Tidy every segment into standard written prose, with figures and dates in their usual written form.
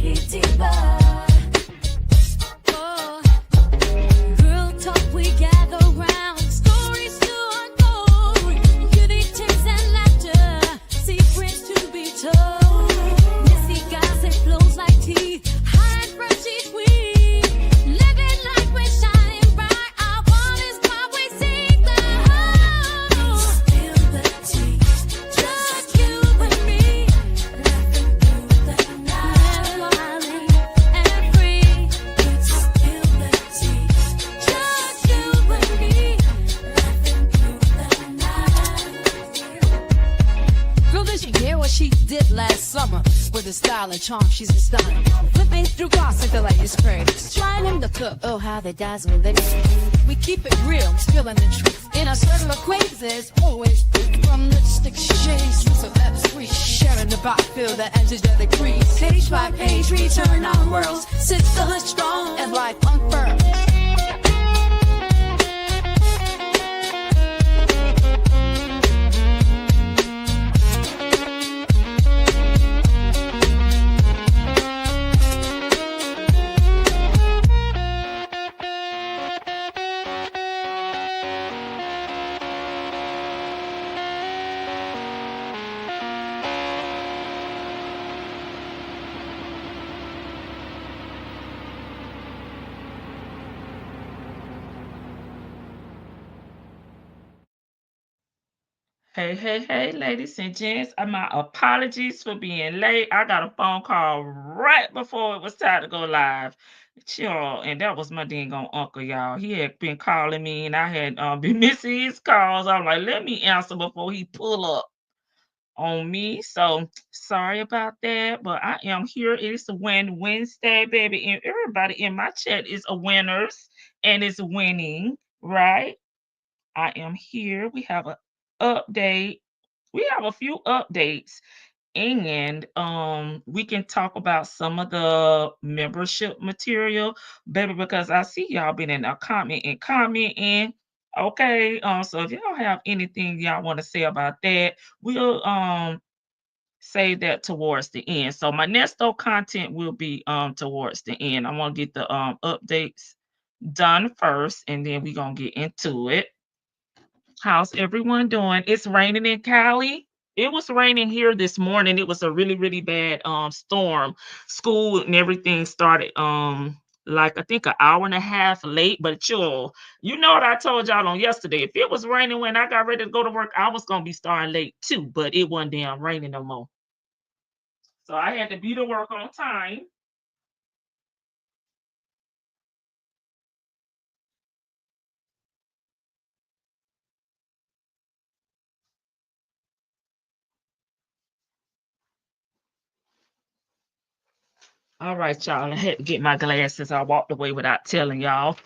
it deeper. Oh, girl talk, we gather round, stories to unfold, unique tips and laughter, secrets to be told. Messy gossip flows like tea, hot and fresh each week. Living like we're shining bright, our one is what we seek. The whole spill the tea, just you and me, laughing through the night, smiling and free. Spill the tea, just you and me, laughing through the night. Girl, did you hear what she did last summer? With her style and charm, she's a stunner. Flipping through gossip, the latest craze. Trying to cook, oh how they dazzle they. We keep it real, spilling the truth. In a circle of acquaintances, always from lipstick shades to celebrity, sharing the vibe, feel the energetic breeze. Page by page, we turn our worlds, sit still strong and life unfurled. Hey, ladies and gents. My apologies for being late. I got a phone call right before it was time to go live. Sure, and that was my dang on uncle, y'all. He had been calling me, and I had been missing his calls. I'm like, let me answer before he pull up on me. So sorry about that, but I am here. It is a win Wednesday, baby, and everybody in my chat is a winners and is winning, right? I am here. We have a update. We have a few updates, and we can talk about some of the membership material, baby, because I see y'all been in a comment and commenting. Okay, so if y'all have anything y'all want to say about that, we'll save that towards the end. So my Nesto content will be towards the end. I want to get the updates done first, and then we're gonna get into it. How's everyone doing? It's raining in Cali. It was raining here this morning. It was a really, really bad storm. School and everything started like I think an hour and a half late. But you know what I told y'all on yesterday. If it was raining when I got ready to go to work, I was gonna be starting late too, but it wasn't damn raining no more. So I had to be to work on time. All right, y'all. I had to get my glasses. I walked away without telling y'all.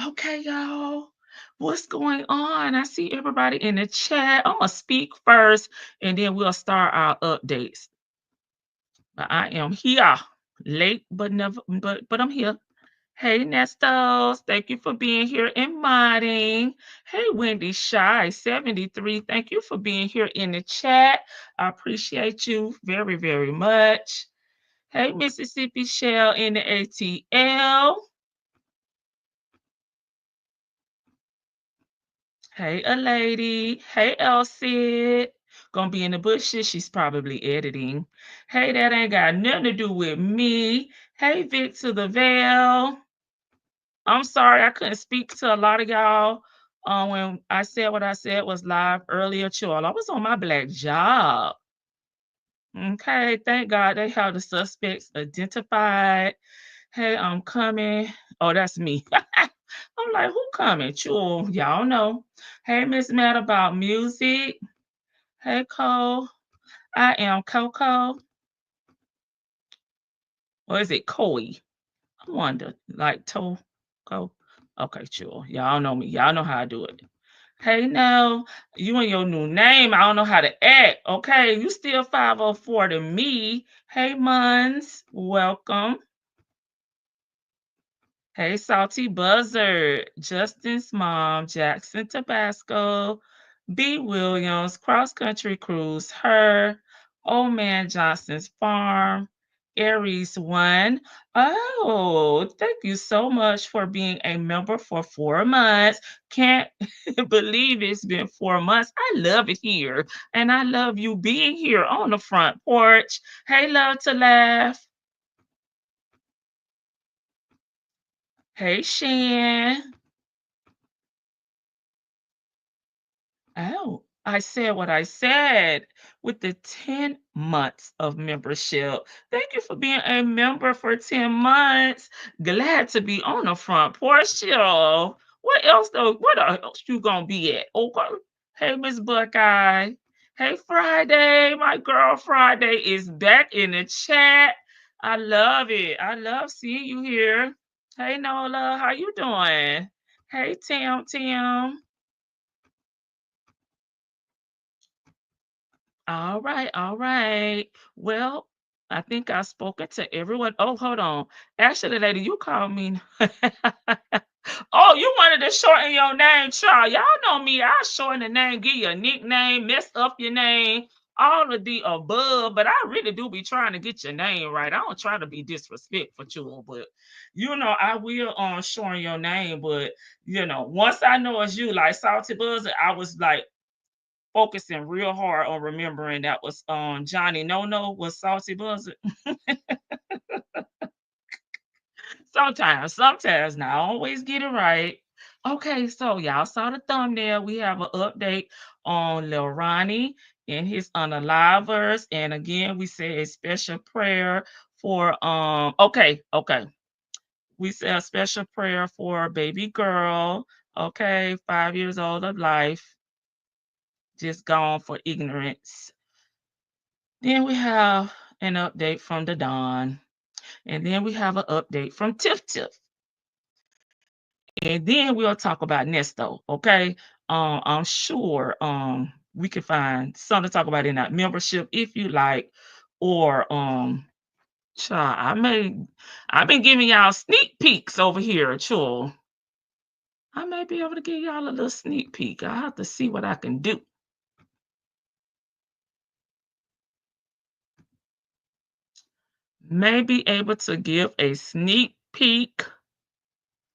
Okay, y'all. What's going on? I see everybody in the chat. I'm gonna speak first and then we'll start our updates. But I am here. Late, but never, but I'm here. Hey Nestos, thank you for being here and modding. Hey Wendy Shy 73, thank you for being here in the chat. I appreciate you very, very much. Hey Mississippi Shell in the ATL. Hey, a lady. Hey, Elsie. Gonna be in the bushes. She's probably editing. Hey, that ain't got nothing to do with me. Hey, Vic to the Veil. I'm sorry I couldn't speak to a lot of y'all when I said what I said was live earlier. Chill. I was on my black job. Okay, thank God they have the suspects identified. Hey, I'm coming. Oh, that's me. I'm like, who coming? Sure, y'all know. Hey, Miss Matt about music. Hey, Cole. I am Coco. Or is it Coy? I wonder. Like Co. Okay, sure. Y'all know me. Y'all know how I do it. Hey, no, you and your new name. I don't know how to act. Okay, you still 504 to me. Hey, Muns, welcome. Hey, Salty Buzzard, Justin's mom, Jackson Tabasco, B. Williams, Cross Country Cruise, her, Old Man Johnson's Farm, Aries one. Oh, thank you so much for being a member for 4 months. Can't believe it's been 4 months. I love it here. And I love you being here on the front porch. Hey, love to laugh. Hey, Shan. Oh, I said what I said with the 10 months of membership. Thank you for being a member for 10 months. Glad to be on the front porch, y'all. What else though? What else you gonna be at? Okay. Hey, Miss Buckeye. Hey, Friday. My girl Friday is back in the chat. I love it. I love seeing you here. Hey, Nola, how you doing? Hey, Tim. All right, all right. Well, I think I've spoken to everyone. Oh, hold on. Actually, lady, you called me. Oh, you wanted to shorten your name, child. Y'all know me. I shorten the name, give you a nickname, mess up your name, all of the above. But I really do be trying to get your name right. I don't try to be disrespectful to you, but I will shorten your name. But once I know it's you, like Salty Buzz, I was like focusing real hard on remembering that was Johnny No was Saucy Buzzard. Sometimes not always get it right. Okay, so y'all saw the thumbnail. We have an update on Lil Ronnie and his unalivers. And again, we say a special prayer for okay. We say a special prayer for a baby girl, okay, 5 years old of life, just gone for ignorance. Then we have an update from the Don. And then we have an update from Tiff. And then we'll talk about Nesto. Okay. I'm sure we can find something to talk about in that membership if you like. Or child, I've been giving y'all sneak peeks over here, child. I may be able to give y'all a little sneak peek. I have to see what I can do. May be able to give a sneak peek.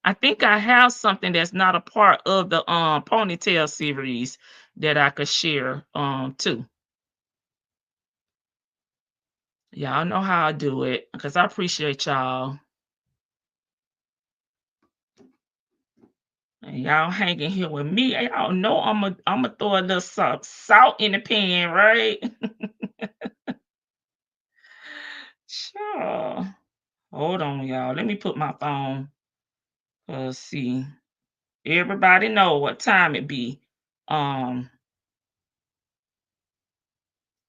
I think I have something that's not a part of the ponytail series that I could share too. Y'all know how I do it because I appreciate y'all. And y'all hanging here with me. Y'all know I'm gonna throw a little salt in the pan, right? Sure. Hold on, y'all. Let me put my phone. See, everybody know what time it be. When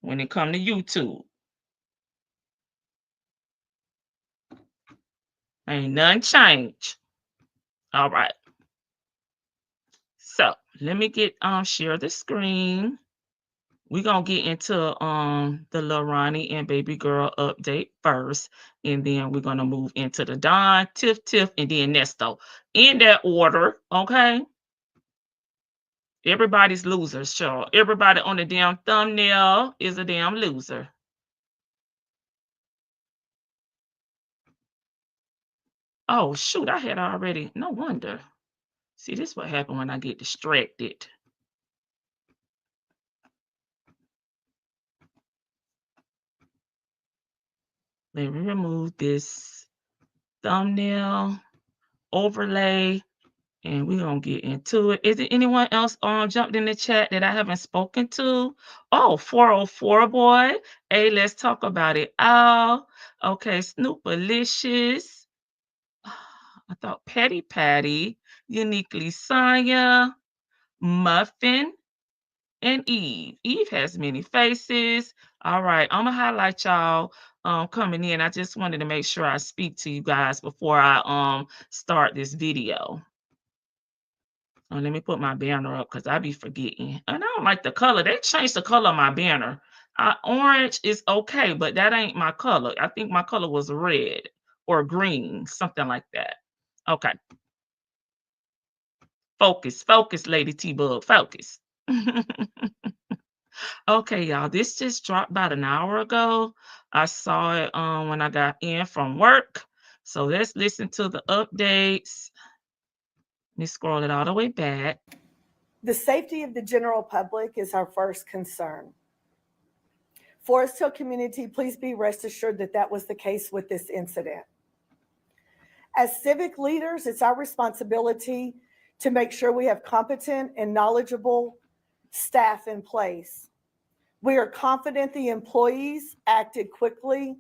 it come to YouTube. Ain't nothing changed. All right. So let me get share the screen. We're gonna get into the Lil Ronnie and baby girl update first, and then we're gonna move into the Don, Tiff, and then Nesto. In that order, okay? Everybody's losers, sure. Everybody on the damn thumbnail is a damn loser. Oh shoot, I had already. No wonder. See, this is what happened when I get distracted. Let me remove this thumbnail overlay, and we're gonna get into it. Is there anyone else jumped in the chat that I haven't spoken to? Oh, 404 boy. Hey, let's talk about it. Oh, okay, Snoopalicious. I thought Patty, Uniquely Sonya, Muffin, and Eve. Eve has many faces. All right, I'm gonna highlight y'all coming in. I just wanted to make sure I speak to you guys before I start this video. Let me put my banner up because I be forgetting. And I don't like the color. They changed the color of my banner. Orange is okay, but that ain't my color. I think my color was red or green, something like that. Okay. Focus, Lady T-Bug, focus. Okay, y'all, this just dropped about an hour ago. I saw it when I got in from work. So let's listen to the updates. Let me scroll it all the way back. The safety of the general public is our first concern. Forest Hill community, please be rest assured that that was the case with this incident. As civic leaders, it's our responsibility to make sure we have competent and knowledgeable staff in place. We are confident the employees acted quickly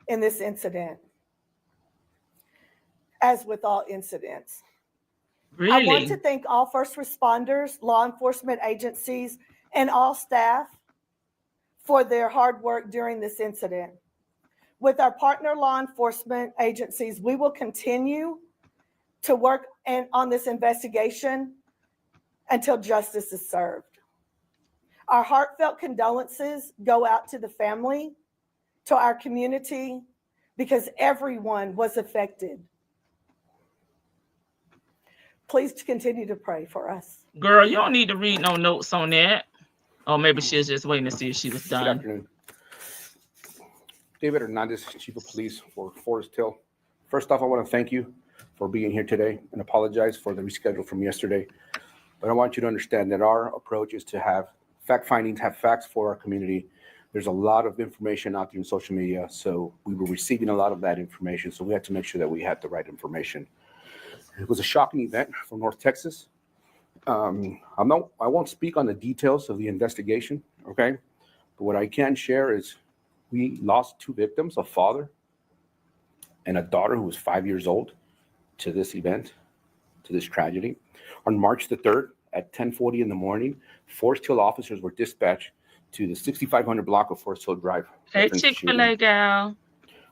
in this incident, as with all incidents. I want Really? to thank all first responders, law enforcement agencies, and all staff for their hard work during this incident. With our partner law enforcement agencies, we will continue to work on this investigation until justice is served. Our heartfelt condolences go out to the family, to our community, because everyone was affected. Please continue to pray for us. Girl, you don't need to read no notes on that. Or maybe she was just waiting to see if she was Good done. afternoon. David Hernandez, Chief of Police for Forest Hill. First off, I want to thank you for being here today and apologize for the reschedule from yesterday. But I want you to understand that our approach is to have fact findings, have facts for our community. There's a lot of information out there in social media, so we were receiving a lot of that information, so we had to make sure that we had the right information. It was a shocking event from North Texas. I won't speak on the details of the investigation, okay? But what I can share is we lost two victims, a father and a daughter who was 5 years old, to this event, to this tragedy. On March the 3rd at 10:40 in the morning, Forest Hill officers were dispatched to the 6500 block of Forest Hill Drive. Hey, reference to Chick-fil-A shooting. gal.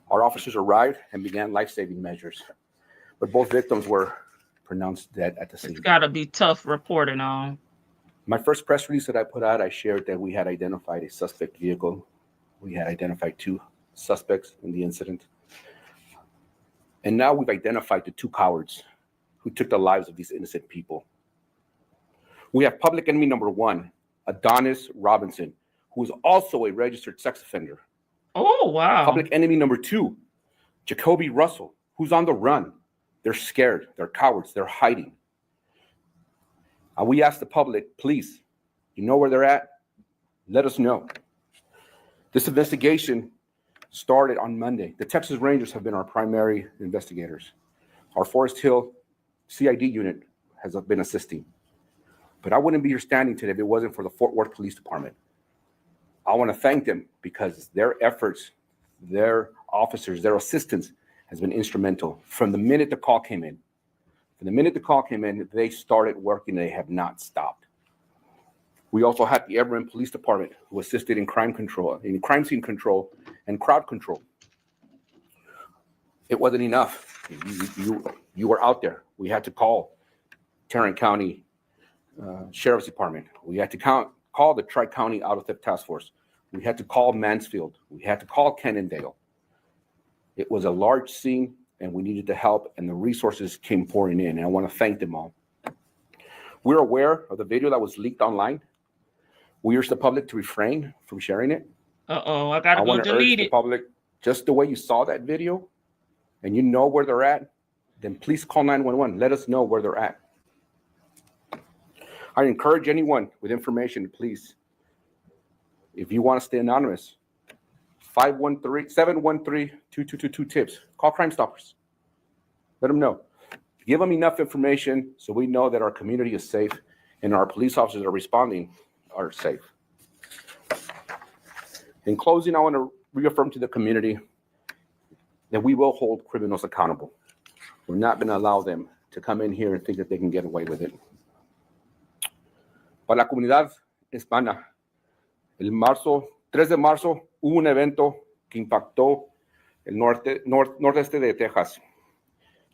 Our officers arrived and began life-saving measures, but both victims were pronounced dead at the scene. It's got to be tough reporting on. My first press release that I put out, I shared that we had identified a suspect vehicle. We had identified two suspects in the incident. And now we've identified the two cowards who took the lives of these innocent people. We have public enemy number one, Adonis Robinson, who is also a registered sex offender. Oh, wow. Public enemy number two, Jacoby Russell, who's on the run. They're scared, they're cowards, they're hiding. We ask the public, please, you know where they're at? Let us know. This investigation started on Monday. The Texas Rangers have been our primary investigators. Our Forest Hill CID unit has been assisting. But I wouldn't be here standing today if it wasn't for the Fort Worth Police Department. I want to thank them because their efforts, their officers, their assistance has been instrumental. From the minute the call came in, they started working. They have not stopped. We also had the Everett Police Department who assisted in crime control, in crime scene control and crowd control. It wasn't enough. You were out there. We had to call Tarrant County Sheriff's Department. We had to call the Tri-County Auto Theft Task Force. We had to call Mansfield. We had to call Cannondale. It was a large scene, and we needed the help, and the resources came pouring in, and I want to thank them all. We're aware of the video that was leaked online. We urge the public to refrain from sharing it. Uh-oh, I got to go want to urge delete the it. public, just the way you saw that video, and you know where they're at, then please call 911. Let us know where they're at. I encourage anyone with information, please, if you want to stay anonymous, 713-2222-TIPS. Call Crime Stoppers. Let them know. Give them enough information so we know that our community is safe and our police officers are responding are safe. In closing, I want to reaffirm to the community that we will hold criminals accountable. We're not going to allow them to come in here and think that they can get away with it. Para la comunidad hispana, el 3 de marzo hubo un evento que impactó el nordeste de Texas.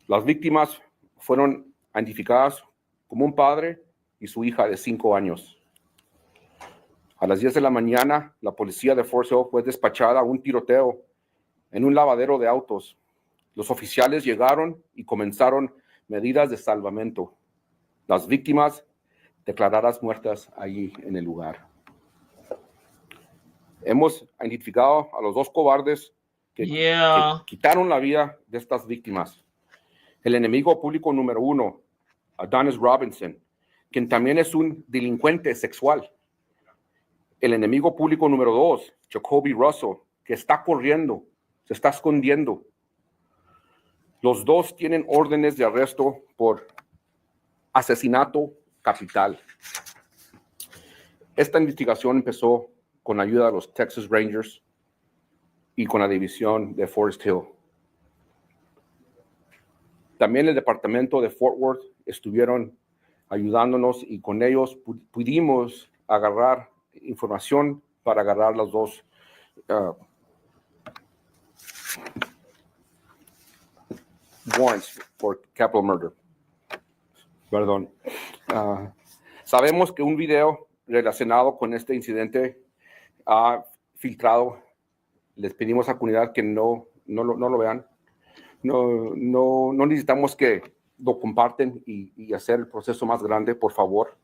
Las víctimas fueron identificadas como un padre y su hija de 5 años. A las 10 de la mañana, la policía de Forest Hill fue despachada a un tiroteo en un lavadero de autos. Los oficiales llegaron y comenzaron medidas de salvamento. Las víctimas declaradas muertas allí en el lugar. Hemos identificado a los dos cobardes Yeah. quitaron la vida de estas víctimas. El enemigo público número 1, Adonis Robinson, quien también es un delincuente sexual. El enemigo público número 2, Jacoby Russell, que está corriendo, se está escondiendo. Los dos tienen órdenes de arresto por asesinato capital. Esta investigación empezó con ayuda de los Texas Rangers y con la división de Forest Hill. También el departamento de Fort Worth estuvieron ayudándonos y con ellos pudimos agarrar información para agarrar los dos warrants for capital murder. Perdón. Sabemos que un video relacionado con este incidente ha filtrado. Les pedimos a la comunidad que no lo vean. No necesitamos que lo comparten y hacer el proceso más grande, por favor.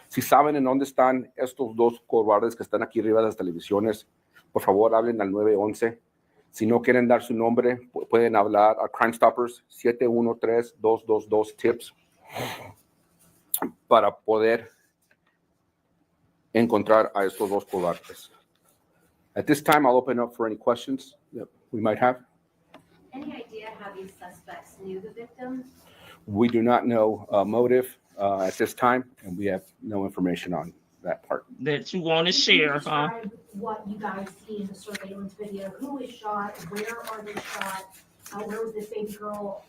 Si saben en dónde están estos dos cobardes que están aquí arriba de las televisiones, por favor hablen al 911. Si no quieren dar su nombre, pueden hablar a Crime Stoppers 713-222-TIPS para poder encontrar a estos dos cobardes. At this time, I'll open up for any questions that we might have. Any idea how these suspects knew the victims? We do not know motive at this time, and we have no information on that part. That you want to Can you share, huh? describe what you guys see in the surveillance video? Who was shot? Where are they shot? Where was this baby girl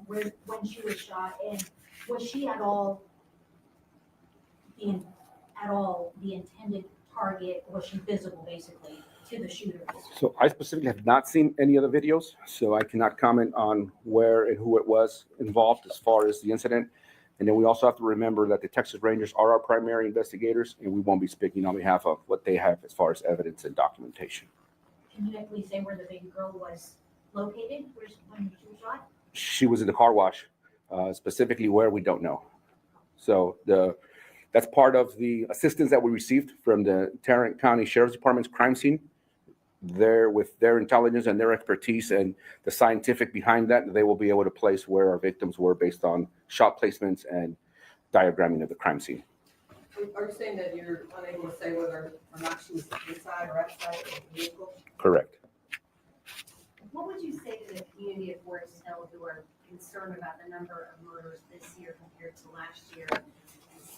when she was shot? And was she at all the intended target? Was she visible, basically, to the shooters? So I specifically have not seen any of the videos, so I cannot comment on where and who it was involved as far as the incident. And then we also have to remember that the Texas Rangers are our primary investigators, and we won't be speaking on behalf of what they have as far as evidence and documentation. Can you at least say where the baby girl was located when she was shot? She was in the car wash, specifically where we don't know. So that's part of the assistance that we received from the Tarrant County Sheriff's Department's crime scene. There, with their intelligence and their expertise and the scientific behind that, they will be able to place where our victims were based on shot placements and diagramming of the crime scene. Are you saying that you're unable to say whether or not she was inside or outside of the vehicle? Correct. What would you say to the community of Forest Hill who are concerned about the number of murders this year compared to last year and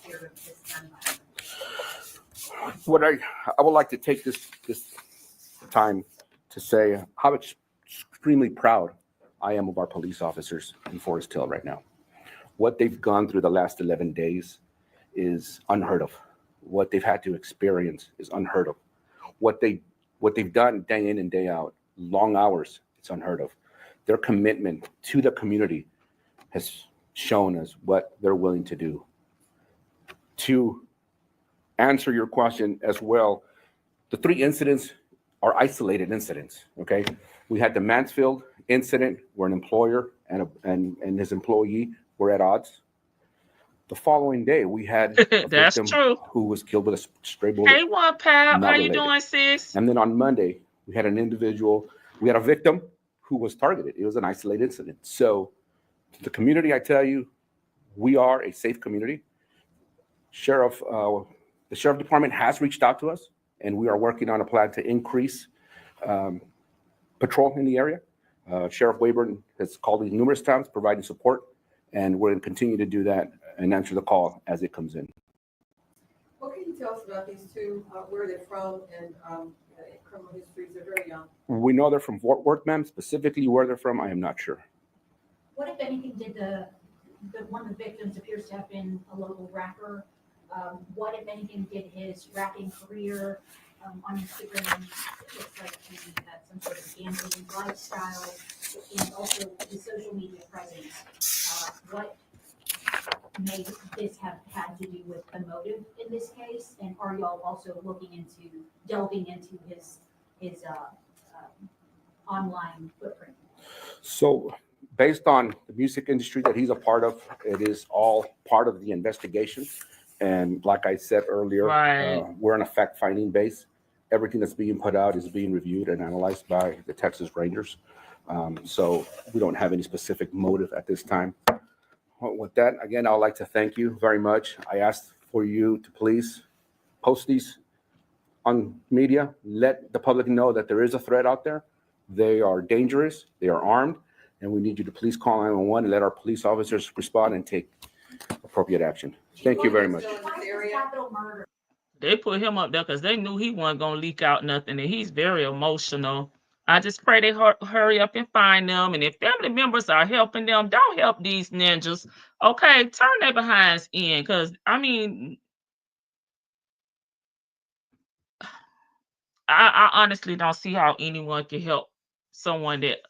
scared of this gun violence? What I would like to take this time to say how extremely proud I am of our police officers in Forest Hill right now. What they've gone through the last 11 days is unheard of. What they've had to experience is unheard of. What they've done day in and day out, long hours, it's unheard of. Their commitment to the community has shown us what they're willing to do. To answer your question as well, the 3 incidents are isolated incidents, okay? We had the Mansfield incident where an employer and his employee were at odds. The following day, we had a That's victim true. who was killed with a stray bullet. Hey, one pal, Not how you related. doing, sis? And then on Monday, we had a victim who was targeted. It was an isolated incident. So the community, I tell you, we are a safe community. The Sheriff Department has reached out to us, and we are working on a plan to increase patrol in the area. Sheriff Wayburn has called me numerous times, providing support, and we're going to continue to do that and answer the call as it comes in. What can you tell us about these two, where they're from and criminal histories? They're very young. We know they're from Fort Worth, ma'am. Specifically where they're from, I am not sure. What, if anything, did the one of the victims appears to have been a local rapper? What, if anything, did his rapping career on Instagram? It looks like he had some sort of gambling lifestyle, and also his social media presence. What may this have had to do with the motive in this case? And are y'all also delving into his online footprint? So based on the music industry that he's a part of, it is all part of the investigation. And like I said earlier, Right. we're on a fact-finding base. everything that's being put out is being reviewed and analyzed by the Texas Rangers. So we don't have any specific motive at this time. Well, with that, again, I would like to thank you very much. I asked for you to please post these on media, let the public know that there is a threat out there. They are dangerous, they are armed, and we need you to please call 911 and let our police officers respond and take appropriate action. Thank you very much. Why is this capital murder? They put him up there because they knew he wasn't gonna leak out nothing, and he's very emotional. I just pray they hurry up and find them. And if family members are helping them, don't help these ninjas. Okay, turn their behinds in, because I mean, I honestly don't see how anyone can help someone that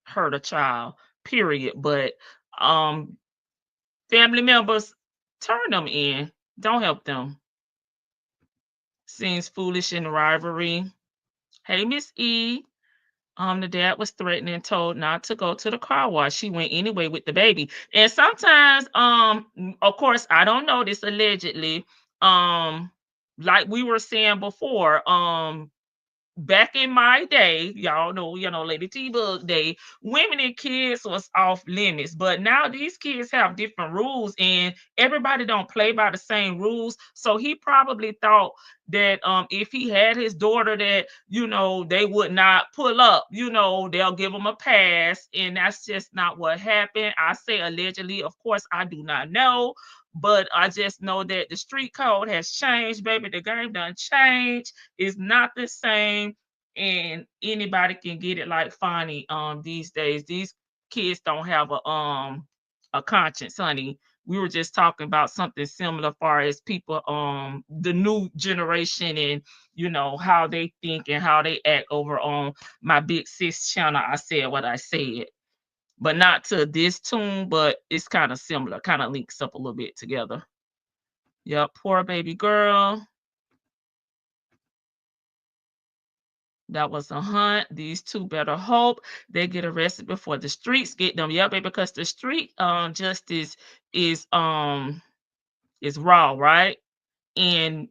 hurt a child. Period. But um, family members, turn them in. Don't help them. Seems foolish in rivalry. Hey, Miss E. The dad was threatened and told not to go to the car wash. She went anyway with the baby. And sometimes, of course, I don't know this allegedly. Like we were saying before, back in my day, y'all know, Lady T-Bug day, women and kids was off limits. But now these kids have different rules and everybody don't play by the same rules. So he probably thought that if he had his daughter that, they would not pull up, they'll give him a pass. And that's just not what happened. I say allegedly, of course, I do not know. But I just know that the street code has changed, baby. The game done changed. It's not the same, and anybody can get it like Fonny. These days, these kids don't have a conscience, honey. We were just talking about something similar, far as people, the new generation, and how they think and how they act over on my big sis channel. I said what I said, but not to this tune, but it's kind of similar, kind of links up a little bit together. Yep, poor baby girl. That was a hunt. These two better hope they get arrested before the streets get them. Yeah, baby, because the street justice is raw, right? And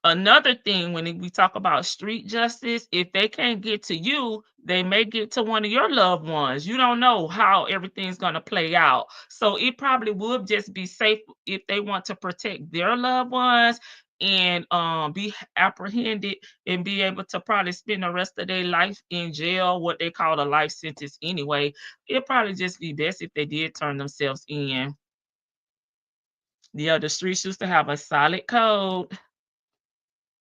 another thing, when we talk about street justice, if they can't get to you, they may get to one of your loved ones. You don't know how everything's going to play out. So it probably would just be safe if they want to protect their loved ones and be apprehended and be able to probably spend the rest of their life in jail, what they call a life sentence anyway. It'd probably just be best if they did turn themselves in. Yeah, the streets used to have a solid code.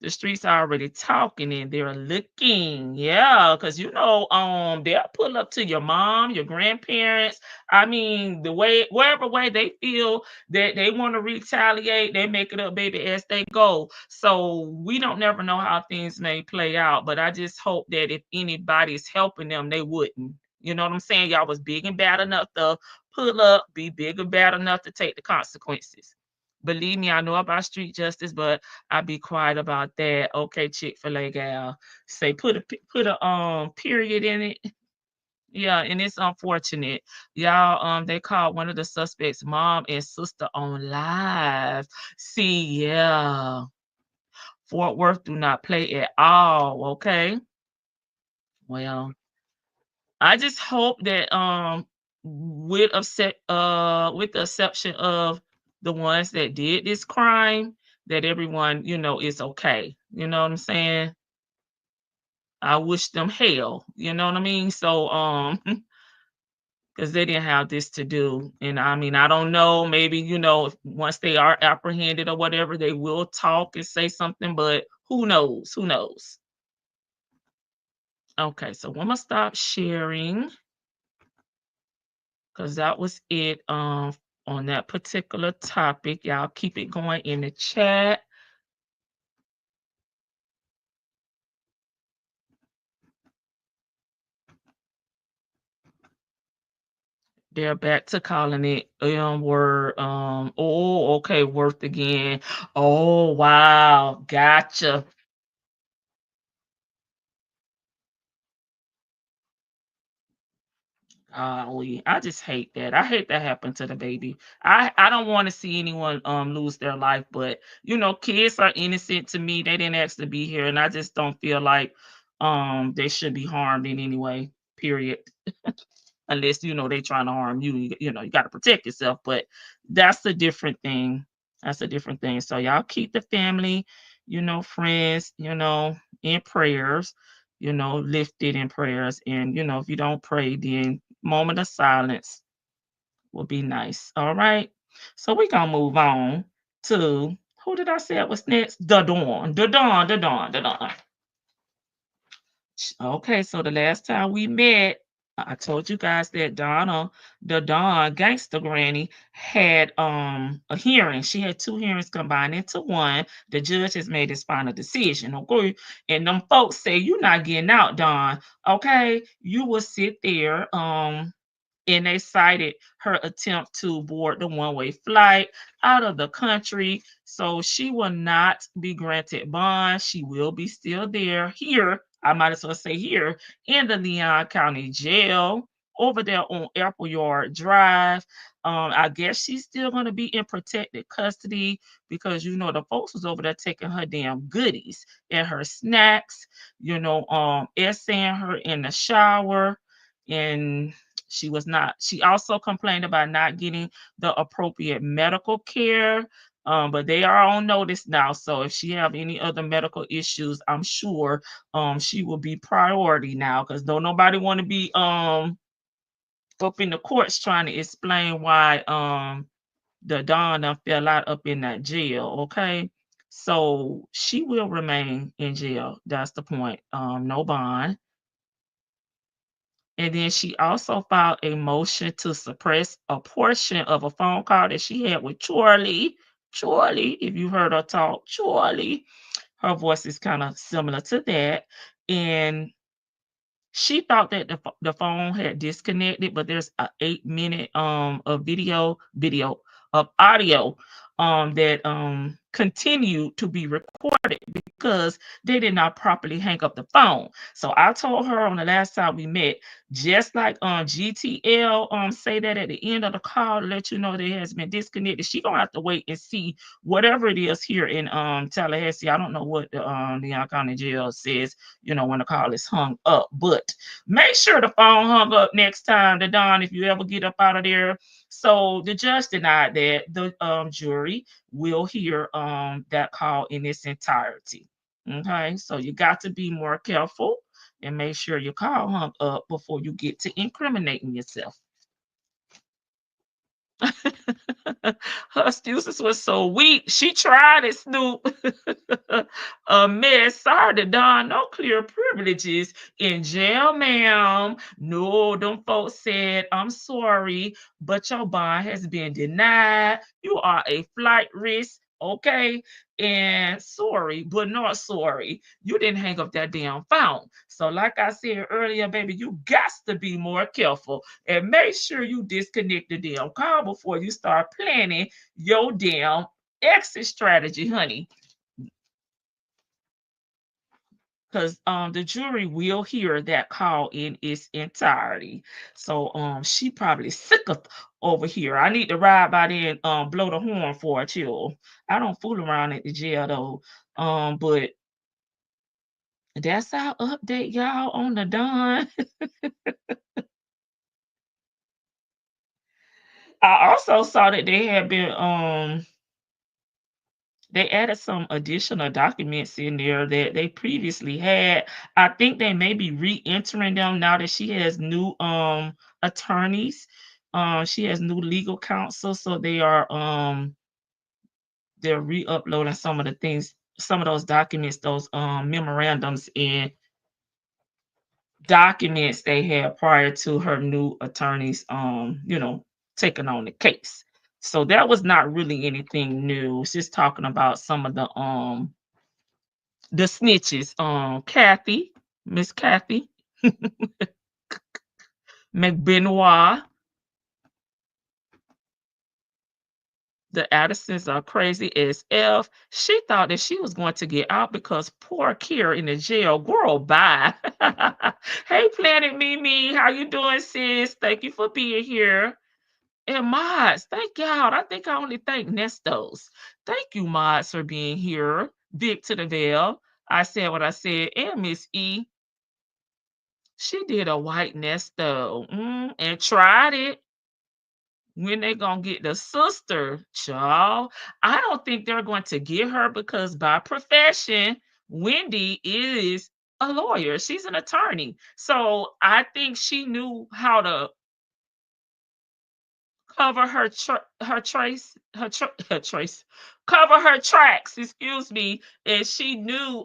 The streets are already talking and they're looking. Yeah, because they'll pull up to your mom, your grandparents. I mean, wherever way they feel that they want to retaliate, they make it up, baby, as they go. So we don't never know how things may play out. But I just hope that if anybody's helping them, they wouldn't. You know what I'm saying? Y'all was big and bad enough to pull up, be big and bad enough to take the consequences. Believe me, I know about street justice, but I be quiet about that. Okay, Chick-fil-A gal. Say put a period in it. Yeah, and it's unfortunate. Y'all, they called one of the suspects' mom and sister on live. See, yeah. Fort Worth do not play at all, okay? Well, I just hope that with the exception of the ones that did this crime, that everyone, is okay. You know what I'm saying? I wish them hell, you know what I mean? So because they didn't have this to do. And I mean, I don't know, maybe, if once they are apprehended or whatever, they will talk and say something, but who knows? Who knows? Okay, so I'm gonna stop sharing because that was it on that particular topic. Y'all keep it going in the chat. They're back to calling it word. Oh, okay, worth again. Oh, wow, gotcha. I just hate that. I hate that happened to the baby. I don't want to see anyone lose their life, but kids are innocent to me. They didn't ask to be here, and I just don't feel like they should be harmed in any way. Period. Unless they trying to harm you. You got to protect yourself, but that's a different thing. That's a different thing. So y'all keep the family, friends, in prayers, lifted in prayers. And if you don't pray, then moment of silence will be nice. All right. So we're gonna move on to who did I say it was next? The Dawn. The Dawn, the Dawn, the Dawn. Okay, so the last time we met, I told you guys that Donna, the Dawn gangster granny, had a hearing. She had two hearings combined into one. The judge has made his final decision. Okay. And them folks say you're not getting out, Dawn. Okay, you will sit there. And they cited her attempt to board the one-way flight out of the country. So she will not be granted bond. She will be still there here. I might as well say here in the Leon County Jail over there on Appleyard Drive. I guess she's still going to be in protected custody because the folks was over there taking her damn goodies and her snacks, essaying her in the shower, and she also complained about not getting the appropriate medical care. But they are on notice now. So if she have any other medical issues, I'm sure she will be priority now, because don't nobody want to be up in the courts trying to explain why the Don done fell out up in that jail. Okay. So she will remain in jail. That's the point. No bond. And then she also filed a motion to suppress a portion of a phone call that she had with Charlie. Charlie, if you heard her talk, Charlie, her voice is kind of similar to that. And she thought that the phone had disconnected, but there's a 8-minute of video of audio that continued to be recorded because they did not properly hang up the phone. So I told her on the last time we met, just like GTL say that at the end of the call to let you know that it has been disconnected, she gonna have to wait and see whatever it is here in Tallahassee. I don't know what the Leon County Jail says, when the call is hung up, but make sure the phone hung up next time, the Don, if you ever get up out of there. So the judge denied that. The jury will hear that call in its entirety. Okay, so you got to be more careful and make sure your call hung up before you get to incriminating yourself. Her excuses were so weak. She tried it, Snoop. Miss, sorry, Don, no clear privileges in jail, ma'am. No, them folks said, I'm sorry, but your bond has been denied. You are a flight risk. Okay, and sorry, but not sorry. You didn't hang up that damn phone. So, like I said earlier, baby, you got to be more careful and make sure you disconnect the damn call before you start planning your damn exit strategy, honey. Because the jury will hear that call in its entirety. So she probably sick of over here. I need to ride by there and blow the horn for a chill. I don't fool around at the jail though. But that's our update, y'all, on the Don. I also saw that they had been they added some additional documents in there that they previously had. I think they may be re-entering them now that she has new attorneys. She has new legal counsel, so they're re-uploading some of the things, some of those documents, those memorandums and documents they had prior to her new attorneys taking on the case. So that was not really anything new. It's just talking about some of the snitches. Kathy, Miss Kathy McBenoit, The Addisons are crazy as F. She thought that she was going to get out because poor Kira in the jail. Girl, bye. Hey, Planet Mimi, how you doing, sis? Thank you for being here. And mods, thank y'all. I think I only thank Nestos. Thank you, mods, for being here. Big to the veil. I said what I said. And Miss E, she did a white Nesto and tried it. When they gonna get the sister, child? I don't think they're going to get her because by profession, Wendy is a lawyer. She's an attorney. So I think she knew how to cover her trace her trace cover her tracks, excuse me, and she knew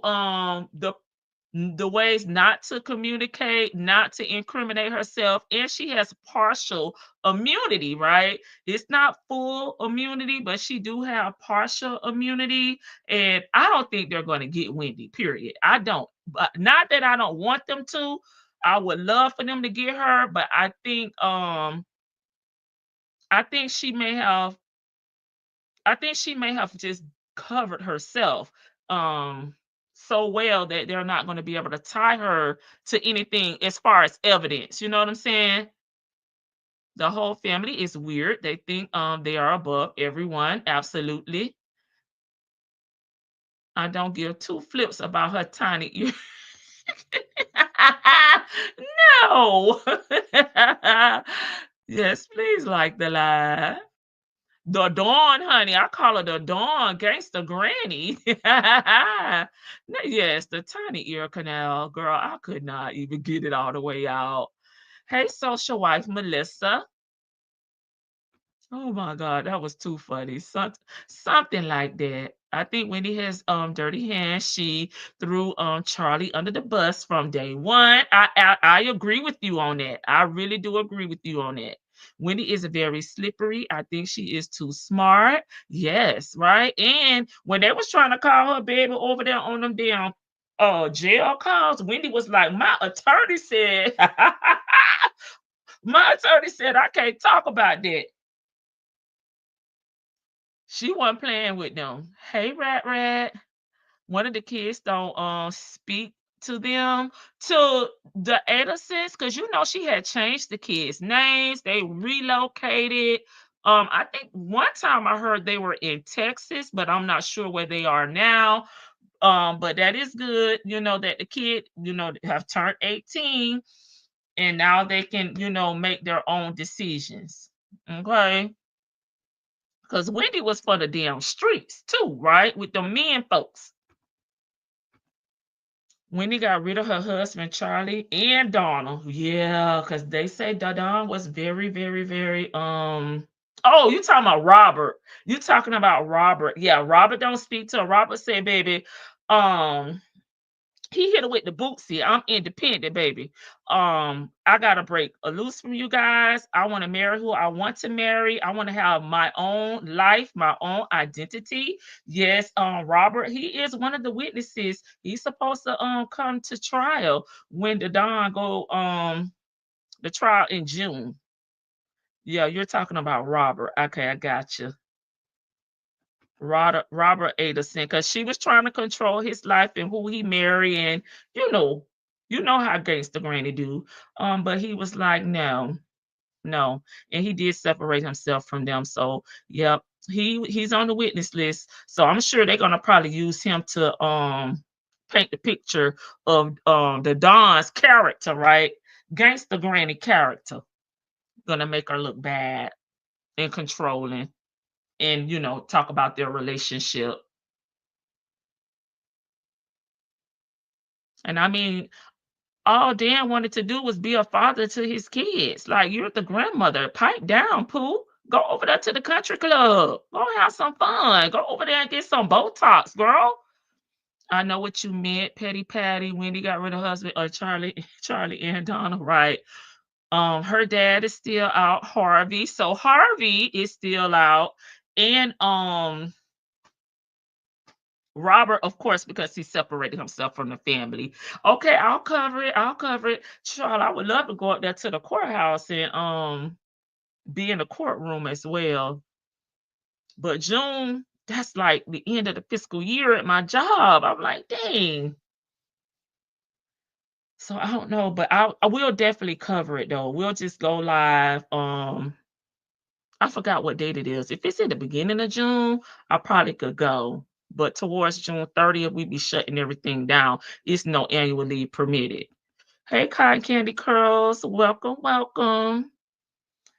the ways not to communicate, not to incriminate herself, and she has partial immunity, right? It's not full immunity, but she do have partial immunity, and I don't think they're going to get Wendy, period. I don't. But not that I don't want them to. I would love for them to get her, but I think she may have just covered herself so well that they're not going to be able to tie her to anything as far as evidence. You know what I'm saying? The whole family is weird. They think they are above everyone. Absolutely. I don't give two flips about her tiny ear. No. Yes, please like the live. The Dawn, honey. I call her the Dawn Gangster Granny. Yes, the tiny ear canal. Girl, I could not even get it all the way out. Hey, social wife Melissa. Oh my God, that was too funny. Something like that. I think Wendy has dirty hands. She threw Charlie under the bus from day one. I agree with you on that. I really do agree with you on that. Wendy is very slippery. I think she is too smart. Yes, right. And when they was trying to call her baby over there on them damn jail calls, Wendy was like, my attorney said, my attorney said I can't talk about that. She wasn't playing with them. Hey, Rat Rat. One of the kids don't speak to them to the Adelsons because you know she had changed the kids' names. They relocated. I think one time I heard they were in Texas, but I'm not sure where they are now. But that is good, you know, that the kid, you know, have turned 18 and now they can, you know, make their own decisions. Okay. Because Wendy was for the damn streets too, right? With the men folks. Wendy got rid of her husband, Charlie, and Donna. Yeah, because they say Donna was very, very, very oh, you talking about Robert. You talking about Robert. Yeah, Robert don't speak to her. Robert said, baby, um, he hit her with the bootsy. I'm independent, baby. I gotta break a loose from you guys. I want to marry who I want to marry. I want to have my own life, my own identity. Yes, Robert, he is one of the witnesses. He's supposed to come to trial when the Don go the trial in June. Yeah, you're talking about Robert. Okay, I got you. Robert Adelson, because she was trying to control his life and who he married, and you know how gangster granny do. But he was like, no, no, and he did separate himself from them. So, yep, he's on the witness list. So I'm sure they're gonna probably use him to paint the picture of the Don's character, right? Gangster granny character, gonna make her look bad and controlling and talk about their relationship. And I mean, all Dan wanted to do was be a father to his kids. Like, you're the grandmother. Pipe down, Pooh. Go over there to the country club. Go have some fun. Go over there and get some Botox, girl. I know what you meant, Petty Patty. Wendy got rid of her husband, or Charlie and Donna, right? Her dad is still out, Harvey. So Harvey is still out. And Robert, of course, because he separated himself from the family. Okay, I'll cover it. I'll cover it. Charlotte, I would love to go up there to the courthouse and be in the courtroom as well. But June, that's like the end of the fiscal year at my job. I'm like, dang. So I don't know, but I will definitely cover it though. We'll just go live. I forgot what date it is. If it's in the beginning of June, I probably could go. But towards June 30th, we be shutting everything down. It's no annual leave permitted. Hey, Cotton Candy Curls, welcome, welcome.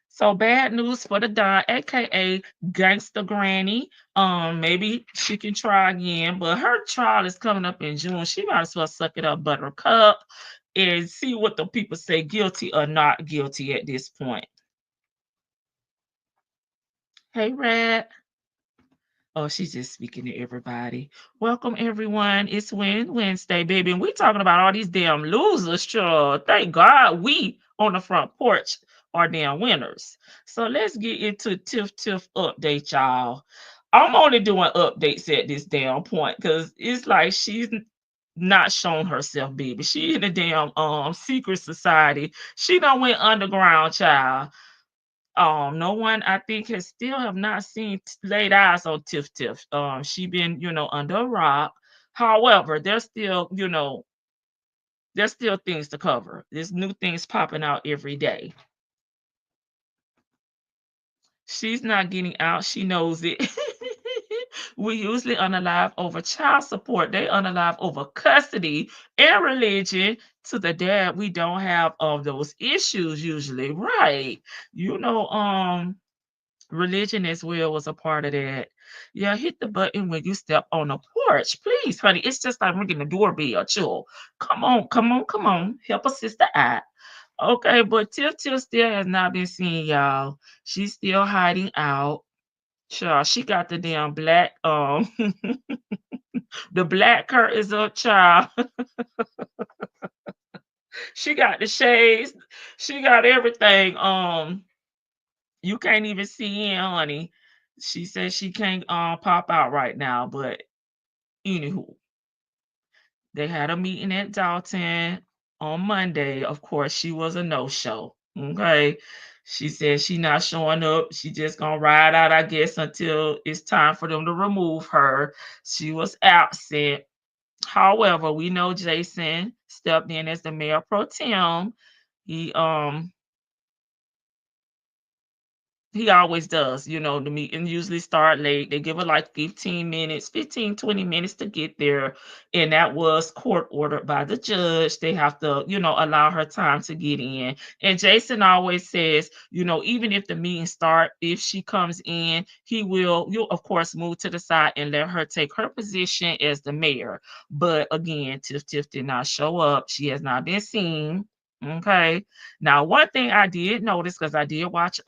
So bad news for the Don, aka Gangster Granny. Maybe she can try again, but her trial is coming up in June. She might as well suck it up, Buttercup, and see what the people say, guilty or not guilty at this point. Hey, Red. Oh, she's just speaking to everybody. Welcome, everyone. It's Wednesday, baby. And we talking about all these damn losers, sure. Thank God we on the front porch are damn winners. So let's get into Tiff update, y'all. I'm only doing updates at this damn point because it's like she's not shown herself, baby. She in the damn secret society. She done went underground, child. No one I think has still have not seen laid eyes on Tiff. She been, under a rock. However, there's still things to cover. There's new things popping out every day. She's not getting out. She knows it. We usually unalive over child support. They unalive over custody and religion. To the dad, we don't have all those issues usually, right? Religion as well was a part of that. Yeah, hit the button when you step on the porch. Please, honey. It's just like ringing the doorbell, chill. Come on, come on, come on. Help a sister out. Okay, but Tiff still has not been seen, y'all. She's still hiding out. Child, she got the damn black, the black curtains up, child. She got the shades. She got everything. You can't even see in, honey. She says she can't pop out right now, but anywho, they had a meeting at Dalton on Monday. Of course, she was a no-show. Okay. She said she not showing up. She just gonna ride out, I guess, until it's time for them to remove her. She was absent. However, we know Jason stepped in as the mayor pro tem. He he always does, the meeting usually start late. They give her like 15 minutes, 15, 20 minutes to get there. And that was court ordered by the judge. They have to, allow her time to get in. And Jason always says, even if the meeting start, if she comes in, you'll of course move to the side and let her take her position as the mayor. But again, Tiff did not show up. She has not been seen. Okay. Now, one thing I did notice, because I did watch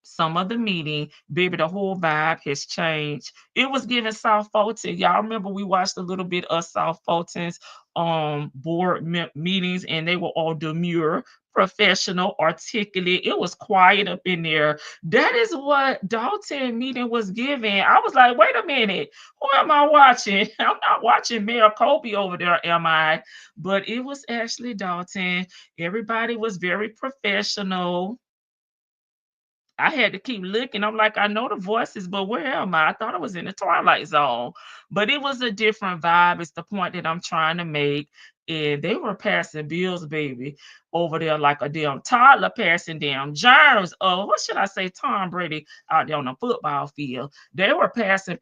some of the meeting, baby, the whole vibe has changed. It was giving South Fulton. Y'all remember we watched a little bit of South Fulton's board meetings, and they were all demure, professional, articulate. It was quiet up in there. That is what Dalton meeting was giving. I was like, wait a minute, who am I watching? I'm not watching Mayor Kobe over there, am I? But it was actually Dalton. Everybody was very professional. I had to keep looking. I'm like, I know the voices, but where am I? I thought I was in the Twilight Zone, but it was a different vibe. It's the point that I'm trying to make. And they were passing bills, baby, over there like a damn toddler passing damn germs. Oh, what should I say? Tom Brady out there on the football field. They were passing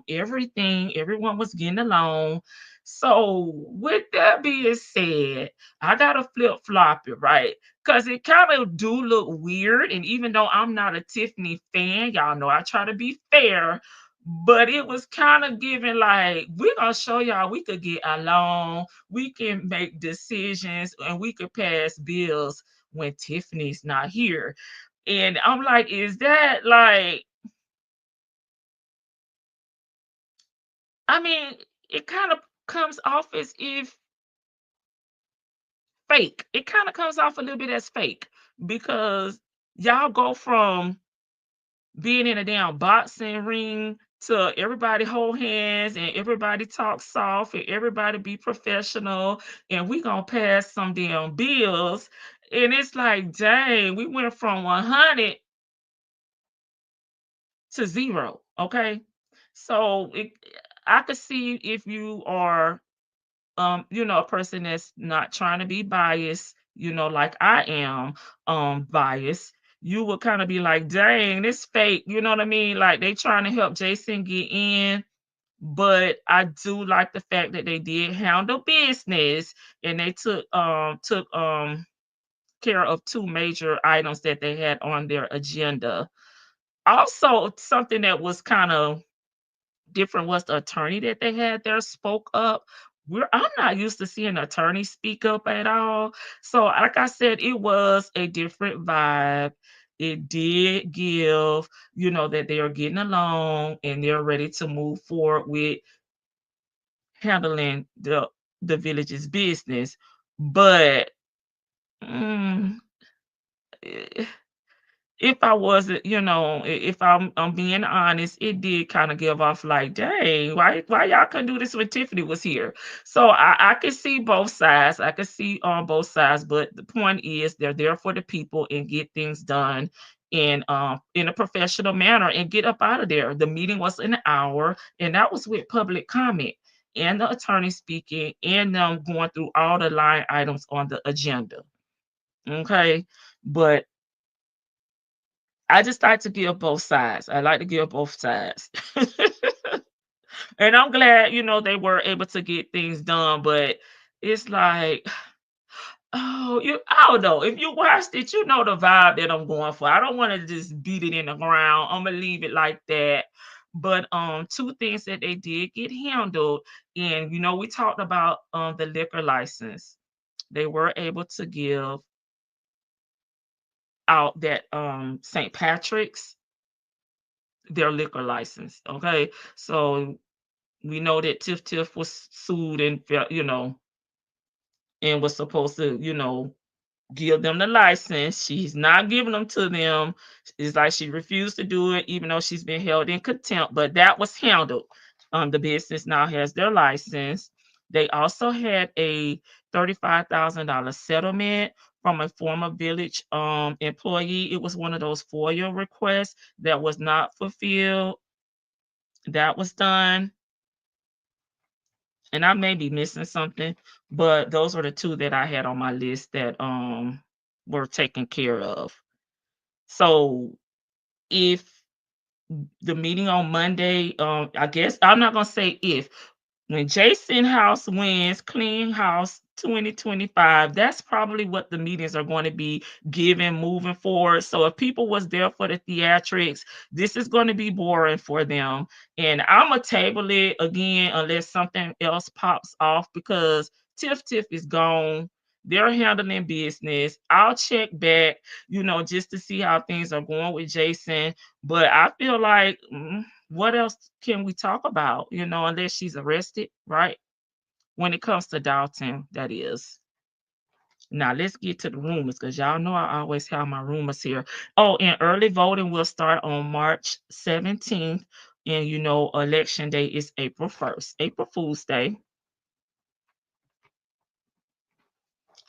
everything. Everyone was getting along. So, with that being said, I got to flip flop it, right? Because it kind of do look weird. And even though I'm not a Tiffany fan, y'all know I try to be fair, but it was kind of giving like, we're going to show y'all we could get along, we can make decisions, and we could pass bills when Tiffany's not here. And I'm like, is that like, I mean, it kind of comes off as if fake. It kind of comes off a little bit as fake because y'all go from being in a damn boxing ring to everybody hold hands and everybody talk soft and everybody be professional and we gonna pass some damn bills. And it's like, dang, we went from 100 to zero. Okay. So I could see if you are a person that's not trying to be biased, like I am biased, you would kind of be like, dang, this fake, you know what I mean? Like they trying to help Jason get in. But I do like the fact that they did handle business and they took care of two major items that they had on their agenda. Also, something that was kind of different was the attorney that they had there spoke up. I'm not used to seeing attorneys speak up at all. So, like I said, it was a different vibe. It did give, that they are getting along and they're ready to move forward with handling the village's business. But mm, eh, if I wasn't, if I'm being honest, it did kind of give off like, dang, why y'all couldn't do this when Tiffany was here? So I could see both sides. I could see on both sides, but the point is they're there for the people and get things done in a professional manner and get up out of there. The meeting was an hour, and that was with public comment and the attorney speaking and them going through all the line items on the agenda. Okay. But I just like to give both sides. I like to give both sides. And I'm glad, they were able to get things done, but it's like, oh, I don't know. If you watched it, you know the vibe that I'm going for. I don't want to just beat it in the ground. I'm gonna leave it like that. But two things that they did get handled, and we talked about the liquor license. They were able to give out that St. Patrick's their liquor license. Okay. So we know that Tiff was sued and and was supposed to, give them the license. She's not giving them to them. It's like she refused to do it, even though she's been held in contempt. But that was handled. The business now has their license. They also had a $35,000 settlement from a former village employee. It was one of those FOIA requests that was not fulfilled. That was done. And I may be missing something, but those are the two that I had on my list that were taken care of. So if the meeting on Monday, I guess I'm not gonna say if, when Jason House wins Clean House 2025, that's probably what the meetings are going to be given moving forward. So if people was there for the theatrics, this is going to be boring for them. And I'm gonna table it again unless something else pops off because Tiff is gone. They're handling business. I'll check back, just to see how things are going with Jason. But I feel like what else can we talk about? Unless she's arrested, right? When it comes to Dalton, that is. Now let's get to the rumors because y'all know I always have my rumors here. Oh, and early voting will start on March 17th. And election day is April 1st, April Fool's Day.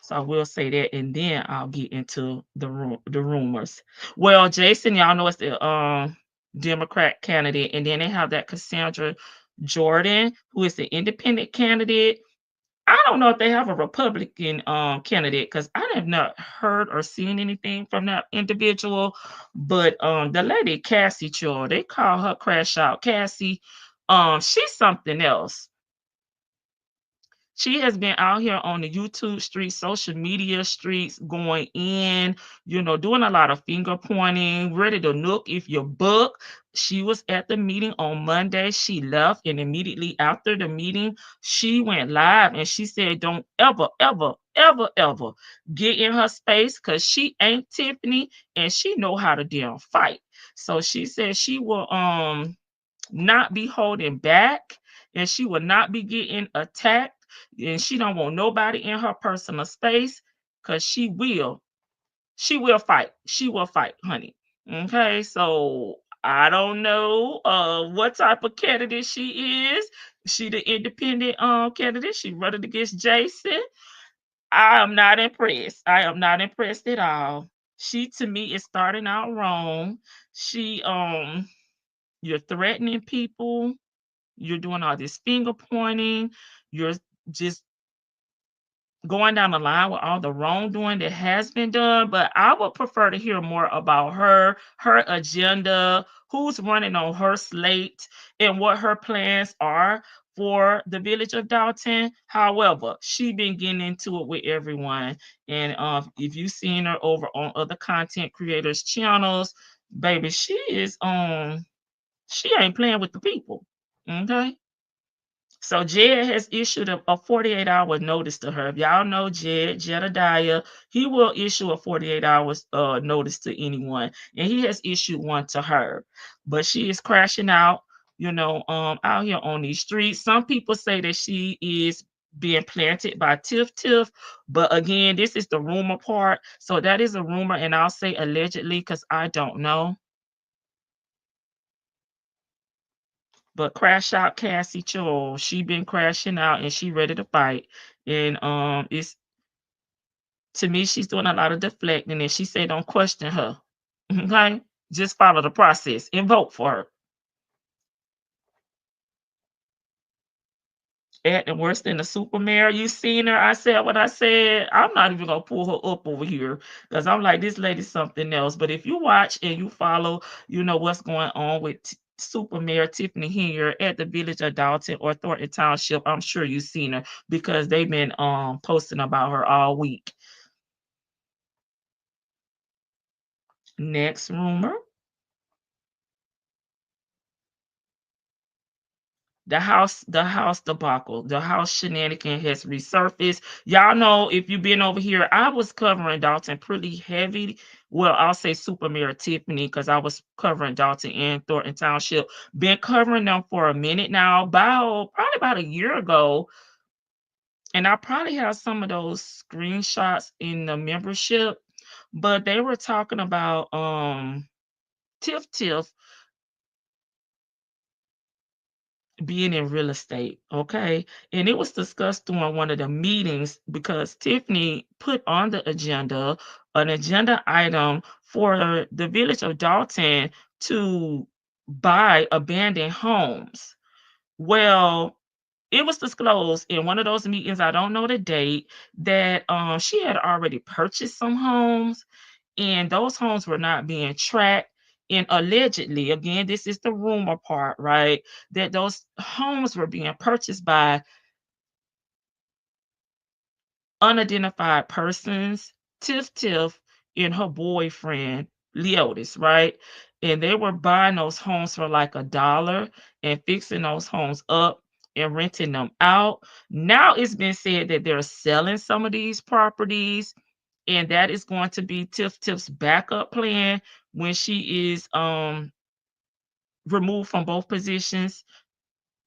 So I will say that, and then I'll get into the rumors. Well, Jason, y'all know it's the Democrat candidate, and then they have that Cassandra Jordan, who is the independent candidate. I don't know if they have a Republican candidate because I have not heard or seen anything from that individual. But the lady Cassie Chore, they call her Crash Out Cassie. She's something else. She has been out here on the YouTube streets, social media streets, going in, doing a lot of finger pointing, ready to nook if you book. She was at the meeting on Monday. She left, and immediately after the meeting, she went live and she said, don't ever, ever, ever, ever get in her space because she ain't Tiffany and she know how to damn fight. So she said she will not be holding back and she will not be getting attacked and she don't want nobody in her personal space because she will fight, honey. Okay, so I don't know what type of candidate she is. She the independent candidate. She running against Jason. I am not impressed. I am not impressed at all. She to me is starting out wrong. She You're threatening people. You're doing all this finger pointing. You're just going down the line with all the wrongdoing that has been done. But I would prefer to hear more about her agenda, who's running on her slate, and what her plans are for the village of Dalton. However, she been getting into it with everyone. And if you've seen her over on other content creators' channels, baby, she ain't playing with the people. Okay. So Jed has issued a 48-hour notice to her. If y'all know Jedediah, he will issue a 48 hours notice to anyone, and he has issued one to her. But she is crashing out, out here on these streets. Some people say that she is being planted by Tiff, but again, this is the rumor part. So that is a rumor, and I'll say allegedly because I don't know. But crash out Cassie Cho, she been crashing out and she ready to fight. And it's to me, she's doing a lot of deflecting and she said don't question her. Okay? Just follow the process and vote for her. Acting worse than the super mayor. You seen her? I said what I said. I'm not even gonna pull her up over here because I'm like, this lady's something else. But if you watch and you follow, you know what's going on with Super Mayor Tiffany here at the village of Dalton or Thornton Township. I'm sure you've seen her because they've been posting about her all week. Next rumor. The house debacle, the house shenanigan has resurfaced. Y'all know if you've been over here, I was covering Dalton pretty heavy. Well, I'll say Super Mayor Tiffany because I was covering Dalton and Thornton Township. Been covering them for a minute now, probably about a year ago. And I probably have some of those screenshots in the membership, but they were talking about Tiff being in real estate, okay? And it was discussed during one of the meetings because Tiffany put on the agenda an agenda item for the village of Dalton to buy abandoned homes. Well, it was disclosed in one of those meetings, I don't know the date, that she had already purchased some homes and those homes were not being tracked. And allegedly, again, this is the rumor part, right? That those homes were being purchased by unidentified persons, Tiff and her boyfriend, Leotis, right? And they were buying those homes for like $1 and fixing those homes up and renting them out. Now it's been said that they're selling some of these properties, and that is going to be Tiff's backup plan when she is removed from both positions,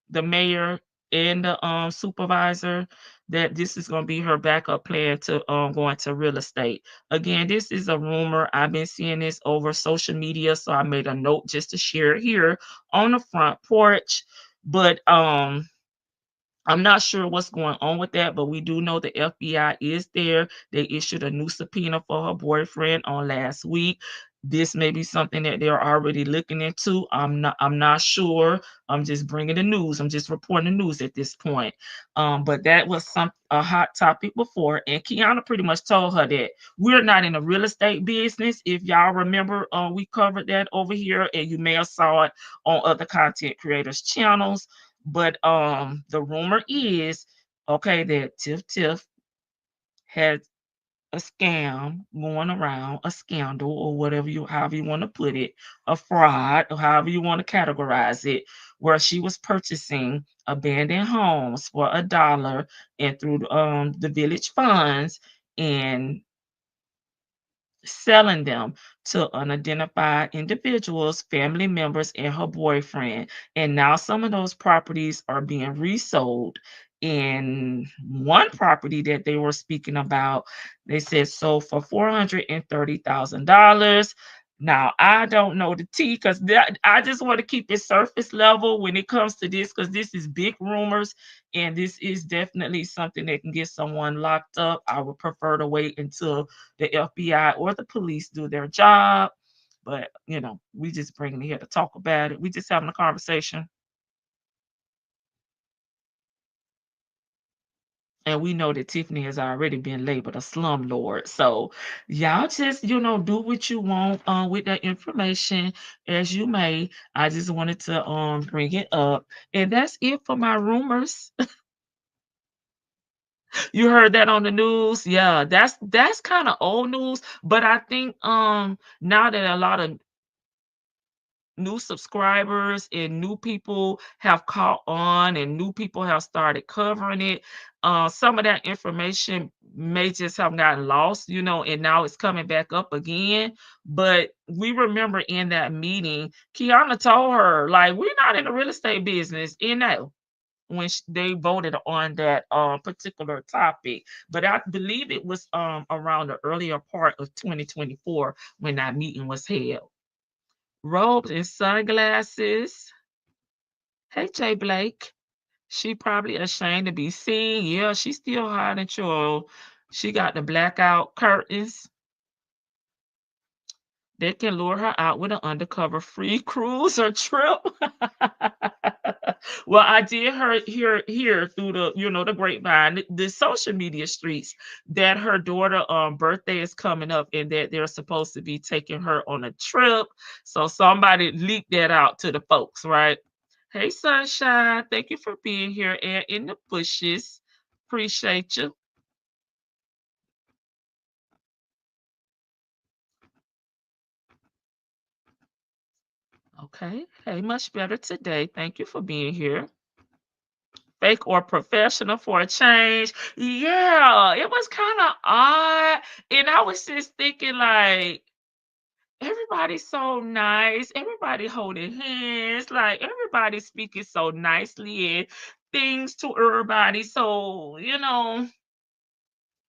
the mayor and the supervisor, that this is going to be her backup plan to go into real estate. Again, this is a rumor. I've been seeing this over social media, so I made a note just to share it here on the front porch. But I'm not sure what's going on with that, but we do know the FBI is there. They issued a new subpoena for her boyfriend on last week. This may be something that they're already looking into. I'm not sure. I'm just bringing the news. I'm just reporting the news at this point. But that was a hot topic before, and Kiana pretty much told her that we're not in the real estate business. If y'all remember, we covered that over here, and you may have saw it on other content creators' channels. But the rumor is okay that Tiff had a scam going around, a scandal, or however you want to put it, a fraud, or however you want to categorize it, where she was purchasing abandoned homes for $1 and through the village funds and selling them to unidentified individuals, family members, and her boyfriend. And now some of those properties are being resold. In one property that they were speaking about, they said sold for $430,000. Now, I don't know the tea because I just want to keep it surface level when it comes to this because this is big rumors and this is definitely something that can get someone locked up. I would prefer to wait until the FBI or the police do their job. But we just bringing it here to talk about it. We just having a conversation. And we know that Tiffany has already been labeled a slumlord. So y'all just, do what you want with that information as you may. I just wanted to bring it up. And that's it for my rumors. You heard that on the news? Yeah, that's kind of old news, but I think now that a lot of new subscribers and new people have caught on and new people have started covering it. Some of that information may just have gotten lost, and now it's coming back up again. But we remember in that meeting, Kiana told her, like, we're not in the real estate business, when they voted on that particular topic. But I believe it was around the earlier part of 2024 when that meeting was held. Robes and sunglasses. Hey, Jay Blake. She probably ashamed to be seen. Yeah, she's still hiding, child. She got the blackout curtains. They can lure her out with an undercover free cruise or trip. Well, I did hear through the grapevine, the social media streets, that her daughter birthday is coming up and that they're supposed to be taking her on a trip. So somebody leaked that out to the folks, right? Hey, Sunshine, thank you for being here and in the bushes. Appreciate you. Okay. Hey, much better today. Thank you for being here. Fake or professional for a change. Yeah, it was kind of odd. And I was just thinking, like, everybody's so nice. Everybody holding hands. Like, everybody speaking so nicely and things to everybody. So,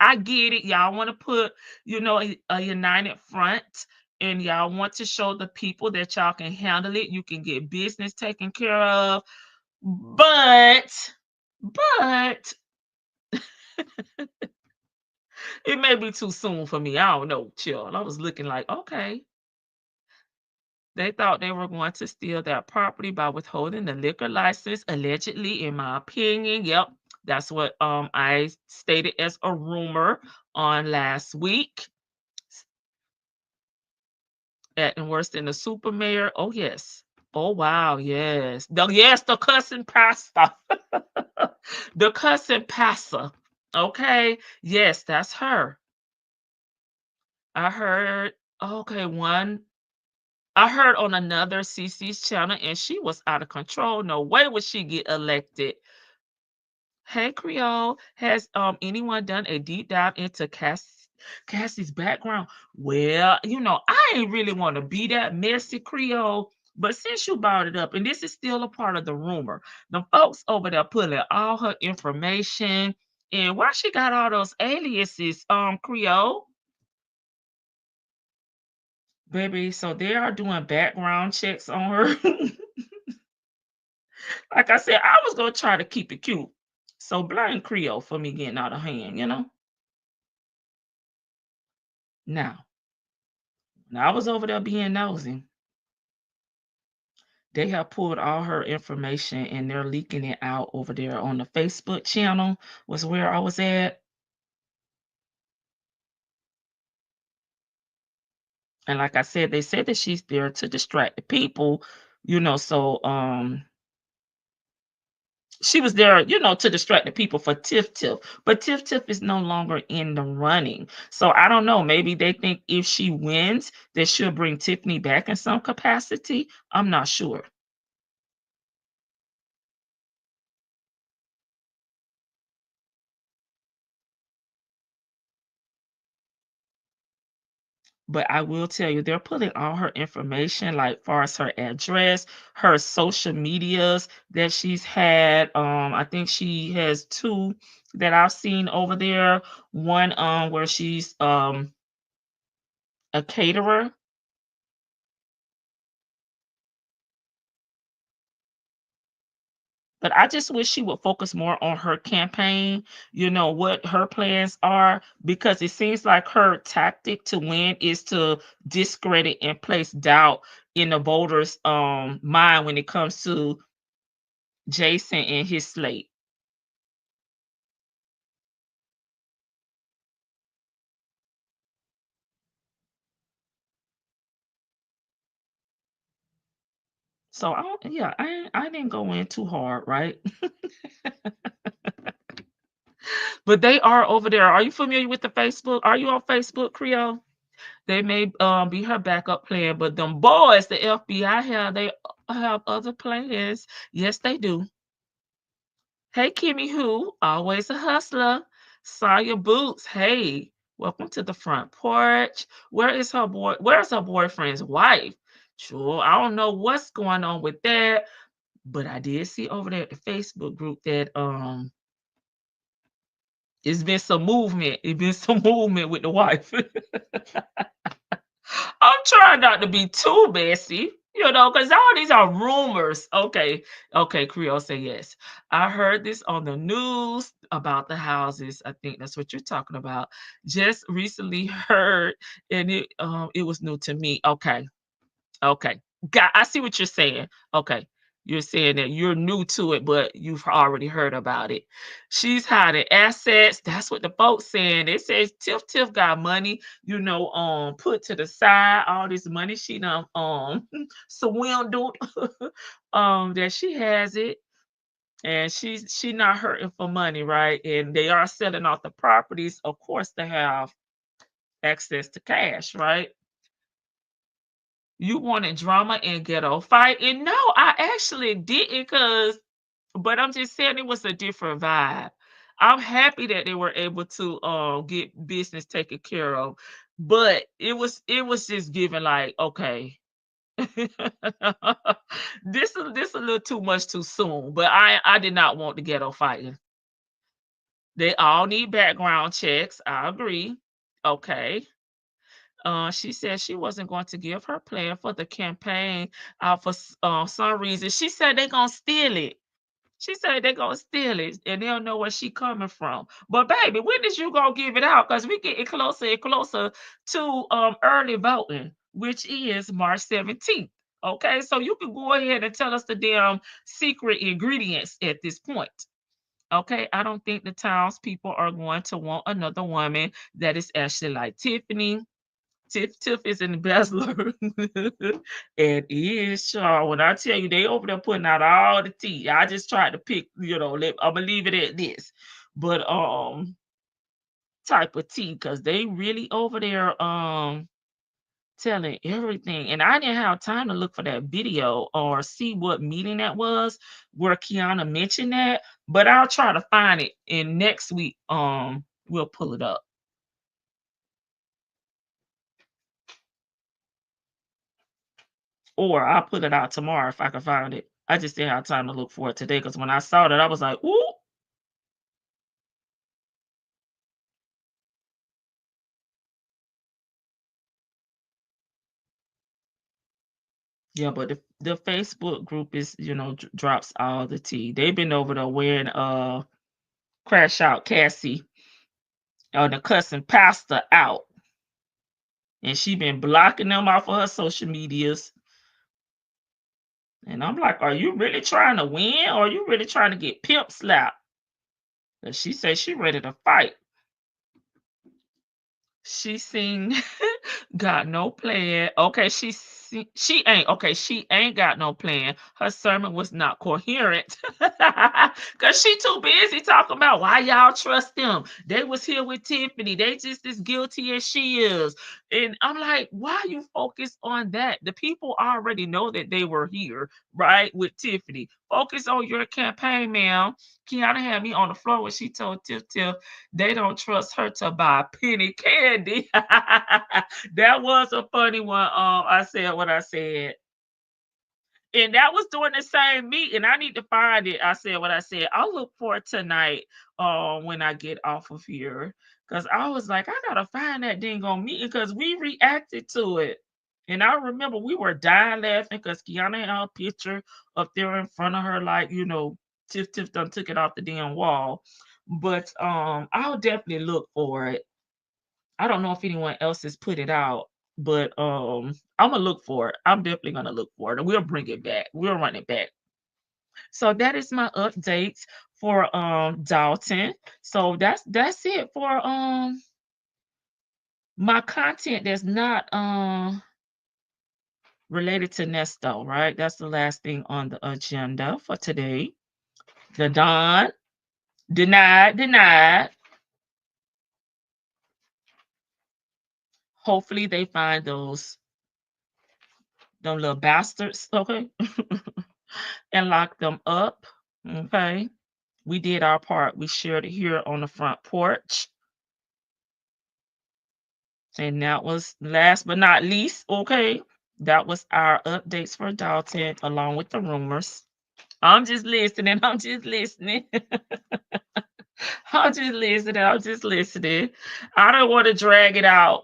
I get it. Y'all want to put, a united front, and y'all want to show the people that y'all can handle it. You can get business taken care of. But it may be too soon for me. I don't know, chill. I was looking like, okay. They thought they were going to steal that property by withholding the liquor license, allegedly, in my opinion. Yep. That's what I stated as a rumor on last week. Acting worse than the super mayor. Oh, yes. Oh, wow. Yes. The cussing pastor. The cussing pastor. Okay. Yes, that's her. I heard, okay, I heard on another CC's channel, and she was out of control. No way would she get elected. Hey, Creole, has anyone done a deep dive into Cassie's background? Well, I ain't really want to be that messy, Creole, but since you brought it up, and this is still a part of the rumor, the folks over there pulling all her information, and why she got all those aliases, Creole? Baby, so they are doing background checks on her. Like I said, I was gonna try to keep it cute. So blame Creole for me getting out of hand. Now, when I was over there being nosy, they have pulled all her information and they're leaking it out over there on the Facebook channel, was where I was at. And like I said, they said that she's there to distract the people, so she was there, to distract the people for Tiff Tiff. But Tiff Tiff is no longer in the running. So I don't know. Maybe they think if she wins, that she'll bring Tiffany back in some capacity. I'm not sure. But I will tell you, they're putting all her information, like far as her address, her social medias that she's had. I think she has two that I've seen over there. One where she's a caterer. But I just wish she would focus more on her campaign, what her plans are, because it seems like her tactic to win is to discredit and place doubt in the voters' mind when it comes to Jason and his slate. So I didn't go in too hard, right? But they are over there. Are you familiar with the Facebook? Are you on Facebook, Creole? They may be her backup plan, but them boys, the FBI they have other plans. Yes, they do. Hey, Kimmy, who always a hustler. Saw your boots. Hey, welcome to the front porch. Where's her boyfriend's wife? Sure, I don't know what's going on with that, but I did see over there at the Facebook group that it's been some movement. It's been some movement with the wife. I'm trying not to be too messy, because all these are rumors. Okay, Creole say yes. I heard this on the news about the houses. I think that's what you're talking about. Just recently heard, and it was new to me. Okay. I see what you're saying. Okay. You're saying that you're new to it, but you've already heard about it. She's hiding assets. That's what the folks saying. It says Tiff got money, put to the side. All this money she done swindled. That she has it, and she not hurting for money, right? And they are selling off the properties, of course, to have access to cash, right? You wanted drama and ghetto fight. And no, I actually didn't, but I'm just saying it was a different vibe. I'm happy that they were able to get business taken care of. But it was just given like, okay. This a little too much too soon. But I did not want the ghetto fighting. They all need background checks. I agree. Okay. She said she wasn't going to give her plan for the campaign for some reason. She said they're going to steal it. She said they're going to steal it and they don't know where she coming from. But baby, when is you going to give it out? Because we getting closer and closer to early voting, which is March 17th. Okay, so you can go ahead and tell us the damn secret ingredients at this point. Okay, I don't think the townspeople are going to want another woman that is actually like Tiffany. Tiff is an embezzler. And is, Shaw. When I tell you they over there putting out all the tea. I just tried to pick, I'm gonna leave it at this. But type of tea, because they really over there telling everything. And I didn't have time to look for that video or see what meeting that was where Kiana mentioned that. But I'll try to find it, and next week we'll pull it up. Or I'll put it out tomorrow if I can find it. I just didn't have time to look for it today because when I saw that, I was like, ooh. Yeah, but the Facebook group is, drops all the tea. They've been over there wearing Crash Out Cassie the cussing pastor out. And she been blocking them off of her social medias. And I'm like, are you really trying to win or are you really trying to get pimp slapped? And she said she ready to fight. She sing got no plan. Okay, she ain't got no plan. Her sermon was not coherent. Cause she too busy talking about why y'all trust them. They was here with Tiffany. They just as guilty as she is. And I'm like, why you focus on that? The people already know that they were here, right? With Tiffany. Focus on your campaign, ma'am. Kiana had me on the floor when she told Tiff they don't trust her to buy penny candy. That was a funny one. I said what I said. And that was during the same meeting. I need to find it. I said what I said. I'll look for it tonight when I get off of here. Because I was like, I gotta find that dang on meeting because we reacted to it. And I remember we were dying laughing because Kiana had a picture up there in front of her, like, Tiff done took it off the damn wall. But I'll definitely look for it. I don't know if anyone else has put it out, but I'm gonna look for it. I'm definitely gonna look for it, and we'll bring it back. We'll run it back. So that is my updates for Dalton. So that's it for my content that's not related to Nesto, right? That's the last thing on the agenda for today. The Don denied. Hopefully they find them little bastards, okay, and lock them up. Okay. We did our part. We shared it here on the front porch. And that was last but not least, okay. That was our updates for Dalton along with the rumors. I'm just listening. I'm just listening. I'm just listening. I'm just listening. I don't want to drag it out.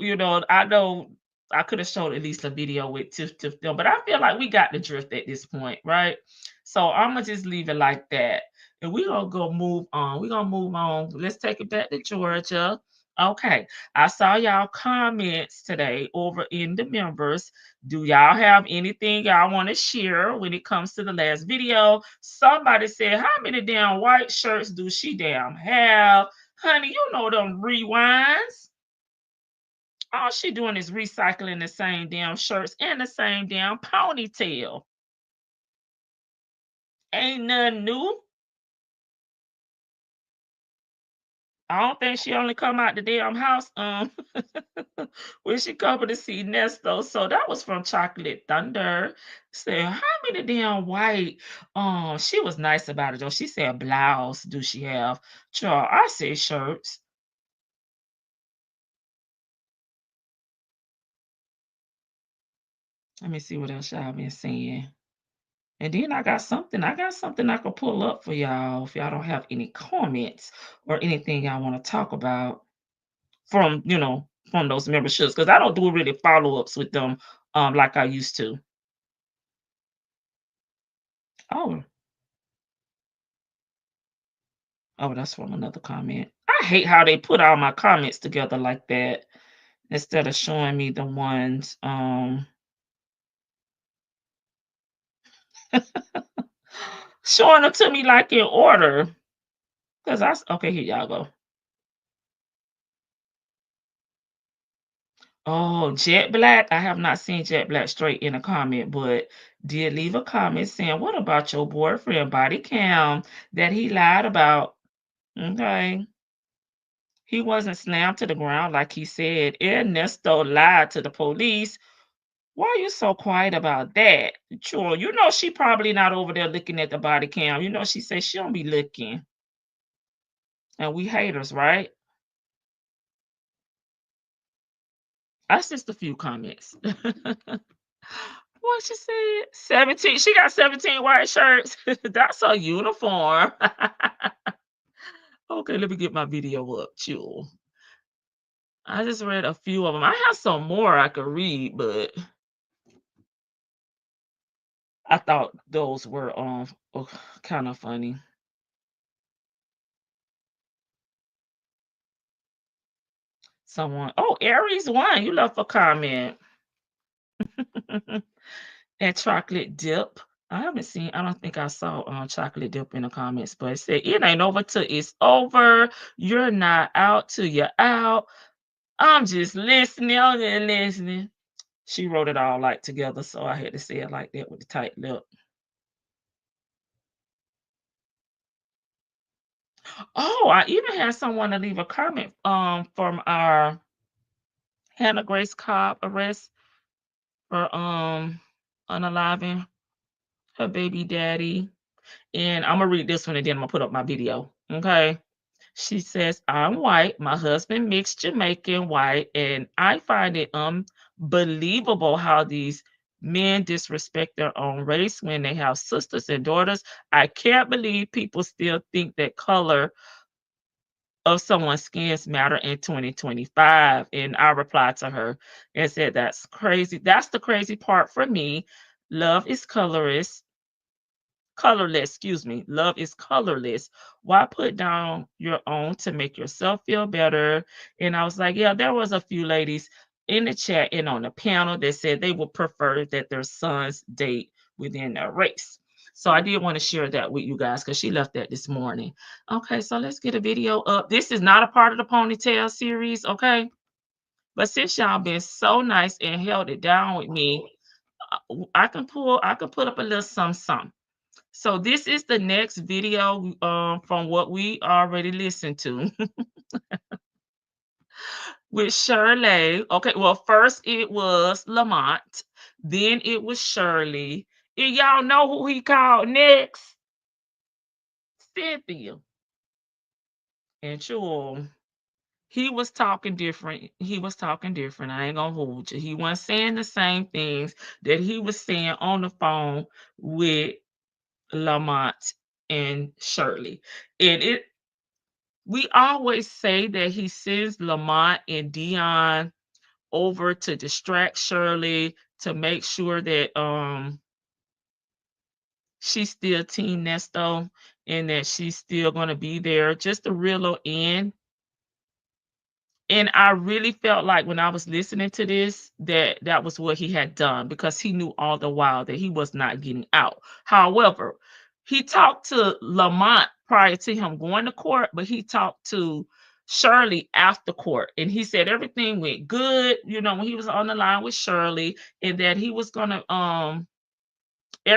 I know I could have showed at least a video with Tiff them, but I feel like we got the drift at this point, right? So I'm gonna just leave it like that. And we're gonna go move on. We're gonna move on. Let's take it back to Georgia. Okay. I saw y'all comments today over in the members. Do y'all have anything y'all want to share when it comes to the last video? Somebody said, how many damn white shirts do she damn have? Honey, you know them rewinds. All she doing is recycling the same damn shirts and the same damn ponytail. Ain't nothing new. I don't think she only come out the damn house when she come to see Nesto. So that was from Chocolate Thunder. Said, how many damn white? She was nice about it though. She said blouse. Do she have? Child, I said shirts. Let me see what else y'all been saying. And then I got something I can pull up for y'all if y'all don't have any comments or anything y'all want to talk about from, from those memberships, because I don't do really follow-ups with them like I used to. Oh, that's from another comment. I hate how they put all my comments together like that instead of showing me the ones showing them to me like in order. Because okay, here y'all go. Oh, Jet Black. I have not seen Jet Black straight in a comment, but did leave a comment saying, what about your boyfriend body cam that he lied about? Okay. He wasn't slammed to the ground like he said. Ernesto lied to the police. Why are you so quiet about that? Sure, she probably not over there looking at the body cam. She says she don't be looking. And we haters, right? That's just a few comments. What she said? 17. She got 17 white shirts. That's a uniform. Okay, let me get my video up, too. I just read a few of them. I have some more I could read, but I thought those were kind of funny. Aries One, you left a comment. And chocolate dip. I don't think I saw chocolate dip in the comments, but it said it ain't over till it's over. You're not out till you're out. I'm just listening. I'm just listening. She wrote it all like together, so I had to say it like that with the tight lip. Oh, I even had someone to leave a comment from our Hannah Grace Cobb arrest for unaliving her baby daddy. And I'm gonna read this one and then I'm gonna put up my video. Okay. She says, I'm white. My husband mixed Jamaican white, and I find it unbelievable how these men disrespect their own race when they have sisters and daughters. I can't believe people still think that color of someone's skins matter in 2025. And I replied to her and said, that's crazy. That's the crazy part for me. Love is colorist. colorless, excuse me. Love is colorless. Why put down your own to make yourself feel better? And I was like, yeah, there was a few ladies in the chat and on the panel that said they would prefer that their sons date within their race. So I did want to share that with you guys because she left that this morning. Okay, so let's get a video up. This is not a part of the ponytail series, okay? But since y'all been so nice and held it down with me, I can put up a little some. So this is the next video from what we already listened to with Shirley. Okay, well, first it was Lamont, then it was Shirley. And y'all know who he called next? Cynthia. And sure, he was talking different. He was talking different. I ain't gonna hold you. He wasn't saying the same things that he was saying on the phone with Lamont and Shirley. And we always say that he sends Lamont and Dion over to distract Shirley to make sure that she's still Team Nesto and that she's still gonna be there, just to reel her in. And I really felt like when I was listening to this, that was what he had done, because he knew all the while that he was not getting out. However, he talked to Lamont prior to him going to court, but he talked to Shirley after court, and he said everything went good, when he was on the line with Shirley, and that he was gonna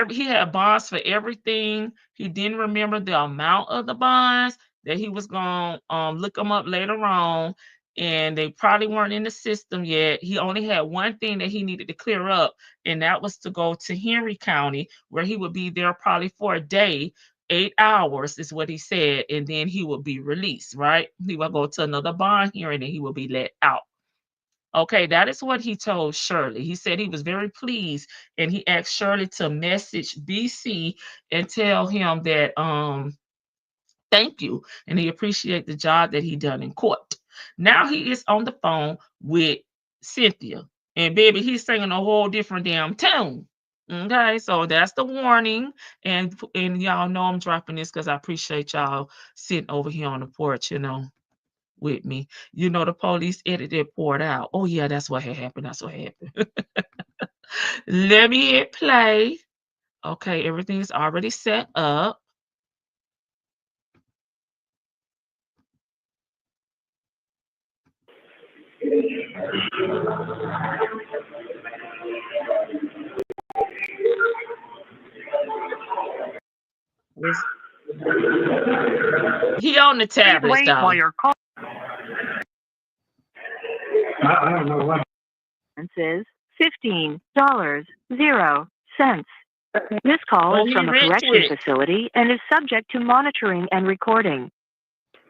he had bonds for everything. He didn't remember the amount of the bonds, that he was gonna look them up later on, and they probably weren't in the system yet. He only had one thing that he needed to clear up, and that was to go to Henry County, where he would be there probably for a day, 8 hours is what he said, and then he would be released, right? He would go to another bond hearing and he would be let out. Okay, that is what he told Shirley. He said he was very pleased, and he asked Shirley to message BC and tell him that thank you, and he appreciate the job that he done in court. Now he is on the phone with Cynthia, and baby, he's singing a whole different damn tune. Okay, so that's the warning, and y'all know I'm dropping this because I appreciate y'all sitting over here on the porch, with me. The police edited poured out. Oh yeah, that's what had happened. That's what happened. Let me hit play. Okay, everything's already set up. He on the tablet, though. I don't know what. Is $15.00. This call is from a correction facility and is subject to monitoring and recording.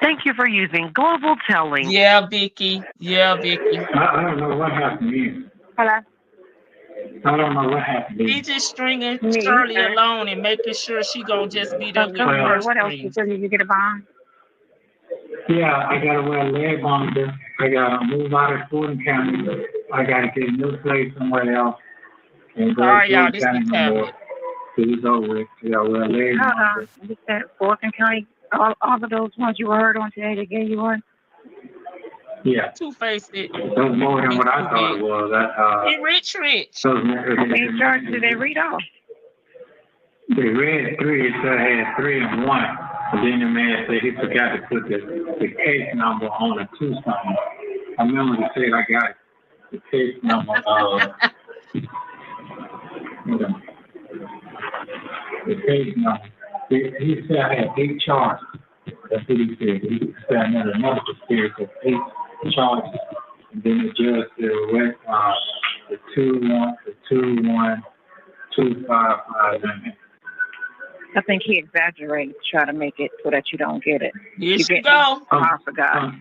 Thank you for using Global Telling. Yeah, Vicky. I don't know what happened here. Hello? I don't know what happened here. He just stringing Shirley alone and making sure she gonna just be there with her. What else did you get a bond? Yeah, I gotta wear a leg monitor. I gotta move out of Fulton County. I gotta get a new place somewhere else. And go Sorry, to y'all, Fulton County no more. It's over with. I gotta wear a leg monitor. You said Fulton County, all of those ones you heard on today, they gave you one? Yeah. Two-faced it. That's more than what I thought it was. He rich. How many charges did they read off? They read 3, it said I had 3 and 1. And then the man said he forgot to put the case number on the 2 something. I remember he said I got the case number the case number. He said I had 8 charges. That's what he said. He said I had another conspiracy of 8 charges. And then the judge said the 2-1, the 2-1, 2-5-5. I think he exaggerated to try to make it so that you don't get it. Here you go. I forgot.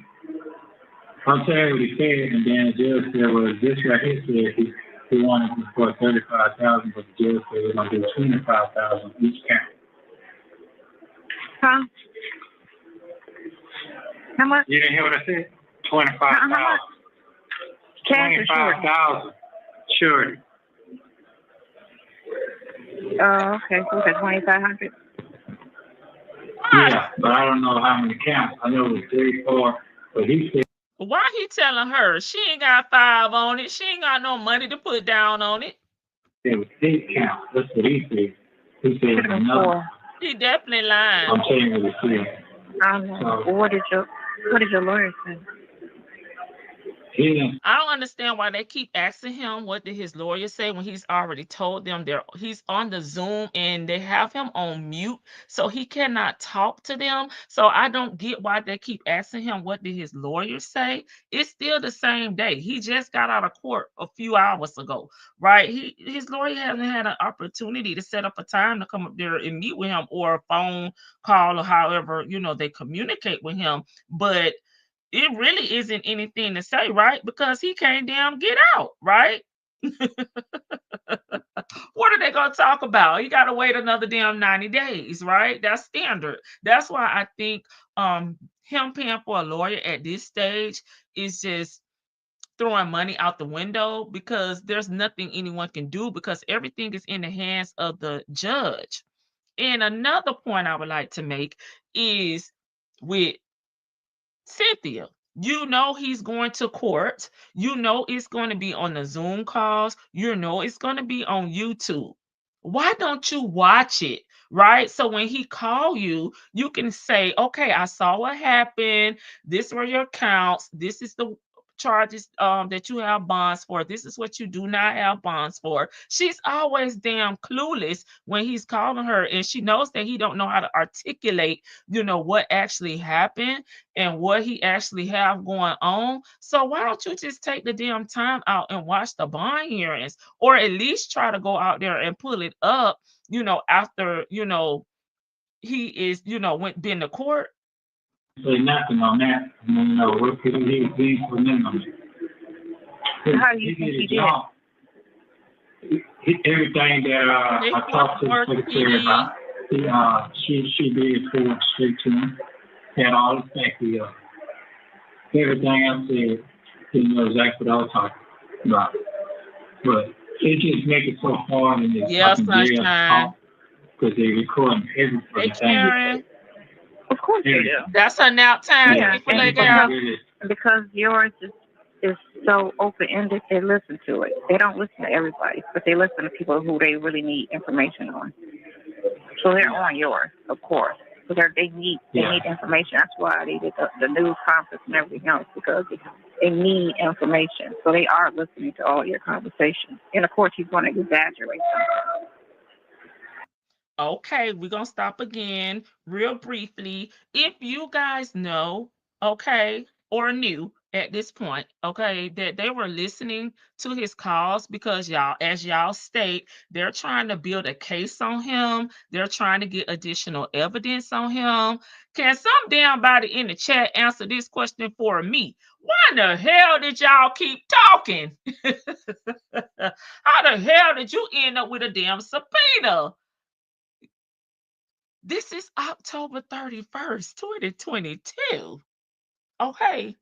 I'm telling you what he said, and then the judge said, well, this right here said he wanted to support $35,000, but the judge said we're going to do $25,000 each count. Huh? How much? You didn't hear what I said? $25,000. Cash or short? $25,000. Sure. Oh, okay. So it's 2,500. Right. Yeah, but I don't know how many counts. I know it was 3, 4, but he said Why he telling her she ain't got 5 on it? She ain't got no money to put down on it. it was 8 counts. That's what he said. He said Should have been another. 4. He definitely lying. I'm saying it was 3. I don't know. So What did your lawyer say? he didn't. I don't understand why they keep asking him what did his lawyer say when he's already told them he's on the Zoom and they have him on mute, so he cannot talk to them. So I don't get why they keep asking him what did his lawyer say. It's still the same day. He just got out of court a few hours ago, right? His lawyer hasn't had an opportunity to set up a time to come up there and meet with him or a phone call or however they communicate with him, but it really isn't anything to say, right? Because he can't damn get out, right? What are they going to talk about? You got to wait another damn 90 days, right? That's standard. That's why I think him paying for a lawyer at this stage is just throwing money out the window, because there's nothing anyone can do because everything is in the hands of the judge. And another point I would like to make is with Cynthia. He's going to court. It's going to be on the Zoom calls. It's going to be on YouTube. Why don't you watch it? Right? So when he call you, you can say, okay, I saw what happened. This were your counts. This is the charges that you have bonds for. This is what you do not have bonds for. She's always damn clueless when he's calling her, and she knows that he don't know how to articulate, what actually happened and what he actually have going on. So why don't you just take the damn time out and watch the bond hearings, or at least try to go out there and pull it up, after, he is, been to court. Say nothing on that. What could he be for them on that? How do you think he did? Everything that I talked to the secretary about, she did forward straight to him. Had all the facts of everything I said. He knows exactly what I was talking about. But it just makes it so hard in this fucking jail because they're recording everything. Of course they do. That's her nap time. Yeah, and because yours is so open-ended, they listen to it. They don't listen to everybody, but they listen to people who they really need information on. So they're on yours, of course. So they need information. That's why they did the news conference and everything else, because they need information. So they are listening to all your conversations. And of course, he's going to exaggerate something. Okay, we're going to stop again real briefly. If you guys know, okay, or knew at this point, okay, that they were listening to his calls because as y'all state, they're trying to build a case on him. They're trying to get additional evidence on him. Can some damn body in the chat answer this question for me? Why in the hell did y'all keep talking? How the hell did you end up with a damn subpoena? This is October 31st, 2022. Okay.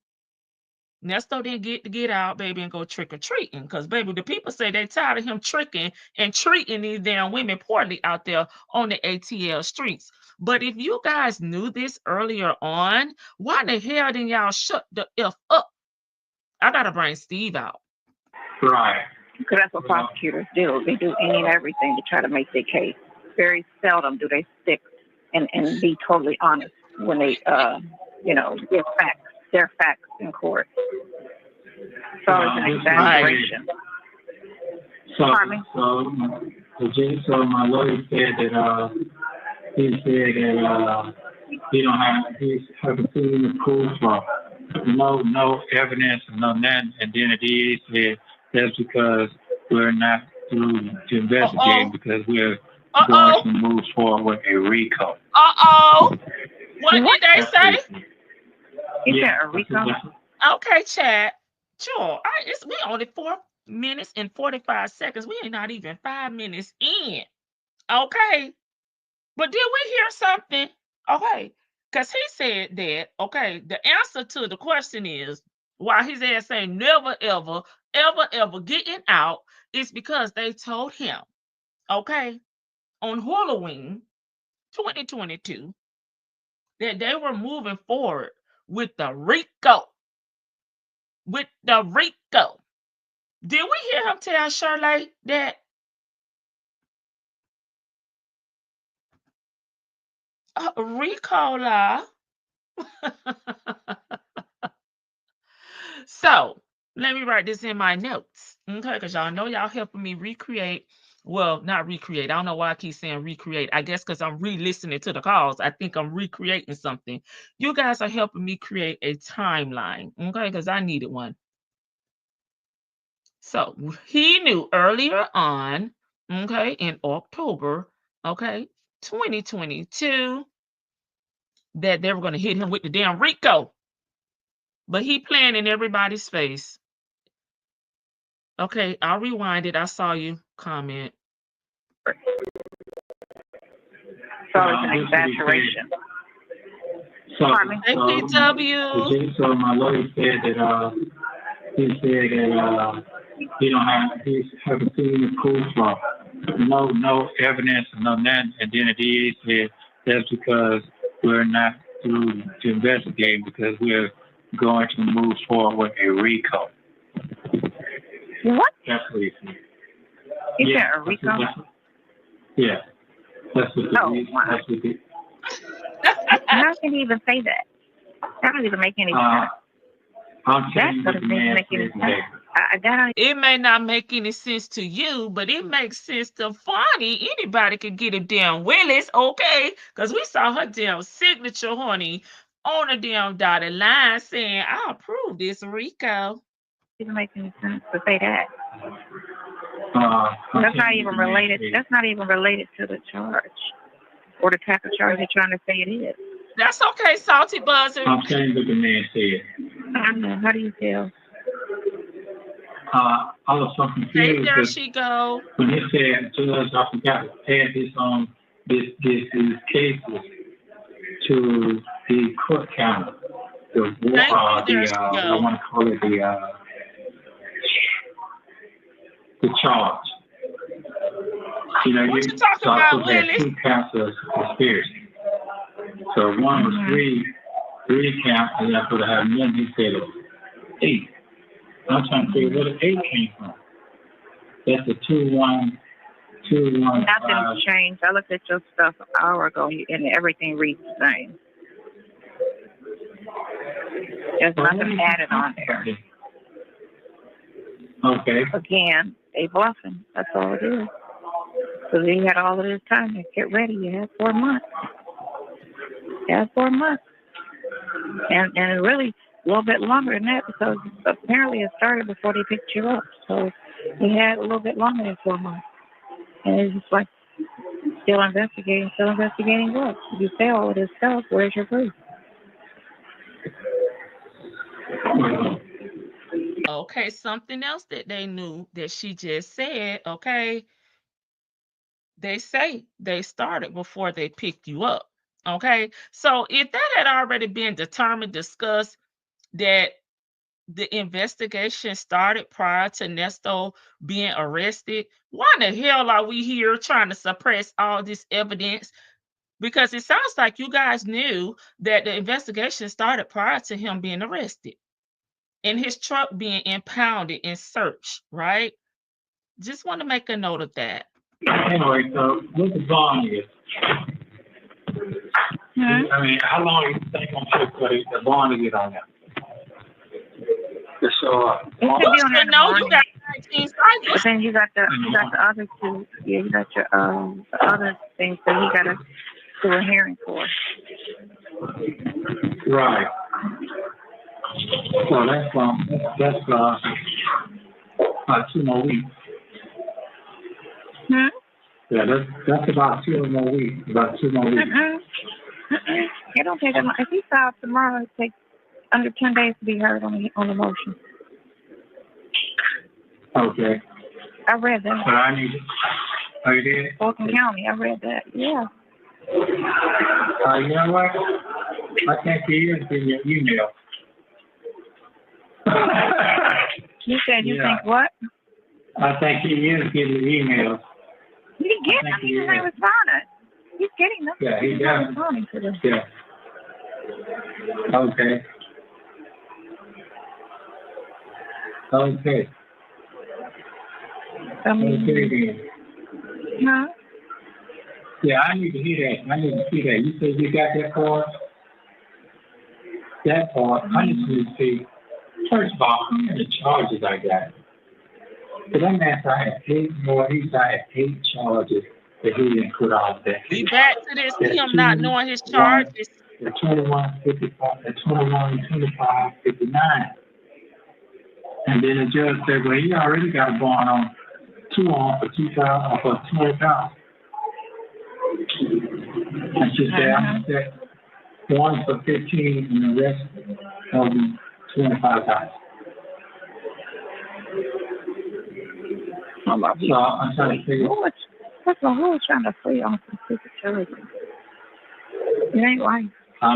Nesto didn't get to get out, baby, and go trick-or-treating. Because, baby, the people say they tired of him tricking and treating these damn women poorly out there on the ATL streets. But if you guys knew this earlier on, why the hell didn't y'all shut the F up? I got to bring Steve out. Right. Because that's what prosecutors do. They do any and everything to try to make their case. Very seldom do they stick and be totally honest when they, give facts, their facts in court. So it's an exaggeration. So my lawyer said that he don't have the proof for no evidence and no nothing, and then the DA said that's because we're not through to investigate because we're going to move forward with a RICO. What did they say? Yeah, a RICO. Okay, chat. Sure. We only 4 minutes and 45 seconds. We ain't not even 5 minutes in. Okay. But did we hear something? Okay. Because he said that, okay, the answer to the question is why his ass ain't never, ever getting out is because they told him. Okay. on Halloween 2022 that they were moving forward with the RICO. With the RICO. Did we hear him tell Shirley that? RICO law. So let me write this in my notes, okay? Because y'all know y'all helping me recreate. Well, not recreate. I don't know why I keep saying recreate. I guess because I'm re-listening to the calls. I think I'm recreating something. You guys are helping me create a timeline, okay? Because I needed one. So he knew earlier on, okay, in October, okay, 2022, that they were going to hit him with the damn RICO. But he playing in everybody's face. Okay, I'll rewind it. I saw you comment. So it's an exaggeration. So, APW. so my lawyer said that he said that he haven't seen the proof of no evidence or no nothing, and then the DA said that's because we're not through to investigate because we're going to move forward with a RICO. What? That's what he said. You said a RICO? Yeah. That's what that's what the How can he even say that? That doesn't even make any sense. I'm telling you what the man said today. It may not make any sense to you, but it makes sense to Fonnie. Anybody can get a damn Willis, okay? Because we saw her damn signature, honey, on a damn dotted line saying, I approve this RICO. It doesn't make any sense to say that. That's not even related. That's not even related to the charge or the type of charge you're trying to say it is. That's okay, Salty Buzzer. I'm telling you what the man said. I know. How do you feel? I was so confused. Hey, there she go. When he said, Judge, I forgot to add this on these cases to the court calendar. I want to call it the charge. You know, what you talking about, Willis? 2 counts of conspiracy. So one was three counts, and I could have none. He said it was 8. I'm trying to figure where the 8 came from. That's the 2-1. Nothing's changed. I looked at your stuff an hour ago, and everything reads the same. There's nothing added on there. Okay. Again, they bluffing. That's all it is. So you had all of this time to get ready. You had 4 months. And really a little bit longer than that because apparently it started before they picked you up. So you had a little bit longer than 4 months. And it's just like still investigating what? If you say all of this stuff, where's your proof? Okay, something else that they knew that she just said, okay, they say they started before they picked you up, okay? So if that had already been determined, discussed, that the investigation started prior to Nesto being arrested, why the hell are we here trying to suppress all this evidence? Because it sounds like you guys knew that the investigation started prior to him being arrested and his truck being impounded and searched, right? Just want to make a note of that. Anyway, so what the bond is? I mean, how long do you think it's going to take for the bond to get on there? So, it should be on there in the morning. You got 19 cycles. But then you got the other two. Yeah, you got your the other things that you got to do a hearing for. Right. So that's 2 more weeks. Yeah, that's about 2 more weeks. About 2 more weeks. It don't take that long. If he filed tomorrow, it takes under 10 days to be heard on the motion. Okay. I read that. But I need it. Oh, you did? Fulton County, I read that. Yeah. You know what? I think he is getting your email. You said you think what? I think he is getting the email. He getting them. He just ain't responding. He's getting them. Yeah, He's he not does. responding to them. Yeah. Okay. Okay. I mean, Okay then. huh? Yeah, I need to hear that. I need to see that. You said you got that part? That part, I need to see. First of all, how many charges I got? So that man said I had 8 more. He said I had 8 charges that he didn't put on that. We back to this him not knowing his 21, charges. the 21, 55, the 21, 25, 59. And then the judge said, well, he already got a bond on 2 on for 2,000 for 20,000. And she said, I'm set 1 for 15 and the rest of them 25,000. So I'm trying to figure. That's a whole trying to free on some stupid charges. It ain't right. I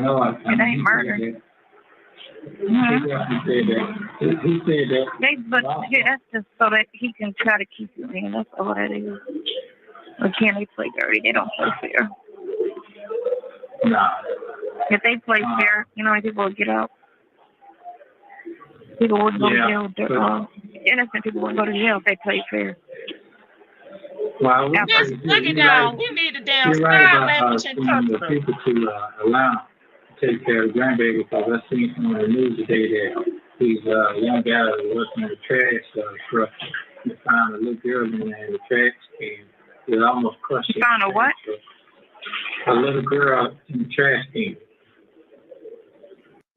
know. It ain't murder. He said that. He said that. But yeah, that's just so that he can try to keep you in. That's all that is. Or can they play dirty? They don't play fair. Nah. If they play fair, you know, people would get out. People wouldn't go to jail. Innocent people wouldn't go to jail if they played fair. Well, Just look it down. We need a damn you're right sign about language the interpreter. people to allow to take care of the grandbaby, because I seen on the news today that these young guys are working in the trash truck. They found a little girl in there in the trash can. They almost crushed it. Found a what? A little girl in the trash can.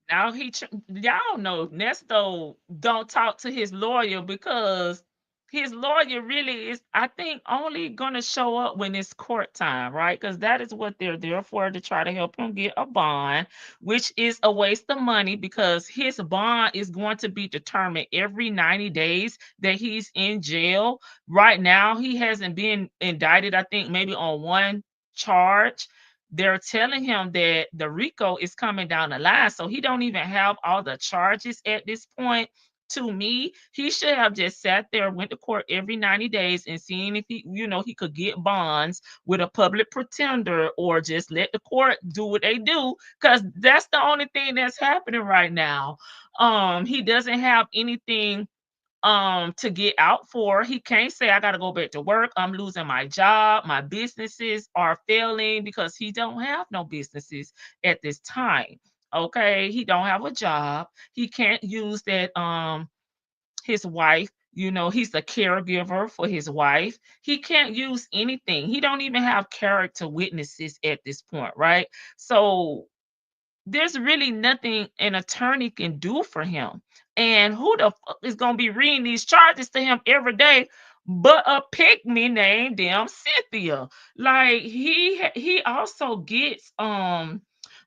Now y'all know Nesto don't talk to his lawyer because his lawyer really is, I think, only gonna show up when it's court time, right? Because that is what they're there for, to try to help him get a bond, which is a waste of money because his bond is going to be determined every 90 days that he's in jail. Right now, he hasn't been indicted, I think maybe on 1 charge. They're telling him that the RICO is coming down the line, so he don't even have all the charges at this point. To me, he should have just sat there, went to court every 90 days and seen if he could get bonds with a public pretender, or just let the court do what they do, because that's the only thing that's happening right now. He doesn't have anything to get out for. He can't say I got to go back to work, I'm losing my job, my businesses are failing, because he don't have no businesses at this time. Okay, he don't have a job. He can't use that his wife, he's a caregiver for his wife. He can't use anything. He don't even have character witnesses at this point, right? So there's really nothing an attorney can do for him. And who the fuck is gonna be reading these charges to him every day but a pygmy named damn Cynthia? Like he also gets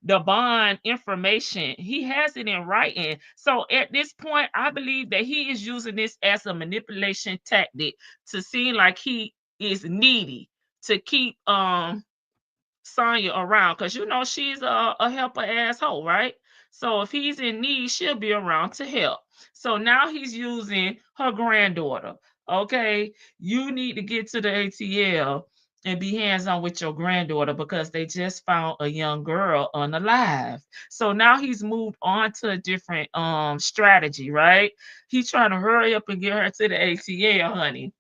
the bond information. He has it in writing. So at this point, I believe that he is using this as a manipulation tactic to seem like he is needy, to keep Sonya around, because she's a helper asshole, right? So if he's in need, she'll be around to help. So now he's using her granddaughter. Okay, you need to get to the ATL and be hands-on with your granddaughter, because they just found a young girl unalive. So now he's moved on to a different strategy, right? He's trying to hurry up and get her to the ATL, honey.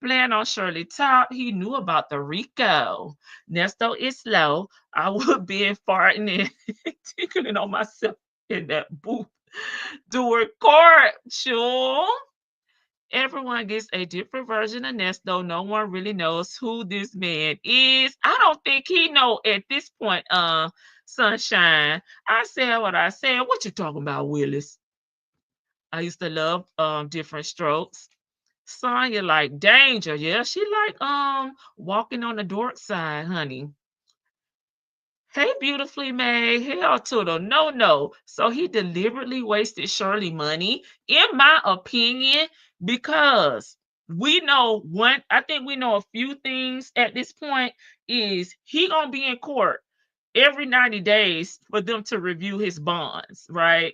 Playing on Shirley Top, he knew about the RICO. Nesto is slow. I would be farting and tickling on myself in that booth during court. Sure. Everyone gets a different version of Nesto. No one really knows who this man is. I don't think he know at this point, Sunshine. I said what I said. What you talking about, Willis? I used to love Different Strokes. Sonya like danger. Yeah, she like walking on the dark side, honey. Hey, beautifully made. Hell to the no. So he deliberately wasted Shirley money, in my opinion, because I think we know a few things at this point. Is he gonna be in court every 90 days for them to review his bonds, right?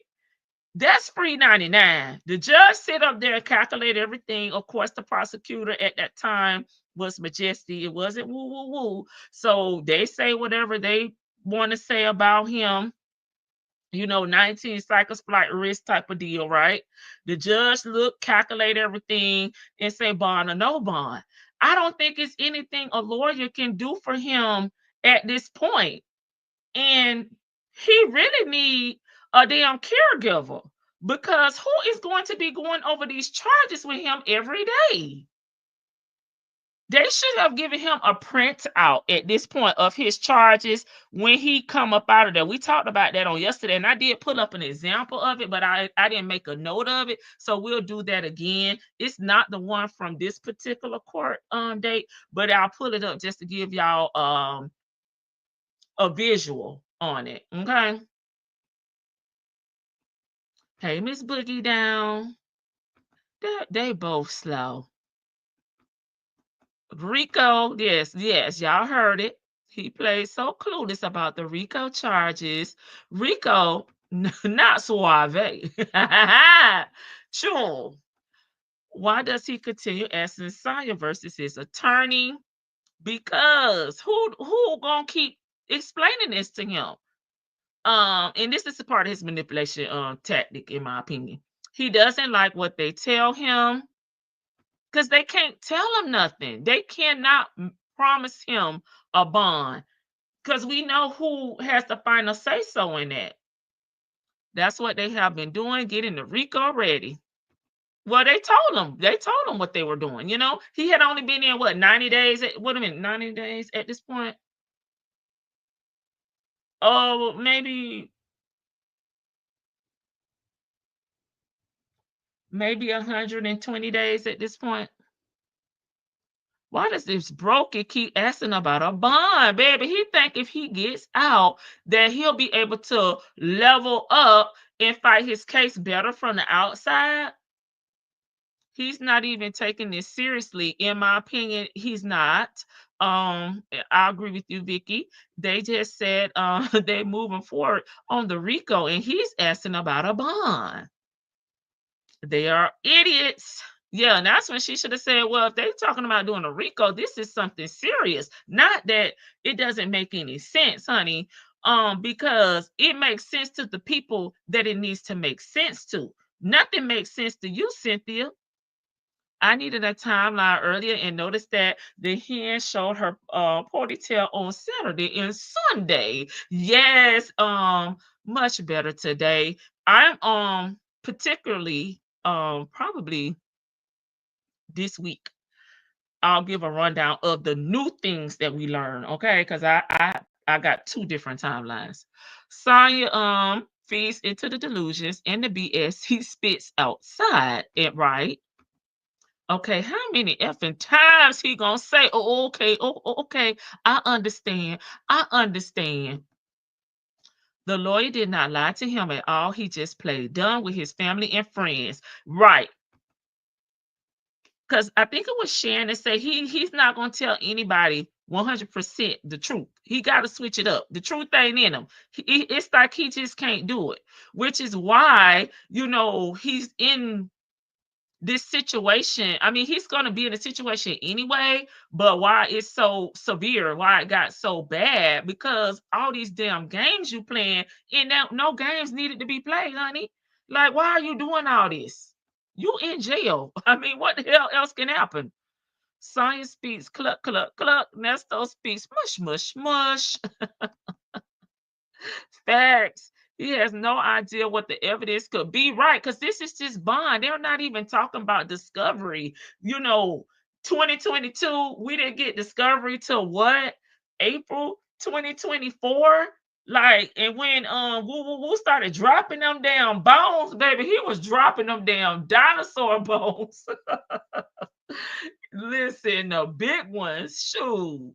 That's free 99. The judge sit up there and calculate everything. Of course, the prosecutor at that time was Majesty. It wasn't woo woo woo. So they say whatever they want to say about him. 19 cycles flight risk type of deal, right? The judge look, calculate everything, and say bond or no bond. I don't think it's anything a lawyer can do for him at this point. And he really need a damn caregiver, because who is going to be going over these charges with him every day? They should have given him a printout at this point of his charges when he come up out of there. We talked about that on yesterday, and I did put up an example of it, but I didn't make a note of it. So we'll do that again. It's not the one from this particular court date, but I'll put it up just to give y'all a visual on it. Okay. Hey, Miss Boogie down. They both slow. Rico, yes, y'all heard it. He played so clueless about the Rico charges. Rico, not suave. Sure. Why does he continue asking Saya versus his attorney? Because who gonna keep explaining this to him? And this is a part of his manipulation tactic, in my opinion. He doesn't like what they tell him, because they can't tell him nothing. They cannot promise him a bond, because we know who has the final say so in that. That's what they have been doing, getting the Rico ready. Well, they told him what they were doing. He had only been in 90 days. What a minute, 90 days at this point. Oh, maybe 120 days at this point. Why does this broker keep asking about a bond, baby? He think if he gets out that he'll be able to level up and fight his case better from the outside. He's not even taking this seriously, in my opinion. He's not. I agree with you, Vicky. They just said they're moving forward on the Rico, and he's asking about a bond. They are idiots. Yeah, and that's when she should have said, well, if they're talking about doing a RICO, this is something serious. Not that it doesn't make any sense, honey, because it makes sense to the people that it needs to make sense to. Nothing makes sense to you, Cynthia. I needed a timeline earlier and noticed that the hen showed her ponytail on Saturday and Sunday. Yes, much better today. I'm particularly probably this week I'll give a rundown of the new things that we learn, okay? Because I got two different timelines. Sonya feeds into the delusions and the BS he spits outside, right? Okay, how many effing times he gonna say, oh, okay, okay, I understand. The lawyer did not lie to him at all. He just played dumb with his family and friends. Right. Because I think it was Sharon that said he's not going to tell anybody 100% the truth. He got to switch it up. The truth ain't in him. It's like he just can't do it, which is why, he's in this situation. I mean, he's going to be in a situation anyway, but why it's so severe, why it got so bad, because all these damn games you playing, and no games needed to be played, honey. Like, why are you doing all this? You in jail. I mean, what the hell else can happen? Science speaks cluck, cluck, cluck. Nesto speaks mush, mush, mush. Facts. He has no idea what the evidence could be, right? Because this is just bond. They're not even talking about discovery. 2022, we didn't get discovery till what? April 2024? Like, and when Woo started dropping them damn bones, baby, he was dropping them damn dinosaur bones. Listen, the big ones, shoot.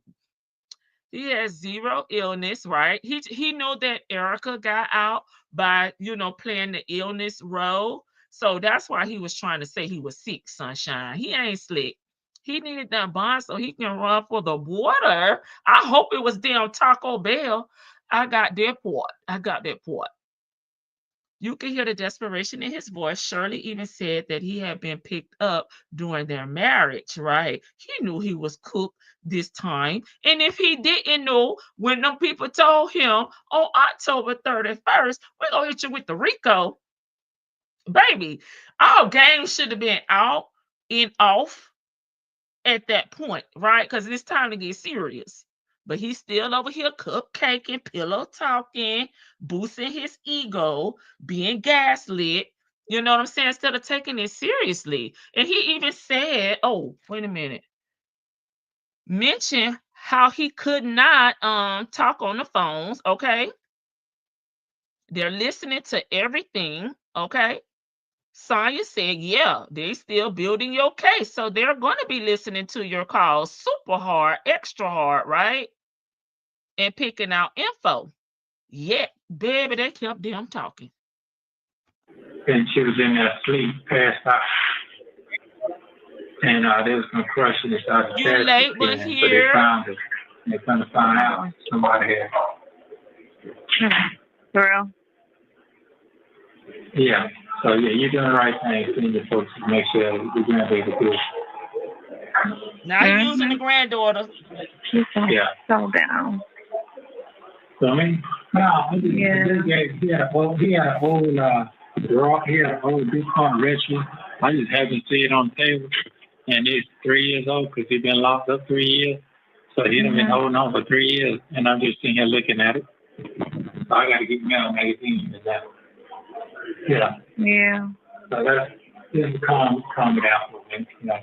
He has zero illness, right? He knew that Erica got out by, playing the illness role. So that's why he was trying to say he was sick, sunshine. He ain't slick. He needed that bond so he can run for the water. I hope it was damn Taco Bell. I got that part. You can hear the desperation in his voice. Shirley even said that he had been picked up during their marriage, right? He knew he was cooked this time. And if he didn't know, when them people told him on October 31st, we're going to hit you with the Rico, baby, our game should have been out and off at that point, right? Because it's time to get serious. But he's still over here cupcaking, pillow talking, boosting his ego, being gaslit. You know what I'm saying? Instead of taking it seriously. And he even said, oh, wait a minute. Mention how he could not talk on the phones, okay? They're listening to everything, okay? Sonya said, yeah, they still building your case. So they're going to be listening to your calls super hard, extra hard, right? And picking out info. Yeah, baby, they kept them talking. And she was in there asleep, passed out. And there was some crushing inside the You chest. late, but But they here. found it. They couldn't find out somebody had. Girl. Yeah. So yeah, you're doing the right thing, seeing the folks to make sure the grandbaby good. Now you're using the granddaughter. She's so, Yeah. so down. So I mean, no, he had an old big car rescue. I just happened to see it on the table, and he's 3 years old because he's been locked up 3 years. So he's been holding on for 3 years, and I'm just sitting here looking at it. So I got to get me on magazine with that. Yeah. Yeah. So that's just calm it out with me, you know.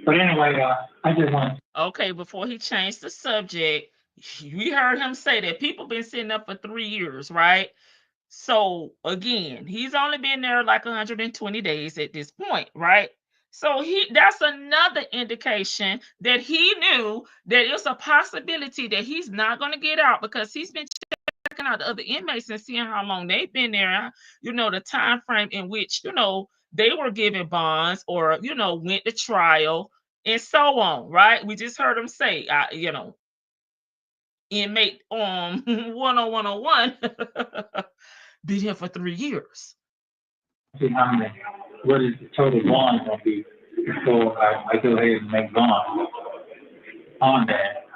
But anyway, I just want. Okay, before he changed the subject, we heard him say that people been sitting up for 3 years, right? So again, he's only been there like 120 days at this point, right? So that's another indication that he knew that it's a possibility that he's not going to get out because he's been checking out the other inmates and seeing how long they've been there, you know, the time frame in which, you know, they were given bonds or, you know, went to trial and so on, right? We just heard him say, you know, inmate 101 been here for 3 years. See what is the total bond going to be before I go ahead and make bond on that.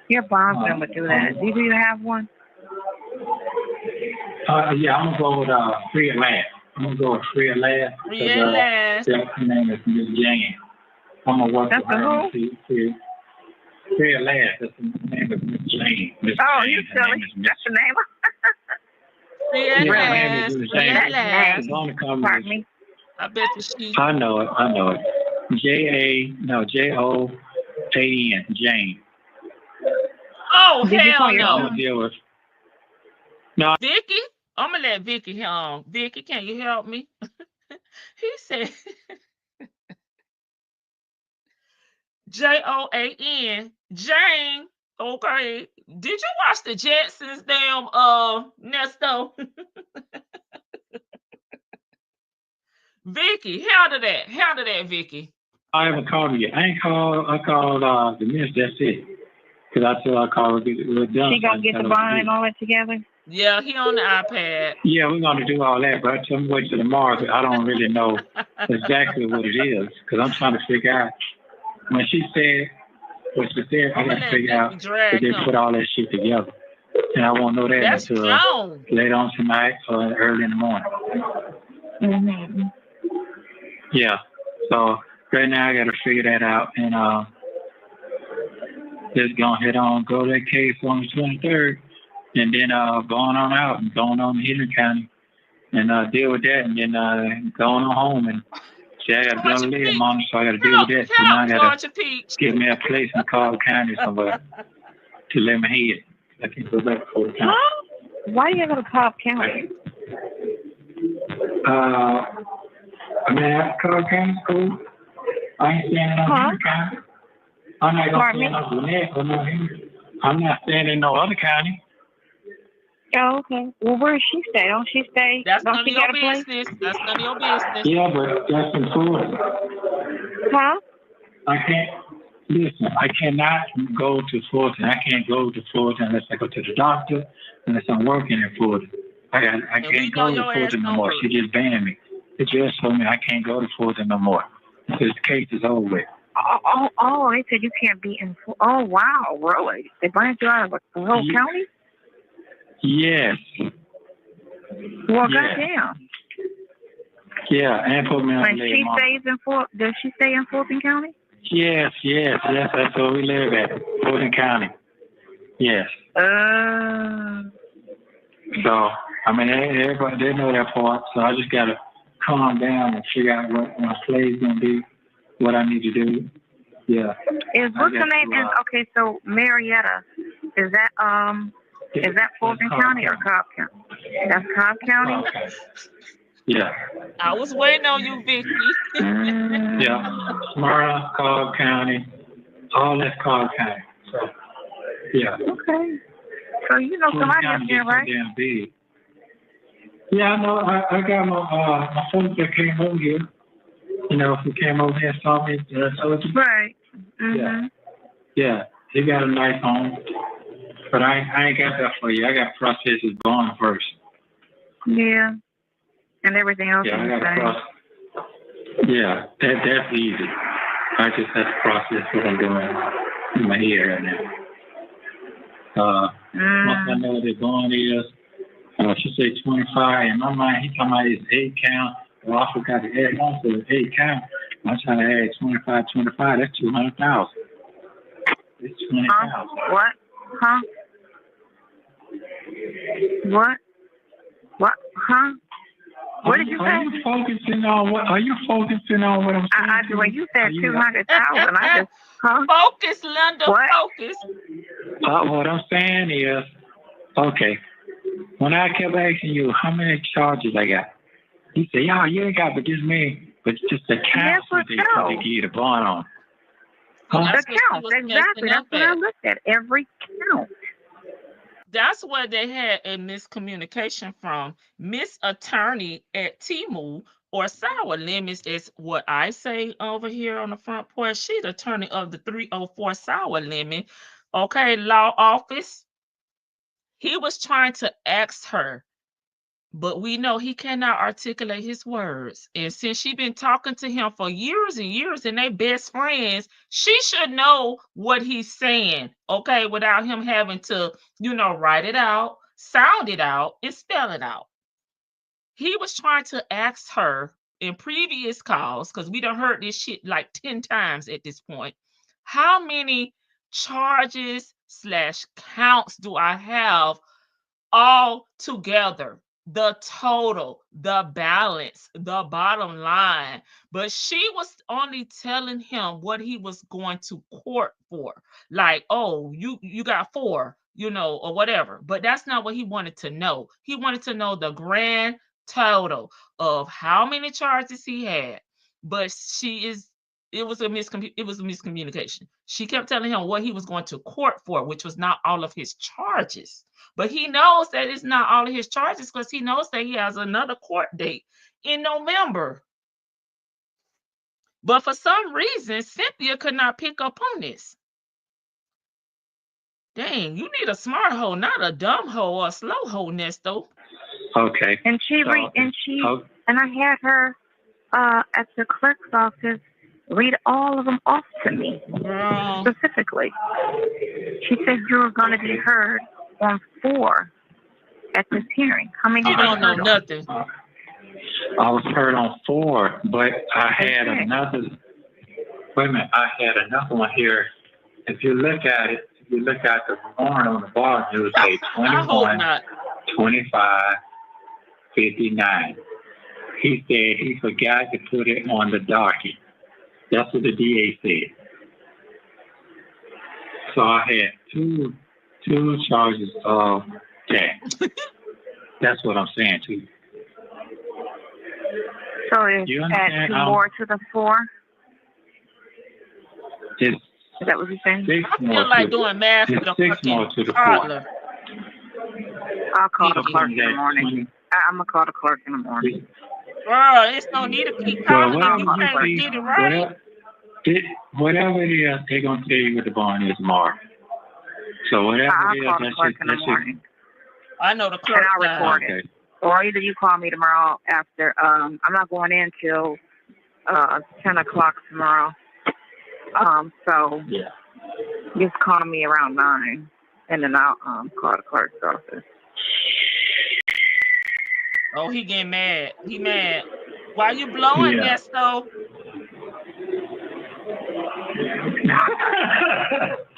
Your bond's never do that. Do you have one? Yeah, I'm going to go with free at last. I'm going to go with free at last. Free at last. Her name is Miss Jane. I'm going to work with her and see free at last. That's the name of Miss Jane. You silly. That's the name. Free at last. Free at last. Pardon me. I bet you she. I know it. J-O-A-N, Jane. Oh, Did you hell call your no. I'm deal with. No. Vicky? I'm going to let Vicky help. Vicky, can you help me? He said J-O-A-N, Jane. Okay. Did you watch the Jetsons damn Nesto? Vicky, handle that, Vicky. I haven't called her yet. I called the miss, that's it. Because I said I called her. She gonna get the bond and all that together? Yeah, he on the iPad. Yeah, we're going to do all that, but I'm waiting till tomorrow. I don't really know exactly what it is because I'm trying to figure out. When she said what she said, I got to figure out if they put all that shit together. And I won't know that until later on tonight or early in the morning. Mm-hmm. Yeah. So right now I got to figure that out and just go ahead on, go to that case on the 23rd. And then going on out and going on to Henyard County and deal with that and then going on home and see I got to go to live, Mom, so I got to deal with that. So now I got to get me a place in Carl County somewhere to lay my head. I can go back to the county. Why do you go to Cobb County? I mean, after Carl County school, I ain't standing on Henyard County. I'm not going to stand on Gwinnett or no Henyard. I'm not standing in no other county. Oh, okay. Well, where does she stay? Don't she stay? That's don't none of she your got a place? business. That's none of your business. Yeah, but that's in Florida. Huh? I cannot go to Florida. I can't go to Florida unless I go to the doctor, unless I'm working in Florida. I And we can't know go to your ass Fulton no don't more. hurt. She just banned me. The judge told me I can't go to Fulton no more. This case is over with. Oh, they said you can't be in. Oh, wow, really? They banned you out of the whole Yeah. county? Yes. Well, Yeah. goddamn. Yeah, and put me on When the she mom. stays in does she stay in Fulton County? Yes. That's where we live at, Fulton County. Yes. So, I mean, everybody, they know that part. So I just got to calm down and figure out what my play's going to be, what I need to do. Yeah. What's the name? Okay, so Marietta, is that Fulton County or Cobb County? That's Cobb County? Okay. Yeah. I was waiting on you, Vicky. Yeah. Smyrna, Cobb County, all that's Cobb County. So, yeah. Okay. So you know somebody up there, right? Damn big. Yeah, I know. I got my folks that came over here. You know, who came over here and saw me. I told you. Right. Mm-hmm. Yeah. He got a nice home. But I ain't got that for you. I got processes going first. Yeah. And everything else Yeah, is I the got same. process. Yeah, that's easy. I just have to process what I'm doing in my head right now. Once I know what the bond is, she said 25. In my mind, he talking about his 8 count. Well, I forgot to add on to the 8 count. I'm trying to add 25. That's 200,000. It's 20,000. What? Huh? What? Huh? What did you say? Are you focusing on what I'm saying? When you said 200,000, I just, huh? Focus, Linda, What? focus. What I'm saying is, okay, when I kept asking you how many charges I got, you say, "Yeah, you ain't got but just me, but just the counts what they give you the bond on." Well, The that's what she count, was exactly. messing That's up what I at. looked at. Every count. That's where they had a miscommunication from. Miss Attorney at Timu or Sour Lemons is what I say over here on the front porch. She's the attorney of the 304 Sour Lemon, okay, law office. He was trying to ask her, but we know he cannot articulate his words. And since she been talking to him for years and years and they best friends, she should know what he's saying, okay, without him having to, write it out, sound it out, and spell it out. He was trying to ask her in previous calls, because we done heard this shit like 10 times at this point, how many charges / counts do I have all together? The total, the balance, the bottom line. But she was only telling him what he was going to court for. Like, oh, you got 4, or whatever. But that's not what he wanted to know. He wanted to know the grand total of how many charges he had. But it was a miscommunication. She kept telling him what he was going to court for, which was not all of his charges. But he knows that it's not all of his charges because he knows that he has another court date in November. But for some reason, Cynthia could not pick up on this. Dang, you need a smart hoe, not a dumb hoe or a slow hoe, Nesto. Okay. And and I had her at the clerk's office read all of them off to me, specifically. She said you were going to be heard on 4 at this hearing. How many? You don't know nothing. I was heard on 4, but I had another. Wait a minute, I had another one here. If you look at it, the warrant on the bottom, it would say 21, 25, 59. He said he forgot to put it on the docket. That's what the DA said. So I had two charges of that. That's what I'm saying to you. So it's add 2 more to the 4? It's Is that what you're saying? 6 I more feel like to, doing math it's with a 6 more to fucking the toddler. 4. I'll call the clerk in the morning. I'm going to call the clerk in the morning. Bro, it's no need to keep calling if you can't see, get it right. whatever it is, they're going to tell you what the bond is tomorrow. So whatever I'll it is, call the clerk in the morning. I know the clerk. And I'll record it. or either you call me tomorrow after. I'm not going in till 10 o'clock tomorrow. So Yeah. just call me around 9, and then I'll call the clerk's office. Oh, he getting mad. He mad. Why you blowing, Yeah. Nesto?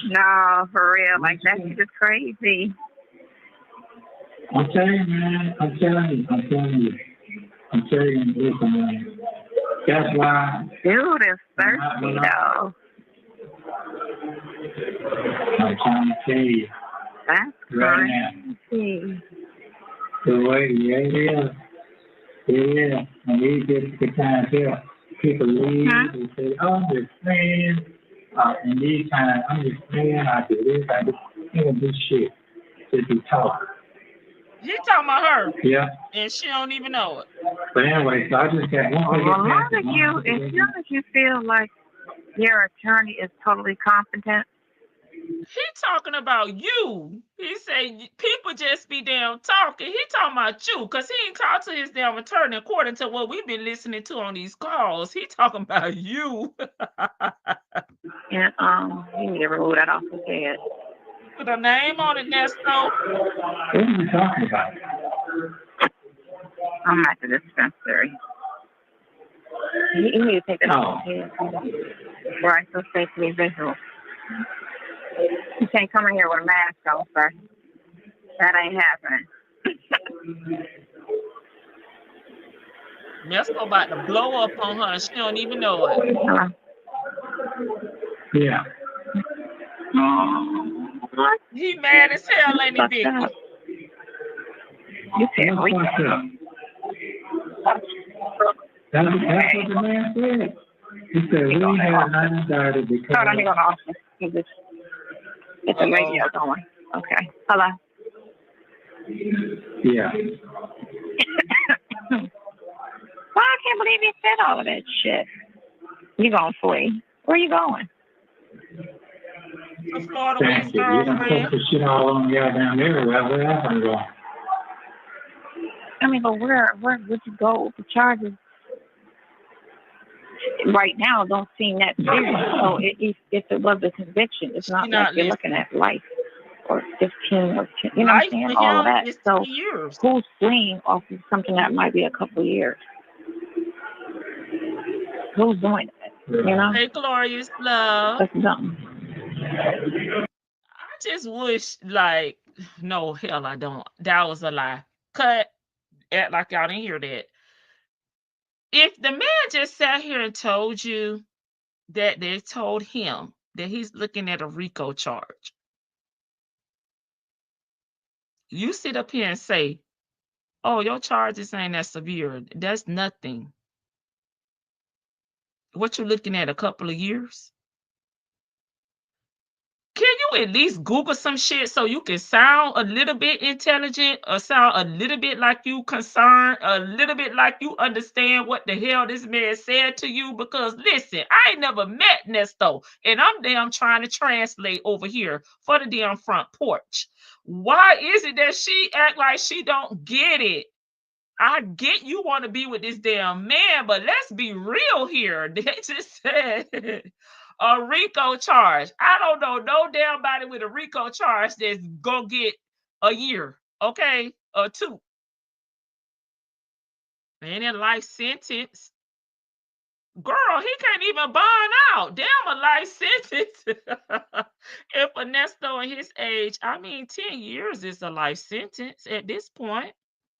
No, for real. Like, that shit is crazy. I'm telling you, man. I'm telling you. Listen, man. That's why Dude is thirsty, though. I'm trying to tell you That's right now. crazy. The way, yeah, it is. And we get the times here. People leave and say, oh, I'm just playing. And these times, I'm just playing. I do this, I don't do shit. Just be talking. He talking about her. Yeah. And she don't even know it. But anyway, so I just got one Well, as long as you feel like your attorney is totally competent. He talking about you. He say people just be damn talking. He talking about you because he ain't talk to his damn attorney according to what we've been listening to on these calls. He talking about you. And you need to remove that off his head. Put a name on it, Nesto. What are you talking about? I'm at the dispensary. You need to take that off his head. Right, so safely visual. You can't come in here with a mask on, sir. That ain't happening. Nesto about to blow up on her. She don't even know it. Hello? Yeah. What? He mad as hell, ain't he, Fucked Vicky? up. You said we. What's up? That's what the man said. He said, we have not started because... Hold on, he got off. It's a radio going. Okay. Hello? Yeah. Well, I can't believe you said all of that shit. You gonna flee. Where you going? To Florida with Thank his you. You done girlfriend. put the shit all on goddamn everywhere. Where else I'm going? I mean, but where would you go? The charges right now don't seem that serious. So if it was a conviction, it's not like you're looking at life or 15 or 10, you know what I'm saying? All of that. So years. who's fleeing off of something that might be a couple of years? Who's doing it? You know? Hey, glorious love. That's dumb. I just wish, like, no, hell, I don't. That was a lie. Cut. Act like y'all didn't hear that. If the man just sat here and told you that they told him that he's looking at a RICO charge, you sit up here and say, oh, your charges ain't that severe. That's nothing. What you looking at, a couple of years? Can you at least Google some shit so you can sound a little bit intelligent or sound a little bit like you concerned, a little bit like you understand what the hell this man said to you? Because listen, I ain't never met Nesto, and I'm damn trying to translate over here for the damn front porch. Why is it that she act like she don't get it? I get you want to be with this damn man, but let's be real here. They just said a RICO charge. I don't know no damn body with a RICO charge that's gonna get a year, okay, or 2. And a life sentence. Girl, he can't even bond out. Damn, a life sentence. If a Nesto in his age, I mean, 10 years is a life sentence at this point.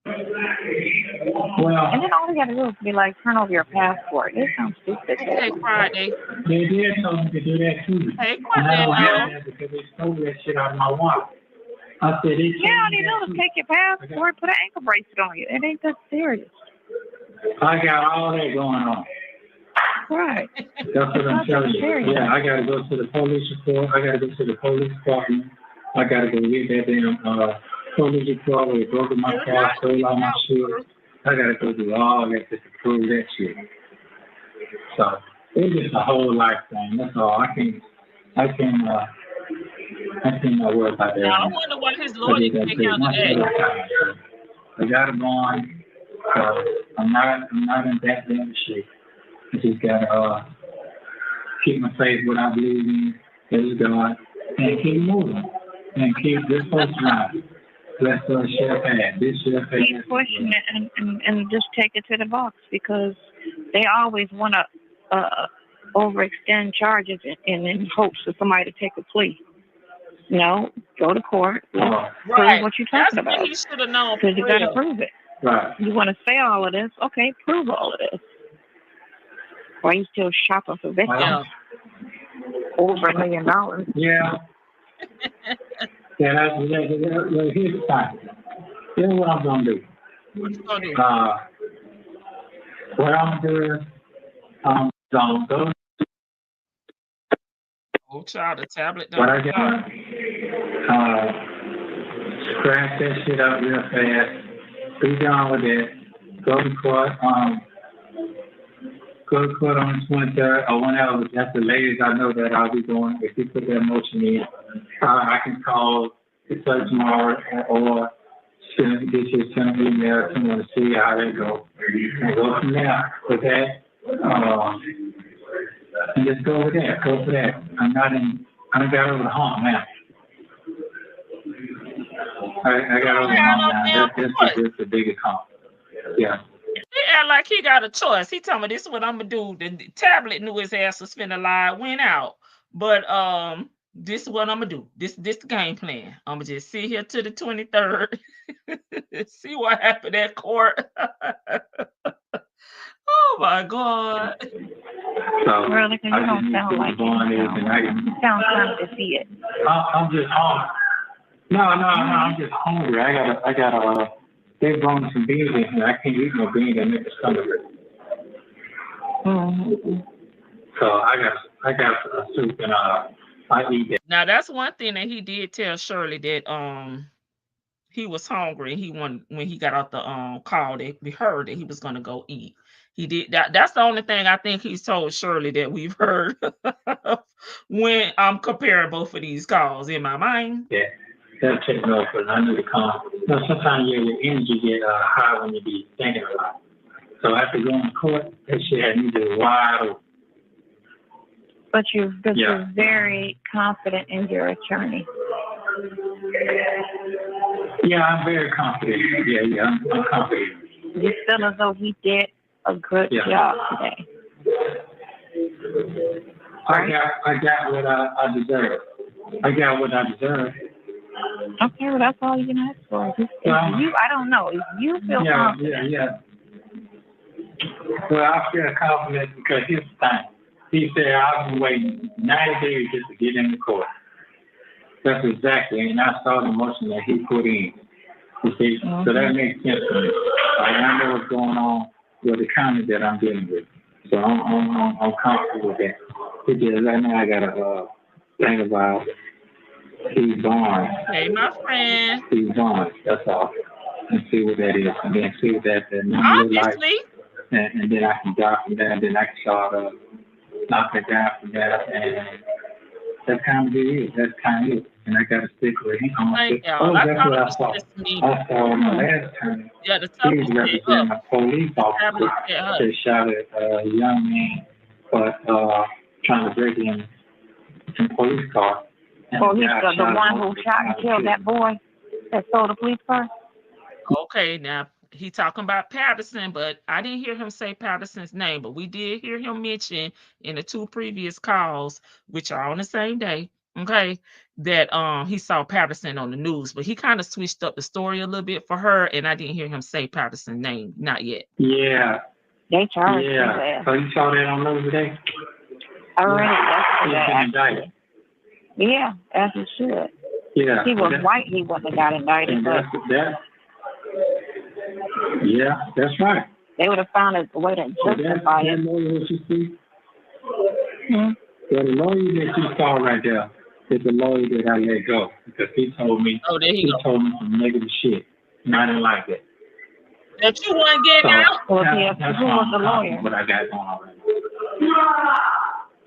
Well, And then all you gotta do is be like, turn over your passport. It sounds stupid. Hey, Friday. they did tell me to do that too. Hey, And I don't Friday. have that because they stole that shit out of my wallet. I said, they told Yeah, all me you that do is too. take your passport, put an ankle bracelet on you. It ain't that serious. I got all that going on. Right. That's what I'm telling you. Yeah, I gotta go to the police report. I gotta go to the police department. I gotta go get that damn police report where they broke my car, stole all my shit. I gotta go do all that just to prove that shit. So it's just a whole life thing. That's all. I can't worry about that. Now, I wonder what his lawyer can handle that. I got a bond. I'm not in that bad of shape. I just gotta keep my faith what I believe in, is God, and keep moving, and keep this post around. Let's share path. This share path. Keep pushing it and just take it to the box, because they always want to overextend charges in hopes for somebody to take a plea. No, go to court. Right. Prove what you're That's talking what about. he should have known. Because you for got to real. prove it. Right. You want to say all of this? Okay, prove all of this. Why you still shopping for victims? Yeah. Over $1 million. Yeah. Yeah, here's the thing. Here's what I'm gonna do. What you gonna do? What I'm gonna do is I'm gonna go. Oh, child, the tablet What I done. got? Scratch that shit up real fast. Be done with it. Go to court. Go to court on the 23rd or whenever. That's the latest I know that I'll be going. If you put that motion in, I can call the judge tomorrow or send an email to someone to see how they go. And go from there with that. And just go with that. Go for that. I don't got over the hump now. I got over the hump now. That's the biggest hump. Yeah. He act like he got a choice. He told me this is what I'm gonna do. The tablet knew his ass was finna lie, went out. But this is what I'm gonna do. This the game plan. I'm gonna just sit here to the 23rd. See what happened at court. Oh my God. So Really, because you don't sound like it. You sound kind of defeated. I'm just hungry. No, I'm just hungry. I gotta they've grown some beans in here. I can't eat no beans that make the stomach hurt. Mm-hmm. So I got a soup and I eat that. Now that's one thing that he did tell Shirley, that he was hungry. He wanted, when he got out the call, that we heard that he was gonna go eat. He did that. That's the only thing I think he's told Shirley that we've heard when I'm comparing both of these calls in my mind. Yeah. That'll take me off, but I need to calm. No, sometimes your energy get high when you be thinking a lot. So after going to court, that shit had me just wide open. But you're very confident in your attorney. Yeah, I'm very confident. Yeah, I'm confident. You feel as though he did a good job today. I got what I deserve. I got what I deserve. Okay, well, that's all you can ask for. If I don't know. If you feel confident. Yeah. Well, I feel confident because here's the thing. He said, I've been waiting 90 days just to get in the court. That's exactly, and I saw the motion that he put in. You see, so that makes sense to me. I know what's going on with the county that I'm dealing with. So I'm comfortable with that. Because right now I got to think about Steve Barnes. Hey, my friend. Steve Barnes, that's all. And see what that is. And then see what that number looks like. And then I can drop from there, and then I can start knock it down from there. And that's kind of it. That's kind of it. And I got to stick with him. That's what I saw. I saw my last time. Yeah, the he was representing a police officer that shot at a young man, but trying to break in a police car. Police are the one who shot and killed that boy that stole the police car? Okay, now he talking about Patterson, but I didn't hear him say Patterson's name, but we did hear him mention in the two previous calls, which are on the same day, okay, that he saw Patterson on the news, but he kind of switched up the story a little bit for her, and I didn't hear him say Patterson's name, not yet. Yeah. They charged him. So you saw that on news today? Already, indicted. Yeah, as he should. Yeah. He was white, he wouldn't have got indicted. Yeah, that's right. They would have found a way to justify it. That lawyer that you see? The lawyer that you saw right there is the lawyer that I let go because he told me told me some negative shit, and I didn't like it. That you weren't getting out? Who was the lawyer? What I got going on right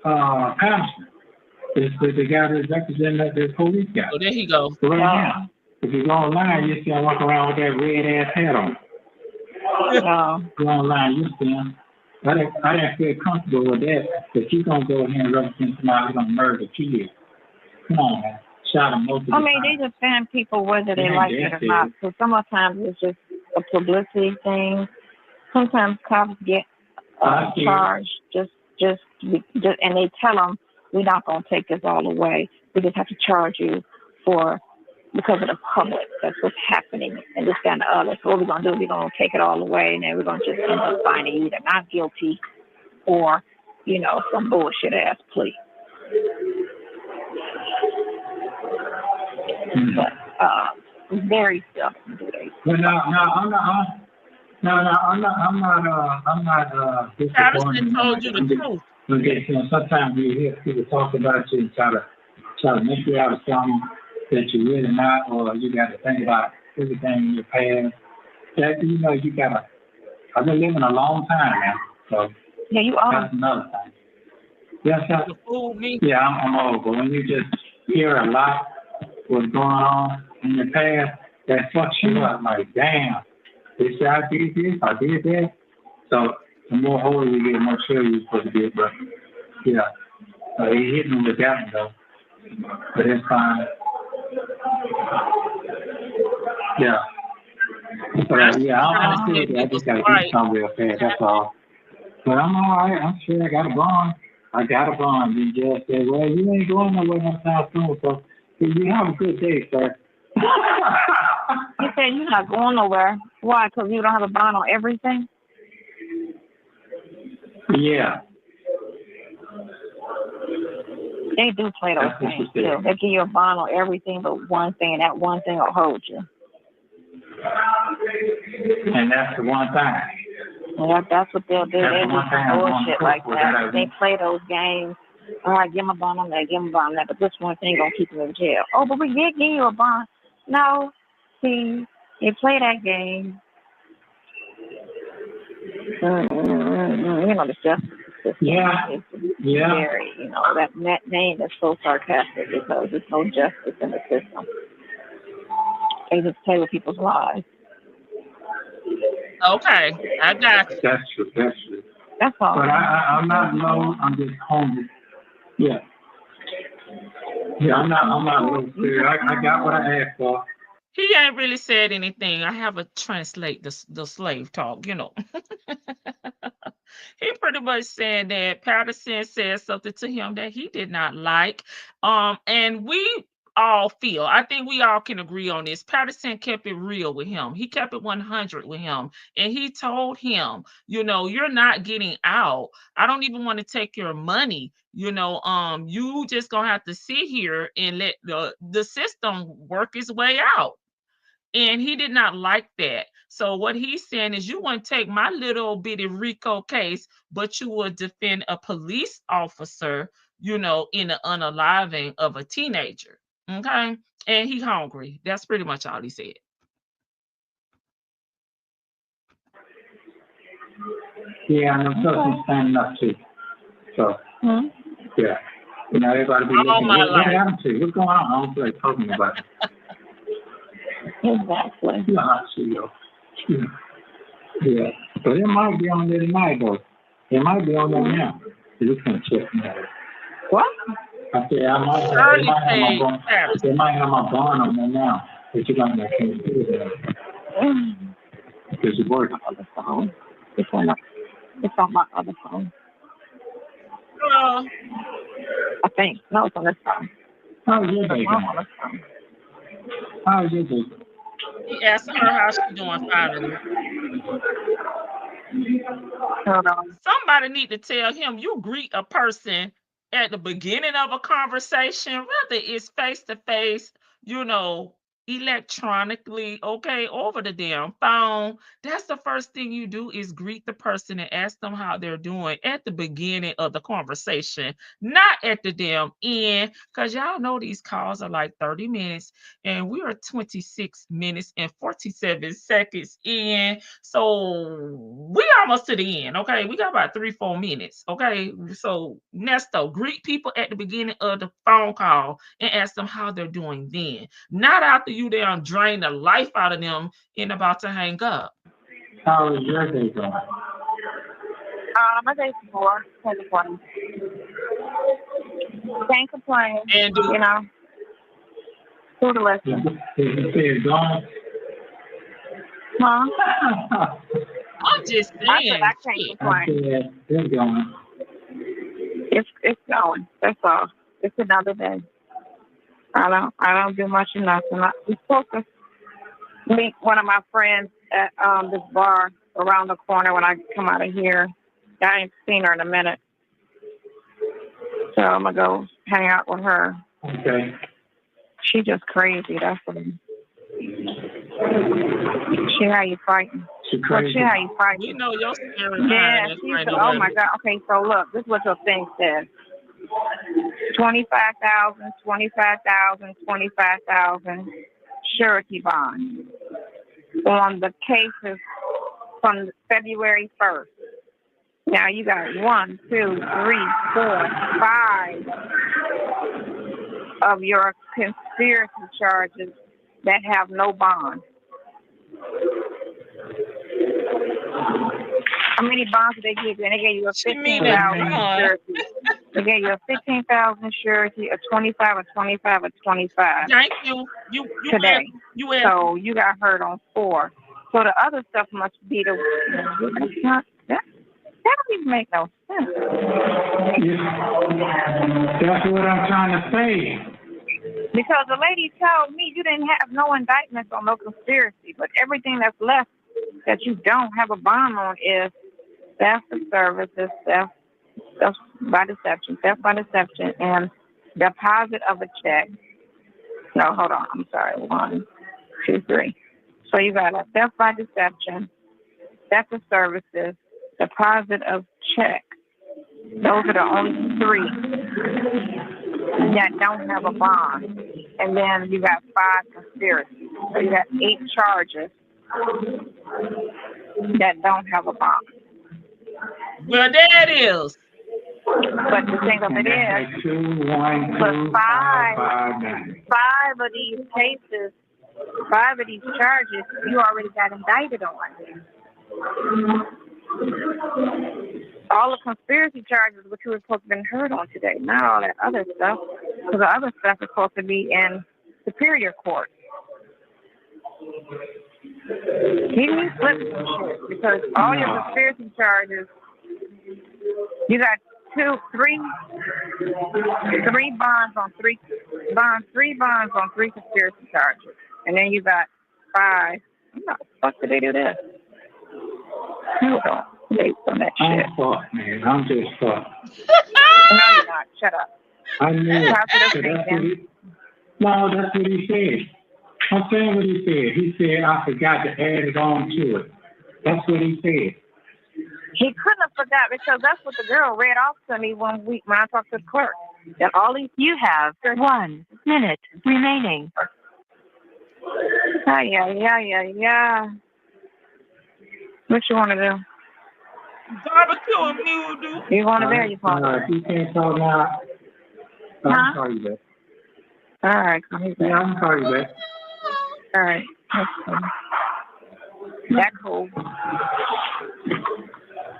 now. Patterson. It's the guy that's representing the police guy. Oh, there he goes. Right now. If you go online, you see him walking around with that red ass hat on. Go online, you see him. I didn't feel comfortable with that. If you gonna go ahead and represent somebody who's gonna murder kids, come on, man. Shot them most of the I mean, time. they just send people whether they Yeah, like it or yeah, not. So sometimes it's just a publicity thing. Sometimes cops get charged just, and they tell them, we're not going to take this all away. We just have to charge you because of the public. That's what's happening and this, that, and the other. So what we're going to do, we're going to take it all away, and then we're going to just end up finding either not guilty or, some bullshit ass plea. But very seldom do they. But I'm not disappointed. Adelson told you the truth. Okay, sometimes you hear people talk about you and try to make you out of something that you're really not, or you got to think about everything in your past. That you gotta. I've been living a long time now, so yeah, you are. That's another thing. Yes, sir. Me. Yeah, I'm old, but when you just hear a lot what's going on in your past, that fucks you up. Like, damn, this I did this, I did that. So the more older you get, the more sure you're supposed to get. But yeah, he hit me with that one though. But it's fine. Yeah. But yeah, I just gotta do something real fast. That's all. But I'm all right. I'm sure I got a bond. The judge said, well, you ain't going nowhere no time soon, so you have a good day, sir. You said you're not going nowhere. Why? Because you don't have a bond on everything? Yeah. They do play those games, too. They give you a bond on everything but one thing, and that one thing will hold you. And that's the one thing. Yeah, that's what they'll do. They do some bullshit like that. They play those games. All right, give him a bond on that, give him a bond on that, but this one thing gonna keep him in jail. Oh, but we did give you a bond. No, see, they play that game. The justice system. Yeah. Very, that name is so sarcastic because there's no justice in the system. They just play with people's lives. Okay, I got you. That's true. That's all. But I'm not low. I'm just hungry. Yeah. Yeah, I'm not low. I got what I asked for. He ain't really said anything. I have to translate the slave talk, He pretty much said that Patterson said something to him that he did not like. And we all feel, I think we all can agree on this. Patterson kept it real with him. He kept it 100 with him. And he told him, you're not getting out. I don't even want to take your money. You just gonna have to sit here and let the system work its way out. And he did not like that. So what he's saying is, you want to take my little bitty RICO case, but you will defend a police officer, in the unaliving of a teenager. Okay. And he hungry. That's pretty much all he said. Yeah, and I'm still standing up too. So, yeah. Everybody be looking. What happened to you? What's going on? I don't feel like talking about it. Exactly. You're hot, CEO. Yeah. But it might be on there tonight, though. It might be on there now. You can check me out. What? I said, I might have my bond on there now. But you don't know can't do that. Because you work. On the phone. It's on my other phone. I think. No, it's on this phone. How's your day going? How's your day? He asked her how she's doing finally. Hold on. Somebody need to tell him, you greet a person at the beginning of a conversation, whether it's face to face, electronically, okay, over the damn phone. That's the first thing you do, is greet the person and ask them how they're doing at the beginning of the conversation, not at the damn end, because y'all know these calls are like 30 minutes and we are 26 minutes and 47 seconds in. So we almost to the end, okay? We got about 3-4 minutes, okay? So Nesto, greet people at the beginning of the phone call and ask them how they're doing then, not after you there drain the life out of them and about to hang up. How is your day going? My day's poor. Can't complain. Can't complain. And You know. Do the lesson. You said Donna? Huh? I'm just I saying. said I can't shit. I complain. said it's going. It's going. That's all. It's another day. I don't do much of nothing. I'm supposed to meet one of my friends at this bar around the corner when I come out of here. I ain't seen her in a minute. So I'm gonna go hang out with her. Okay. She just crazy, that's what it is. She how you fighting. She Look, crazy. she how you fighting. We know your scary Yeah, mind. she said, oh my God. Okay, so look, this is what your thing says. 25,000, 25,000, 25,000 surety bond on the cases from February 1st. Now you got 1, 2, 3, 4, 5 of your conspiracy charges that have no bond. How many bonds did they give you? And they gave you a 15,000 surety. They gave you a 15,000 surety, a 25, a 25, a 25. Thank you. You today. You had So you got hurt on 4. So the other stuff must be the. That don't even make no sense. That's what I'm trying to say. Because the lady told me you didn't have no indictments on no conspiracy, but everything that's left that you don't have a bond on is theft of services, theft by deception, and deposit of a check. No, hold on. I'm sorry. 1, 2, 3. So you got a theft by deception, theft of services, deposit of check. Those are the only 3 that don't have a bond. And then you got 5 conspiracies. So you got 8 charges that don't have a bond. well, there it is. But the thing of it is, 2, 1, 2, but 5 9. of these cases, 5 of these charges, you already got indicted on. All the conspiracy charges, which you were supposed to have been heard on today, not all that other stuff. Because the other stuff is supposed to be in superior court. He needs flip some shit because all your conspiracy charges, you got 3 bonds on 3 conspiracy charges, and then you got 5. How the fuck did they do this? Hold on, wait on that shit. I'm fucked, man. I'm just fucked. No, you're not. Shut up. I knew it. Talk to the So that's thing, no, that's what he said. I'm saying what he said. He said I forgot to add it on to it. That's what he said. He couldn't have forgot because that's what the girl read off to me one week when I talked to the clerk. That all these You have 1 minute remaining. yeah. What you want to do? Barbecue and mule do. You want to there? You want to? You can't talk now. Huh? I'm sorry, back. All right, come here. Yeah, I'm sorry, back. All right. That's cool.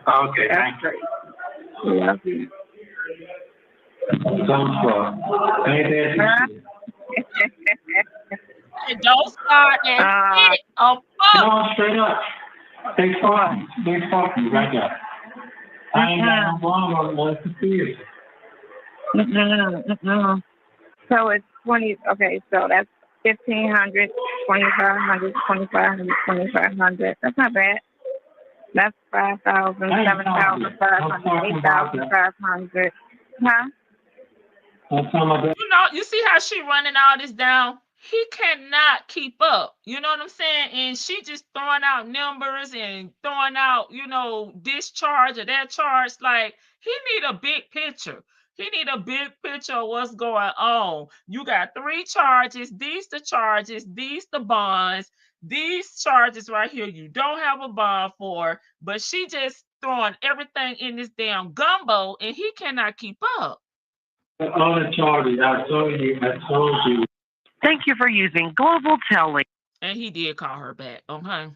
Okay, That's thank great. Love you. you. Some fuck. Ain't that And don't start that shit. Oh, fuck. No, straight up. They fucking. They fucking right there. I ain't got no bond on the conspiracy. So it's 20. Okay, so that's 1,500, 2,500, 2,500, 2,500. That's not bad. That's 5,000, 7,500, 8,500. Huh? You know, you see how she running all this down? He cannot keep up. You know what I'm saying? And she just throwing out numbers and throwing out, you know, this charge or that charge. Like, he need a big picture. He need a big picture of what's going on. You got 3 charges. These the charges. These the bonds. These charges right here you don't have a bond for. But she just throwing everything in this damn gumbo, and he cannot keep up. The other charges, I told you, Thank you for using Global Tele. And he did call her back, okay?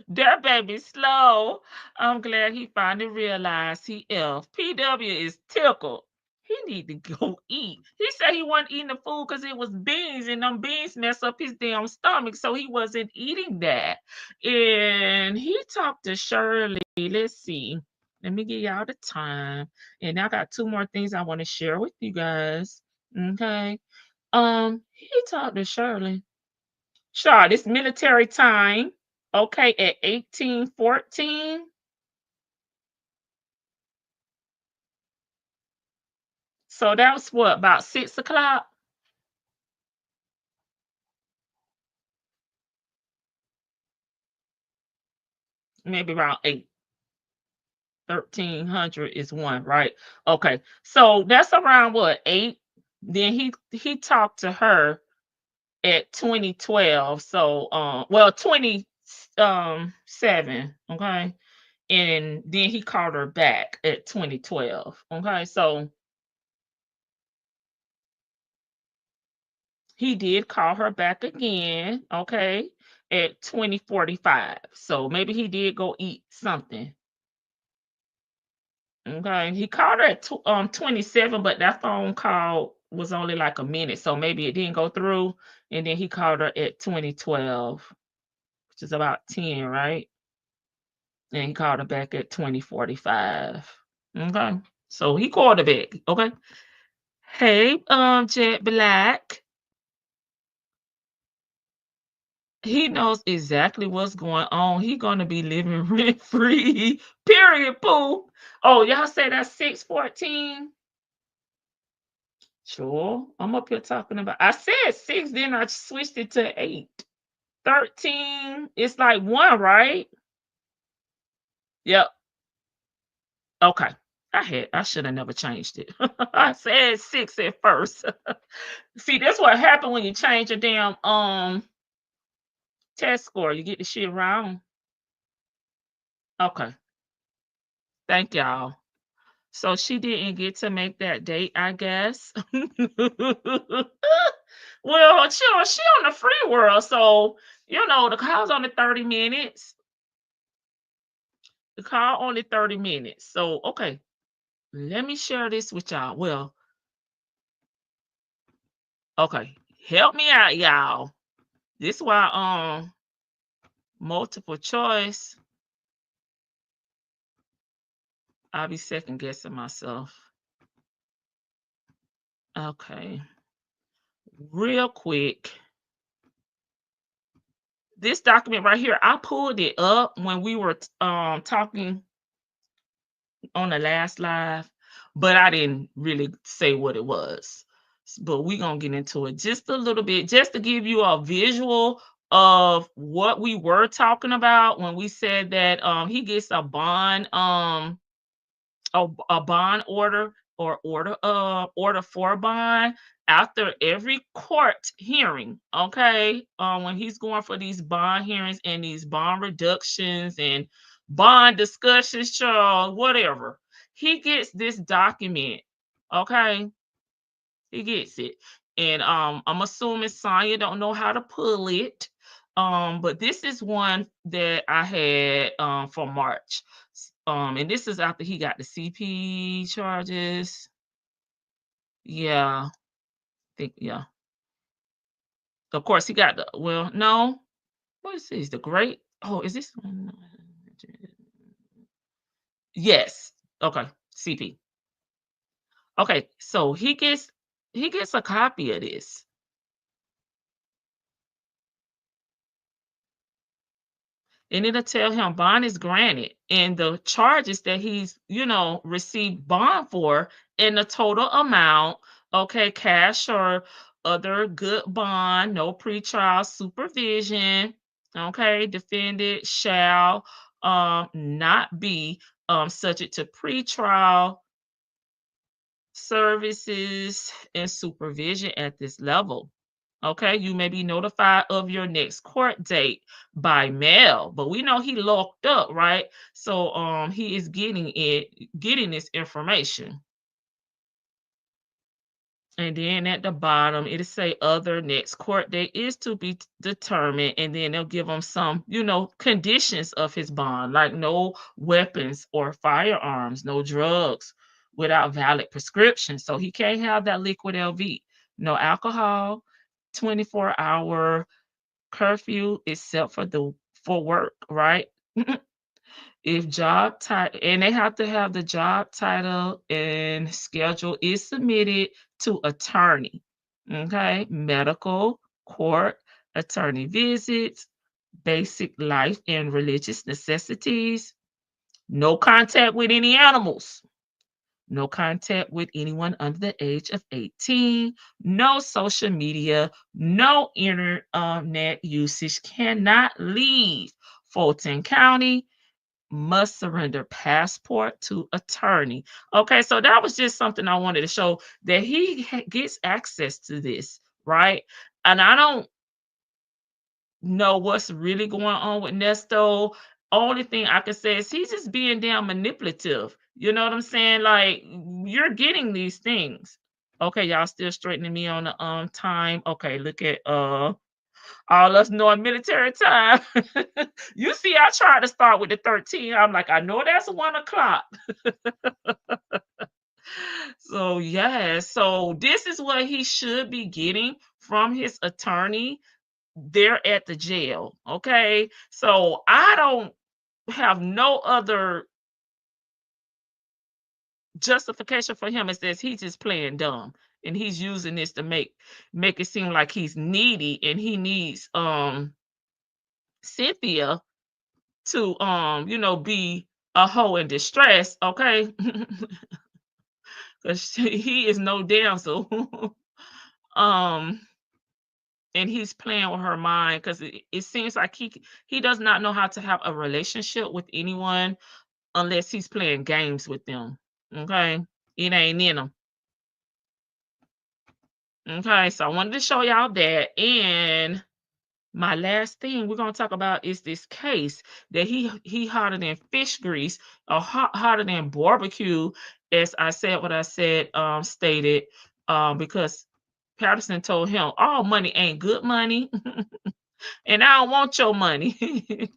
That baby slow. I'm glad he finally realized he F. PW is tickled. He need to go eat. He said he wasn't eating the food because it was beans, and them beans mess up his damn stomach, so he wasn't eating that. And he talked to Shirley. Let's see. Let me give y'all the time. And I got two more things I want to share with you guys. Okay. He talked to Shirley. Sure, this military time. Okay, at 1814. So that was what, about 6 o'clock? Maybe around 8. 1300 is one, right? Okay. So that's around what, 8? Then he talked to her at 2012. So well, 27, okay? And then he called her back at 2012. Okay. So he did call her back again, okay, at 2045. So maybe he did go eat something. Okay. He called her at 27, but that phone call was only like a minute. So maybe it didn't go through. And then he called her at 2012, which is about 10, right? And he called her back at 2045. Okay. So he called her back. Okay. Hey, Jet Black. He knows exactly what's going on. He gonna be living rent free. Period. Pooh. Oh, y'all say that's 614. Sure. I'm up here talking about. I said 6, then I switched it to 8. 13. It's like 1, right? Yep. Okay. I should have never changed it. I said 6 at first. See, that's what happened when you change your damn test score. You get the shit wrong. Okay. Thank y'all. So she didn't get to make that date, I guess. Well, she on the free world, so the call's only 30 minutes. The call only 30 minutes. So okay, let me share this with y'all. Well, okay, help me out, y'all. This is why multiple choice. I'll be second guessing myself. Okay. Real quick. This document right here, I pulled it up when we were talking on the last live, but I didn't really say what it was. But we're gonna get into it just a little bit, just to give you a visual of what we were talking about when we said that he gets a bond a bond order or order for bond after every court hearing. Okay, when he's going for these bond hearings and these bond reductions and bond discussions, Charles, whatever, he gets this document. Okay, he gets it, and I'm assuming Sonya don't know how to pull it. But this is one that I had for March. And this is after he got the CP charges. Yeah, yeah. Of course, he got no. What is this? The great? Oh, is this one? Yes. Okay. CP. Okay, so he gets a copy of this. And it'll tell him bond is granted and the charges that he's, received bond for in the total amount, okay, cash or other good bond, no pretrial supervision, okay, defendant shall not be subject to pretrial services and supervision at this level. Okay, you may be notified of your next court date by mail, but we know he locked up, right? So he is getting this information. And then at the bottom, it'll say other, next court date is to be determined. And then they'll give him some, conditions of his bond, like no weapons or firearms, no drugs without valid prescription. So he can't have that liquid LV, no alcohol, 24-hour curfew except for work, right? If job title, and they have to have the job title and schedule is submitted to attorney. Okay, medical, court, attorney visits, basic life and religious necessities, no contact with any animals, no contact with anyone under the age of 18, no social media, no internet usage, cannot leave Fulton County, must surrender passport to attorney. Okay, so that was just something I wanted to show that he gets access to this, right? And I don't know what's really going on with Nesto. Only thing I can say is he's just being damn manipulative. You know what I'm saying? Like, you're getting these things. Okay, y'all still straightening me on the time. Okay, look at all us knowing military time. You see, I tried to start with the 13. I'm like, I know that's 1:00. So yeah, so this is what he should be getting from his attorney. They're at the jail. Okay. So I don't have no other justification for him. It says he's just playing dumb and he's using this to make it seem like he's needy and he needs Cynthia to be a hoe in distress, okay? Because he is no damsel. And he's playing with her mind because it seems like he does not know how to have a relationship with anyone unless he's playing games with them. Okay, it ain't in him. Okay, so I wanted to show y'all that. And my last thing we're gonna talk about is this case that he hotter than fish grease or hotter than barbecue, as I said what I said stated, because Patterson told him all money ain't good money, and I don't want your money.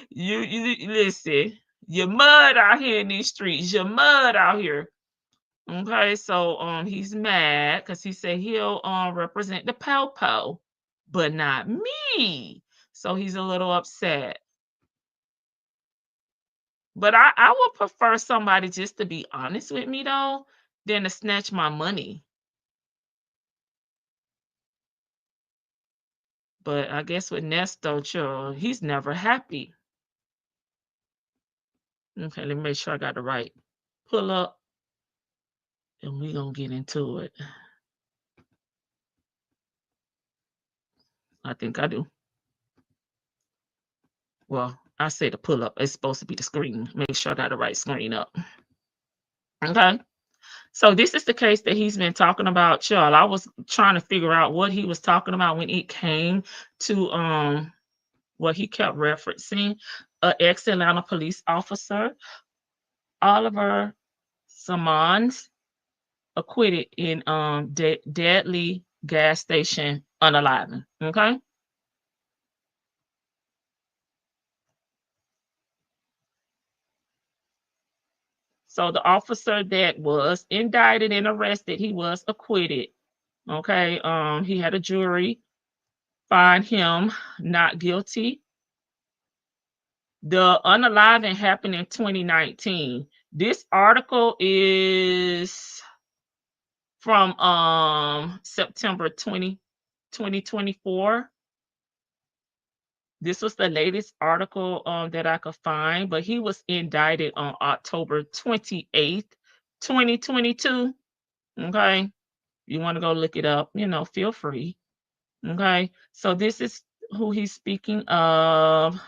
you listen, you're mud out here in these streets. You're mud out here. Okay, so he's mad because he said he'll represent the po-po, but not me. So he's a little upset. But I would prefer somebody just to be honest with me though, than to snatch my money. But I guess with Nesto, child, he's never happy. Okay, let me make sure I got the right pull up. And we're gonna get into it. I think I do. Well, I say the pull up. It's supposed to be the screen. Make sure I got the right screen up. Okay. So this is the case that he's been talking about, y'all. I was trying to figure out what he was talking about when it came to what he kept referencing. An ex-Atlanta police officer, Oliver Simmons, acquitted in deadly gas station unaliving. Okay. So the officer that was indicted and arrested, he was acquitted. Okay. He had a jury find him not guilty. The unaliving happened in 2019. This article is from September 2024. This was the latest article that I could find, but he was indicted on October 28th, 2022. Okay. You want to go look it up, feel free. Okay. So this is who he's speaking of.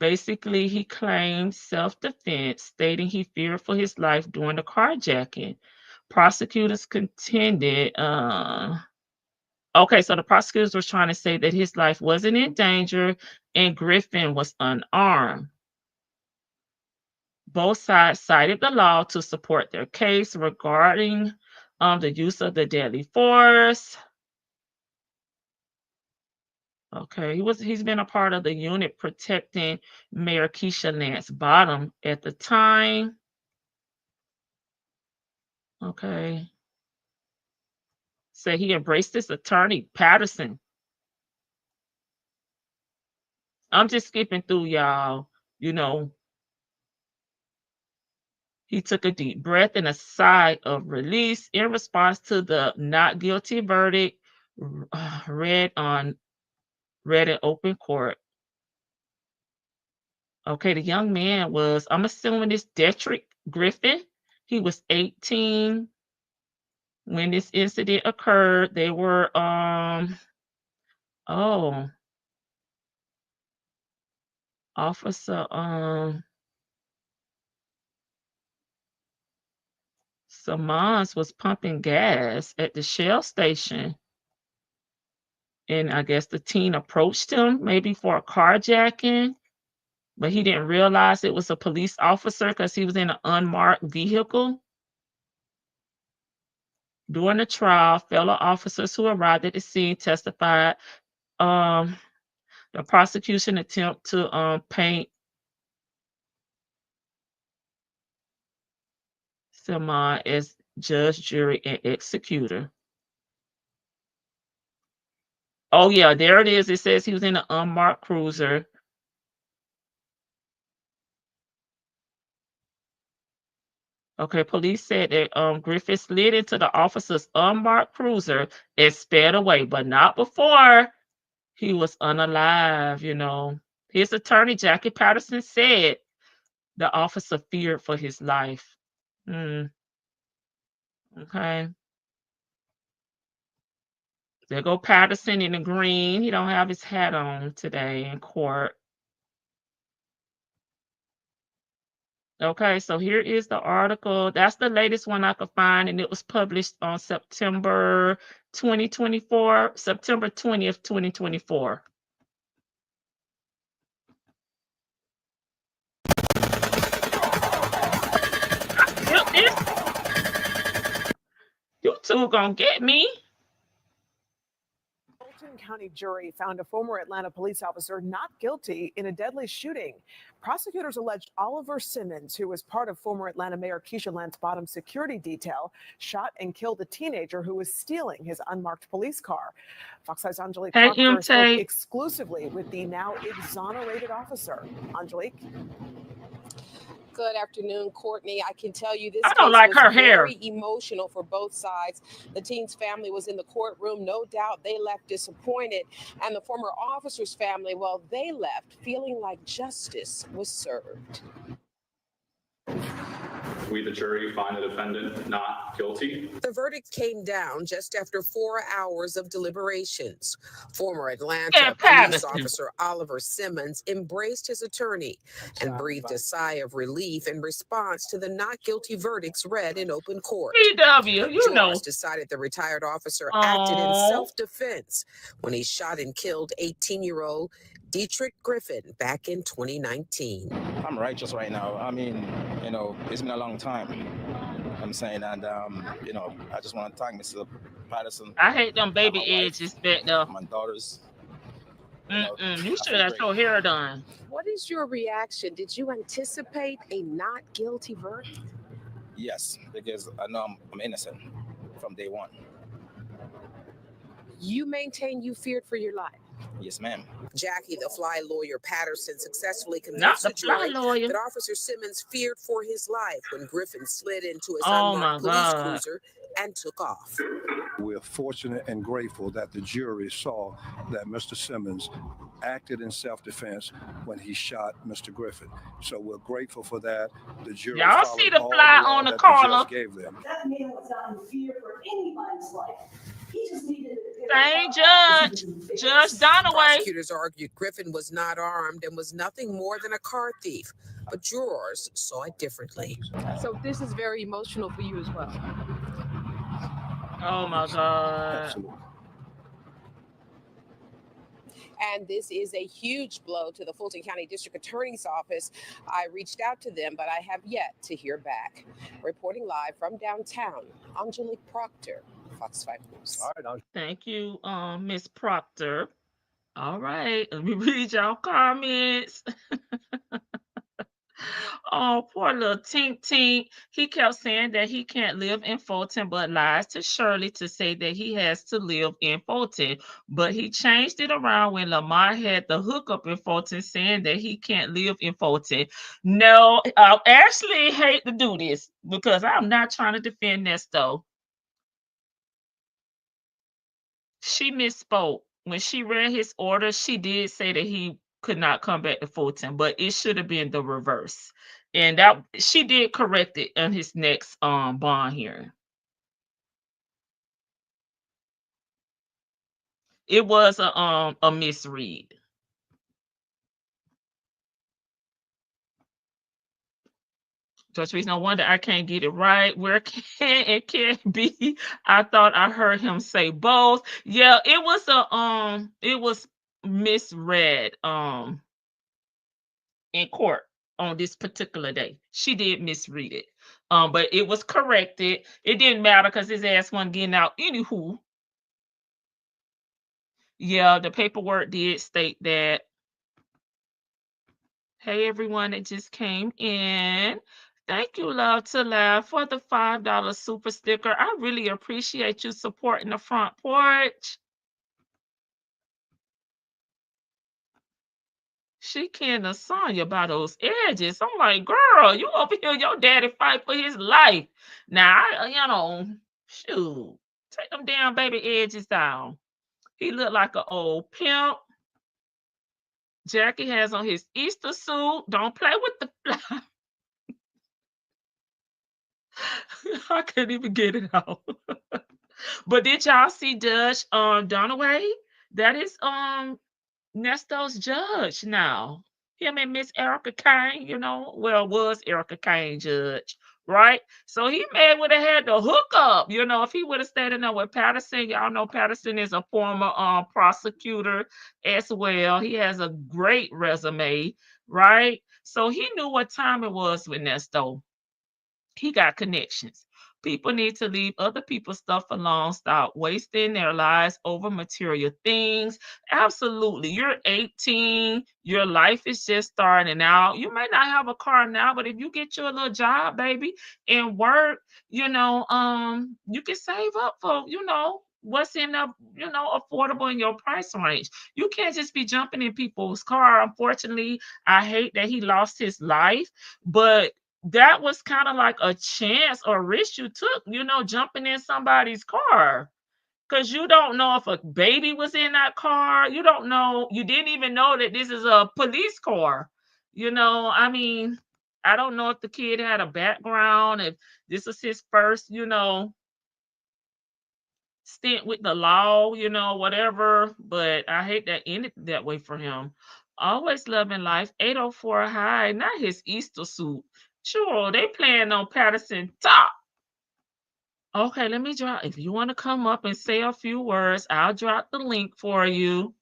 Basically, he claimed self-defense, stating he feared for his life during the carjacking. Prosecutors contended. Okay, so the prosecutors were trying to say that his life wasn't in danger and Griffin was unarmed. Both sides cited the law to support their case regarding the use of the deadly force. Okay, he's been a part of the unit protecting Mayor Keisha Lance Bottom at the time. Okay. Say he embraced his attorney, Patterson. I'm just skipping through, y'all. You know, he took a deep breath and a sigh of release in response to the not guilty verdict read in open court. Okay, the young man was, I'm assuming it's Detrick Griffin. He was 18 when this incident occurred. They were Officer Simmons was pumping gas at the Shell station. And I guess the teen approached him maybe for a carjacking, but he didn't realize it was a police officer because he was in an unmarked vehicle. During the trial, fellow officers who arrived at the scene testified the prosecution attempt to paint Simmons as judge, jury, and executor. Oh, yeah, there it is. It says he was in an unmarked cruiser. Okay, police said that Griffith slid into the officer's unmarked cruiser and sped away, but not before he was unalive, you know. His attorney, Jackie Patterson, said the officer feared for his life. Okay. There go Patterson in the green. He don't have his hat on today in court. Okay, so here is the article. That's the latest one I could find, and it was published on September 2024, September 20th, 2024. You two gonna get me. County jury found a former Atlanta police officer not guilty in a deadly shooting. Prosecutors alleged Oliver Simmons, who was part of former Atlanta Mayor Keisha Lance Bottom's security detail, shot and killed a teenager who was stealing his unmarked police car. Fox Eye's Angelique Proctor spoke exclusively with the now exonerated officer. Angelique? Good afternoon, Courtney. I can tell you this I don't like her hair. Very emotional for both sides. The teen's family was in the courtroom. No doubt they left disappointed. And the former officer's family, well, they left feeling like justice was served. We, the jury, find the defendant not guilty. The verdict came down just after 4 hours of deliberations. Former Atlanta police officer Oliver Simmons embraced his attorney and breathed a sigh of relief in response to the not guilty verdicts read in open court. PW, you know. Jurors decided the retired officer acted in self-defense when he shot and killed 18-year-old Detrick Griffin back in 2019. I'm righteous right now. I mean, you know, it's been a long time. I'm saying, and you know, I just want to thank Mr. Patterson. I hate them baby edges back there. My daughters. You should have your hair done. What is your reaction? Did you anticipate a not guilty verdict? Yes, because I know I'm innocent from day one. You maintain you feared for your life. Yes, ma'am. Jackie, the fly lawyer Patterson, successfully convinced the jury that Officer Simmons feared for his life when Griffin slid into his unmarked police cruiser and took off. We're fortunate and grateful that the jury saw that Mr. Simmons acted in self-defense when he shot Mr. Griffin. So we're grateful for that. The jury y'all see the fly on the collar. Gave them. That man was not in fear for anybody's life. He just needed same judge, Judge Donna. Prosecutors argued Griffin was not armed and was nothing more than a car thief, but jurors saw it differently. So this is very emotional for you as well. Oh my God. Absolutely. And this is a huge blow to the Fulton County District Attorney's Office. I reached out to them, but I have yet to hear back. Reporting live from downtown, Angelique Proctor, Fox 5 News. All right, Thank you, Miss Proctor. All right, let me read y'all comments. Oh, poor little Tink Tink. He kept saying that he can't live in Fulton, but lies to Shirley to say that he has to live in Fulton. But he changed it around when Lamar had the hookup in Fulton, saying that he can't live in Fulton. No, I actually hate to do this because I'm not trying to defend Nesto. She misspoke. When she read his order, she did say that he could not come back to Fulton, but it should have been the reverse. And that she did correct it in his next bond hearing. It was a misread. Judge Reese, no wonder I can't get it right. Where can it can't be? I thought I heard him say both. Yeah, it was misread in court on this particular day. She did misread it. But it was corrected. It didn't matter because his ass wasn't getting out. Anywho, yeah, the paperwork did state that. Hey, everyone that just came in. Thank you, Love to Laugh, for the $5 super sticker. I really appreciate you supporting the front porch. She can't assign you by those edges. I'm like, girl, you over here, your daddy fight for his life. Now, shoot, take them damn baby edges down. He looked like an old pimp. Jackie has on his Easter suit. Don't play with the fly. I couldn't even get it out. But did y'all see Judge Dunaway? That is Nesto's judge now. Him and Miss Erica Kane, was Erica Kane judge, right? So he may would have had the hookup, if he would have stayed in there with Patterson. Y'all know Patterson is a former prosecutor as well. He has a great resume, right? So he knew what time it was with Nesto. He got connections. People need to leave other people's stuff alone. Stop wasting their lives over material things. Absolutely. You're 18. Your life is just starting out. You may not have a car now, but if you get you a little job, baby, and work, you can save up for, what's in the, affordable in your price range. You can't just be jumping in people's car. Unfortunately, I hate that he lost his life, but that was kind of like a chance or risk you took, jumping in somebody's car. Because you don't know if a baby was in that car. You don't know. You didn't even know that this is a police car. I don't know if the kid had a background, if this was his first, stint with the law, whatever. But I hate that ended that way for him. Always loving life. 804 high, not his Easter suit. Sure, they playing on Patterson top. Okay, let me drop. If you want to come up and say a few words, I'll drop the link for you.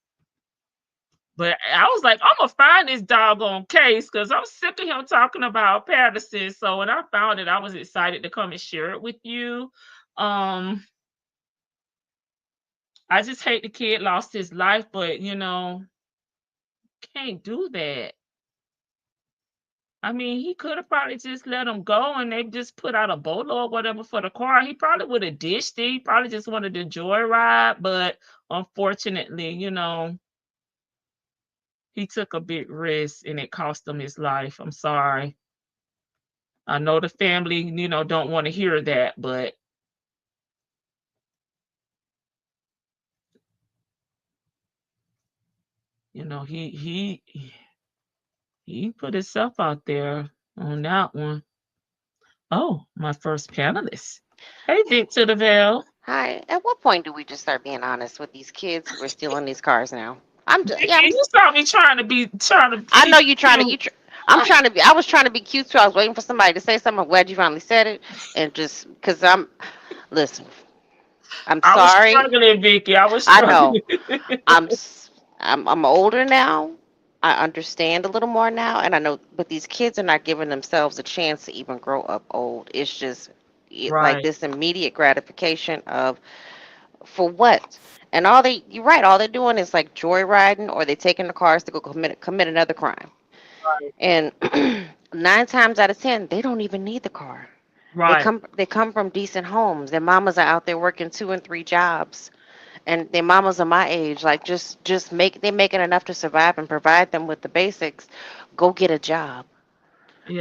But I was like, I'm gonna find this doggone case because I'm sick of him talking about Patterson. So when I found it, I was excited to come and share it with you. I just hate the kid lost his life, but can't do that. He could have probably just let him go and they just put out a bolo or whatever for the car. He probably would have dished it. He probably just wanted to joyride, but unfortunately, he took a big risk and it cost him his life. I'm sorry. I know the family, don't want to hear that, but he put himself out there on that one. Oh, my first panelist. Hey, Victor DeVille. Hi. At what point do we just start being honest with these kids who are stealing these cars now? You saw me trying to. I know you trying to. I'm trying to be. I was trying to be cute too. I was waiting for somebody to say something. I'm glad you finally said it, and just because listen. I'm sorry. I was struggling, Vicky. I was struggling. I know. I'm older now. I understand a little more now, and I know, but these kids are not giving themselves a chance to even grow up old. It's just like Right. this immediate gratification of for what? And all they, you're right, all they're doing is like joyriding, or they taking the cars to go commit another crime. Right. And 9 times out of 10, they don't even need the car. Right. They come from decent homes. Their mamas are out there working 2 and 3 jobs, and their mamas are my age. Like just make they making enough to survive and provide them with the basics. Go get a job.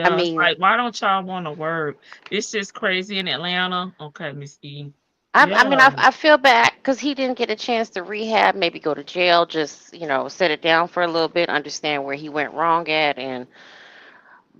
I Yeah, it's mean, like, why don't y'all want to work? It's just crazy in Atlanta. Okay, Miss E. I mean, Yeah. I feel bad because he didn't get a chance to rehab, maybe go to jail, just sit it down for a little bit, understand where he went wrong at, and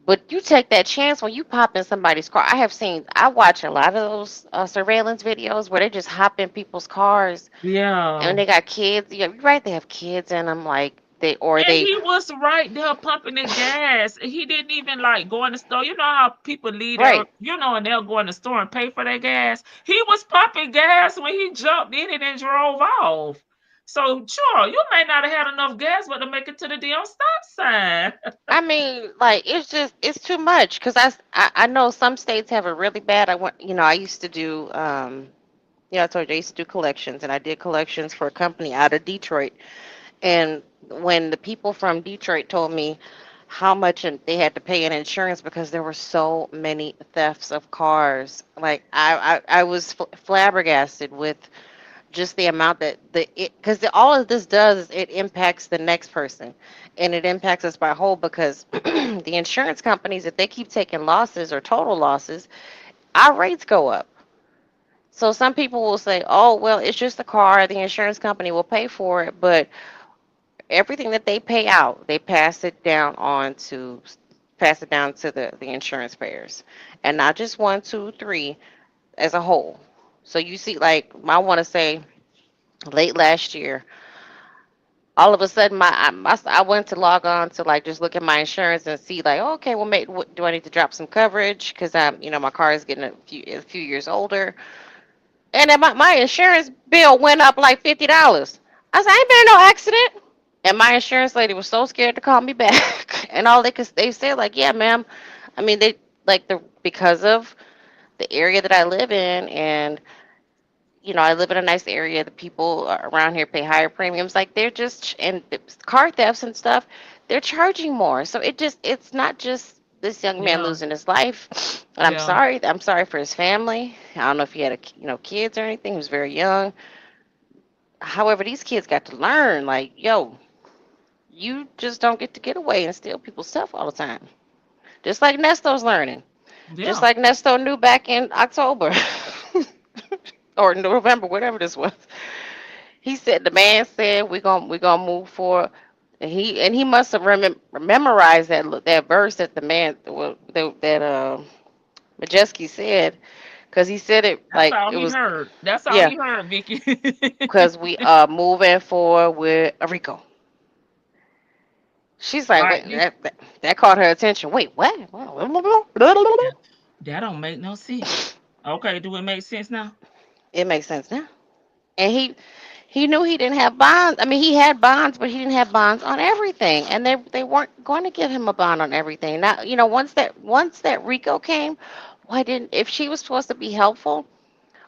but you take that chance when you pop in somebody's car. I watch a lot of those surveillance videos where they just hop in people's cars Yeah. and they got kids. Yeah, you're right. They have kids in them, like And he was right there pumping the gas. He didn't even like go in the store. You know how people leave their, right. and they'll go in the store and pay for their gas. He was pumping gas when he jumped in it and drove off. So sure, you may not have had enough gas, but to make it to the damn stop sign. I mean, like it's too much because I know some states have it really bad. I used to do I told you I used to do collections, and I did collections for a company out of Detroit. And when the people from Detroit told me how much they had to pay in insurance because there were so many thefts of cars, like I was flabbergasted with just the amount that because all of this does is it impacts the next person, and it impacts us by whole because the insurance companies, if they keep taking losses or total losses, our rates go up. So some people will say, "Oh, well, it's just a car. The insurance company will pay for it," but everything that they pay out, they pass it down to the insurance payers, and not just one, two, three, as a whole. So you see, like I want to say, late last year, all of a sudden I went to log on to like just look at my insurance and see like, oh, okay, well, do I need to drop some coverage because my car is getting a few years older. And then my insurance bill went up like $50. I said, I ain't been in no accident. And my insurance lady was so scared to call me back. And they said like, yeah, ma'am. I mean, they like because of the area that I live in, and I live in a nice area. The people around here pay higher premiums. Like they're just and car thefts and stuff. They're charging more. So it's not just this young man Yeah. losing his life. And I'm Yeah. sorry. I'm sorry for his family. I don't know if he had kids or anything. He was very young. However, these kids got to learn. Like, yo, you just don't get to get away and steal people's stuff all the time. Just like Nesto's learning. Just Yeah. like Nesto knew back in October or November, whatever this was. He said the man said we gonna move forward. And he must have memorized that verse that the man that Majeski said, because he said it That's like all it he was, heard. That's all yeah, he heard, Vicky. because we moving forward with Rico. She's like, Right. wait, that caught her attention. Wait, what? Yeah. That don't make no sense. Okay, do it make sense now? It makes sense now. And he knew he didn't have bonds. I mean, he had bonds, but he didn't have bonds on everything, and they weren't going to give him a bond on everything. Now, once that Rico came, why didn't if she was supposed to be helpful,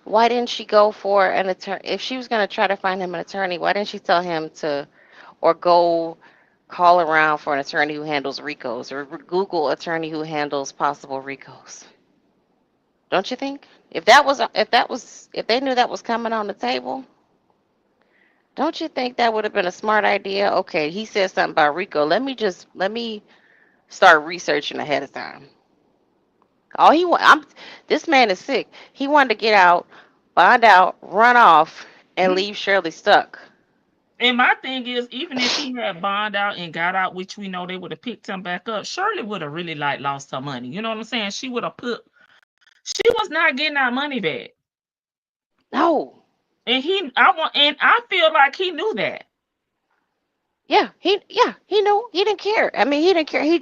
why didn't she go for an attorney? If she was going to try to find him an attorney, why didn't she tell him to, or go call around for an attorney who handles Ricos, or Google attorney who handles possible Ricos? Don't you think? If they knew that was coming on the table, don't you think that would have been a smart idea? Okay, he said something about Rico. Let me start researching ahead of time. All he want, this man is sick. He wanted to get out, bond out, run off, and leave Shirley stuck. And my thing is, even if he had bond out and got out, which we know they would have picked him back up, Shirley would have really like lost her money. You know what I'm saying? She was not getting our money back. No. And I feel like he knew that. Yeah, he knew. He didn't care. I mean, he didn't care. He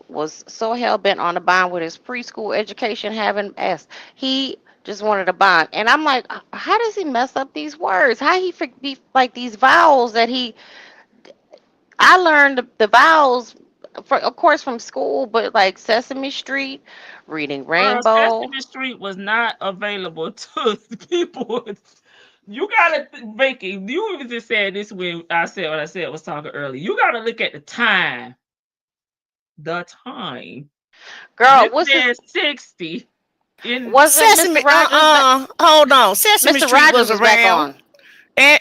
was so hell bent on the bond with his preschool education having asked. He just wanted a bond. And I'm like, how does he mess up these words? How he be like these vowels that he? I learned the vowels, of course, from school, but like Sesame Street, reading Girl, Rainbow. Sesame Street was not available to people. You gotta, Vicky. You even just said this when I said what I said was talking earlier. You gotta look at the time. The time. Girl, This what's his? man's 60. Wasn't Mr. Rogers back? Hold on. Sesame Mr. Street was Rogers was back around. on.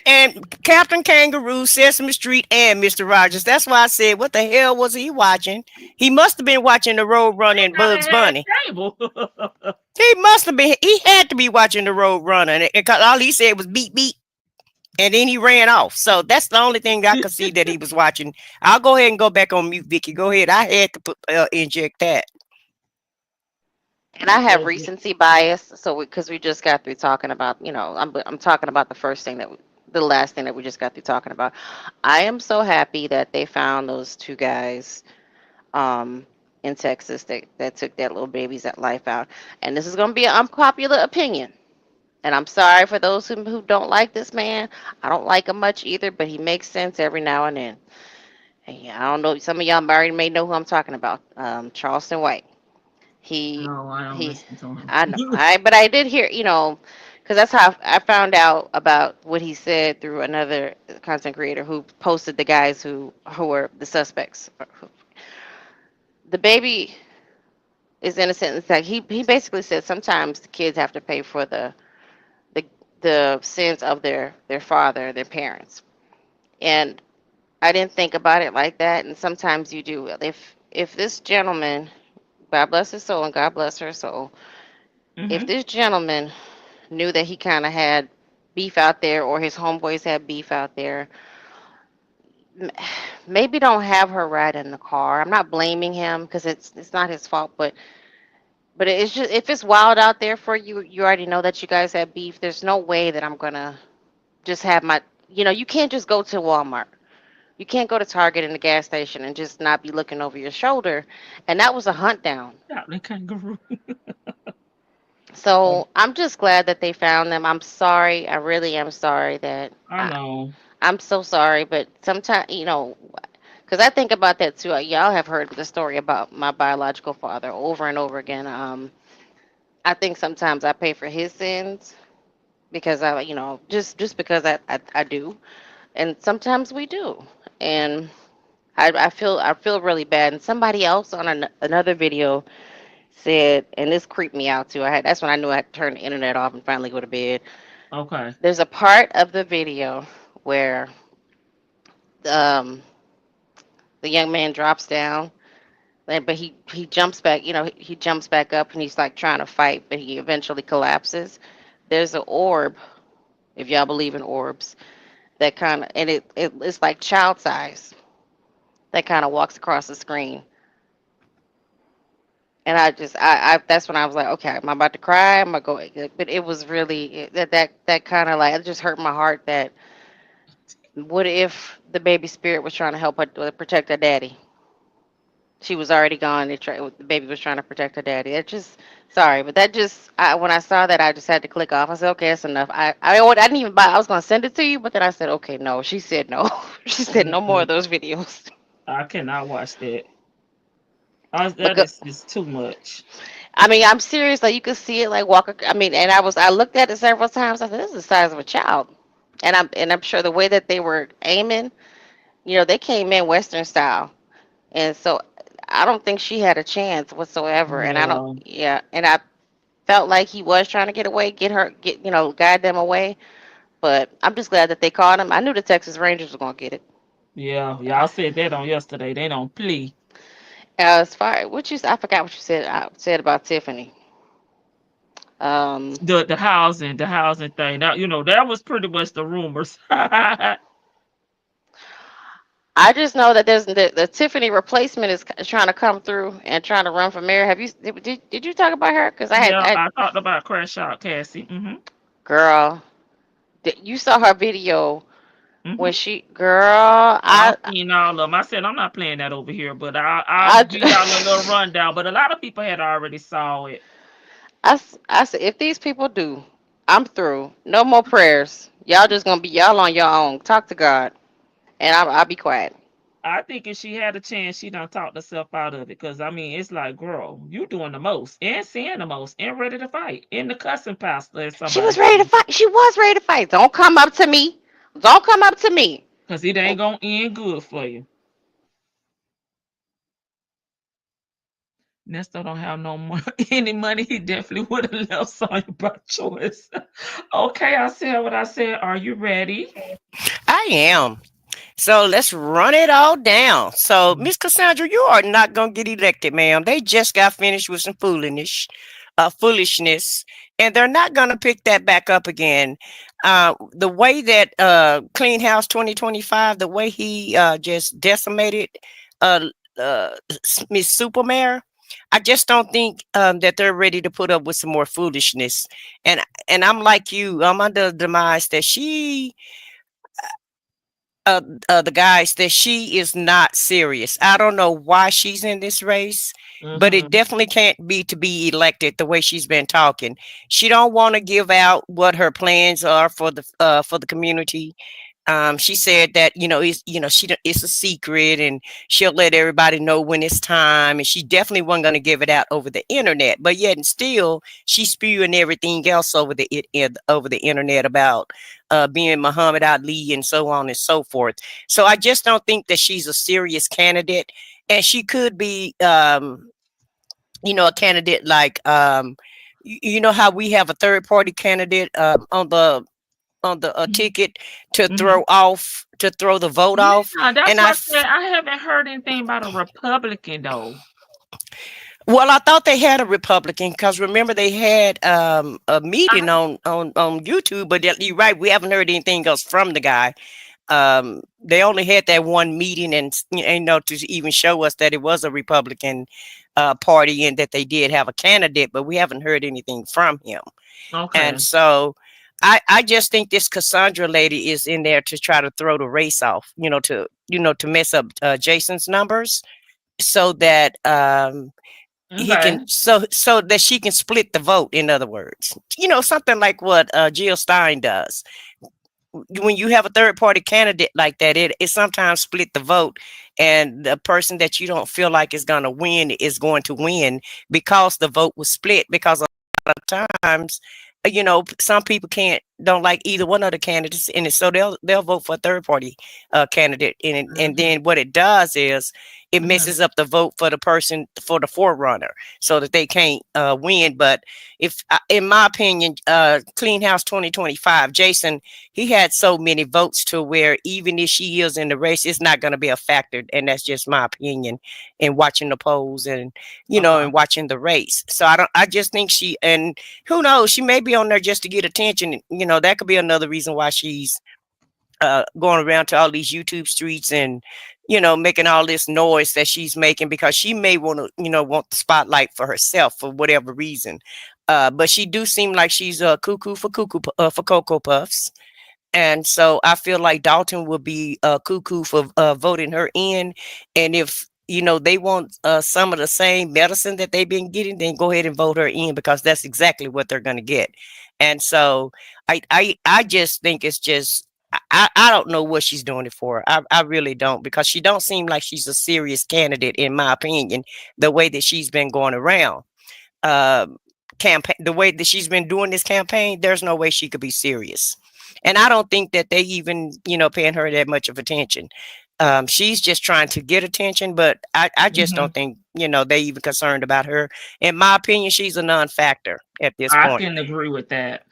And Captain Kangaroo, Sesame Street, and Mr. Rogers. That's why I said, what the hell was he watching? He must have been watching the Road Runner and Bugs Bunny. Cable. He must have been. He had to be watching the Road Runner, because all he said was beep beep, and then he ran off. So that's the only thing I could see that he was watching. I'll go ahead and go back on mute, Vicky. Go ahead. I had to inject that. And I have recency bias, so because we just got through talking about, I'm talking about the last thing that we just got through talking about. I am so happy that they found those two guys, in Texas that took that little baby's life out. And this is going to be an unpopular opinion. And I'm sorry for those who don't like this man. I don't like him much either, but he makes sense every now and then. And yeah, I don't know. Some of y'all already may know who I'm talking about. Charleston White. No, I don't listen to him. I know. But I did hear, because that's how I found out about what he said through another content creator who posted the guys who were the suspects. The baby is innocent. It's like he basically said sometimes the kids have to pay for the sins of their father, their parents. And I didn't think about it like that. And sometimes you do. If this gentleman, God bless his soul and God bless her soul, if this gentleman knew that he kind of had beef out there, or his homeboys had beef out there, maybe don't have her ride in the car. I'm not blaming him because it's not his fault, but it's just, if it's wild out there for you, you already know that you guys have beef. There's no way that I'm gonna just have my, you can't just go to Walmart. You can't go to Target in the gas station and just not be looking over your shoulder. And that was a hunt down. Captain Kangaroo. So I'm just glad that they found them. I'm sorry. I really am sorry that I know. I'm so sorry, but sometimes, because I think about that too. Y'all have heard the story about my biological father over and over again. I think sometimes I pay for his sins because just because I do, and sometimes we do, and I feel really bad. And somebody else on another video said, and this creeped me out too. That's when I knew I had to turn the internet off and finally go to bed. Okay. There's a part of the video where um the young man drops down, but he jumps back. He jumps back up and he's like trying to fight, but he eventually collapses. There's an orb, if y'all believe in orbs, that kind of, and it's like child size, that kind of walks across the screen. And I that's when I was like, okay, am I about to cry? I'm gonna go. But it was really that kind of like, it just hurt my heart. That what if the baby spirit was trying to help her protect her daddy? She was already gone. The baby was trying to protect her daddy. It just, sorry, but that just, when I saw that, I just had to click off. I said, okay, that's enough. I didn't even buy. I was gonna send it to you, but then I said, okay, no. She said no. She said no more of those videos. I cannot watch that. That is just too much. I mean, I'm serious. Like, you could see it like walk. I mean, and I looked at it several times. I said, this is the size of a child. And I'm sure the way that they were aiming, they came in Western style, and so I don't think she had a chance whatsoever. And and I felt like he was trying to get away, guide them away. But I'm just glad that they caught him. I knew the Texas Rangers were gonna get it. Yeah, y'all said that on yesterday. They don't play. As far I forgot what you said about Tiffany. The housing thing. Now that was pretty much the rumors. I just know that there's the Tiffany replacement is trying to come through and trying to run for mayor. Did you talk about her? Because I talked about Crash Out Cassie. Girl, you saw her video when I've seen all of them. I said I'm not playing that over here, but I'll give y'all a little rundown. But a lot of people had already saw it. I said, if these people do, I'm through. No more prayers. Y'all just gonna be y'all on your own. Talk to God, and I'll be quiet. I think if she had a chance, she done talked herself out of it. Because I mean, it's like, girl, you doing the most and saying the most and ready to fight and the cussing pastor, as She somebody was ready to said. fight. She was ready to fight. Don't come up to me. Don't come up to me. Because it ain't gonna end good for you. Nesto don't have no more any money. He definitely would have left Sonya by choice. Okay, I said what I said. Are you ready? I am. So let's run it all down. So, Miss Cassandra, you are not gonna get elected, ma'am. They just got finished with some foolishness, and they're not gonna pick that back up again. The way that Clean House 2025, the way he just decimated uh, uh, Miss Supermare, I just don't think that they're ready to put up with some more foolishness. And I'm like you, I'm under the demise that the guys that she is not serious. I don't know why she's in this race, but it Mm-hmm. definitely can't be to be elected the way she's been talking. She don't want to give out what her plans are for the community. She said that it's a secret, and she'll let everybody know when it's time. And she definitely wasn't going to give it out over the internet. But yet, and still, she's spewing everything else over the internet about being Muhammad Ali and so on and so forth. So I just don't think that she's a serious candidate, and she could be, a candidate like. You know how we have a third party candidate on the ticket to Mm-hmm. throw the vote off. Yeah, that's And why I said I haven't heard anything about a Republican though. well, I thought they had a Republican because remember they had a meeting I, on YouTube, but you're right, we haven't heard anything else from the guy. They only had that one meeting, and to even show us that it was a Republican party and that they did have a candidate, but we haven't heard anything from him. And okay. so I just think this Cassandra lady is in there to try to throw the race off, to mess up Jason's numbers so that he Okay. can so that she can split the vote, in other words. Something like what Jill Stein does. When you have a third party candidate like that, it sometimes split the vote, and the person that you don't feel like is going to win is going to win because the vote was split, because of times some people don't like either one of the candidates in it, so they'll vote for a third party candidate in it, and Mm-hmm. then what it does is it Mm-hmm. messes up the vote for the person, for the forerunner, so that they can't win. But if in my opinion, Clean House 2025, Jason, he had so many votes to where even if she is in the race, it's not going to be a factor, and that's just my opinion in watching the polls and Okay. and watching the race. So I just think and who knows, she may be on there just to get attention. That could be another reason why she's going around to all these YouTube streets and making all this noise that she's making, because she may want to want the spotlight for herself for whatever reason. But she do seem like she's a for Cocoa Puffs. And so I feel like Dalton will be cuckoo for voting her in. And if they want some of the same medicine that they've been getting, then go ahead and vote her in, because that's exactly what they're going to get. And so I just think it's just I don't know what she's doing it for. I really don't, because she don't seem like she's a serious candidate, in my opinion, the way that she's been going around. uh, Campaign, the way that she's been doing this campaign, there's no way she could be serious. And I don't think that they even, paying her that much of attention. She's just trying to get attention, but I just Mm-hmm. don't think, they even concerned about her. In my opinion, she's a non-factor at this I point. can agree with that.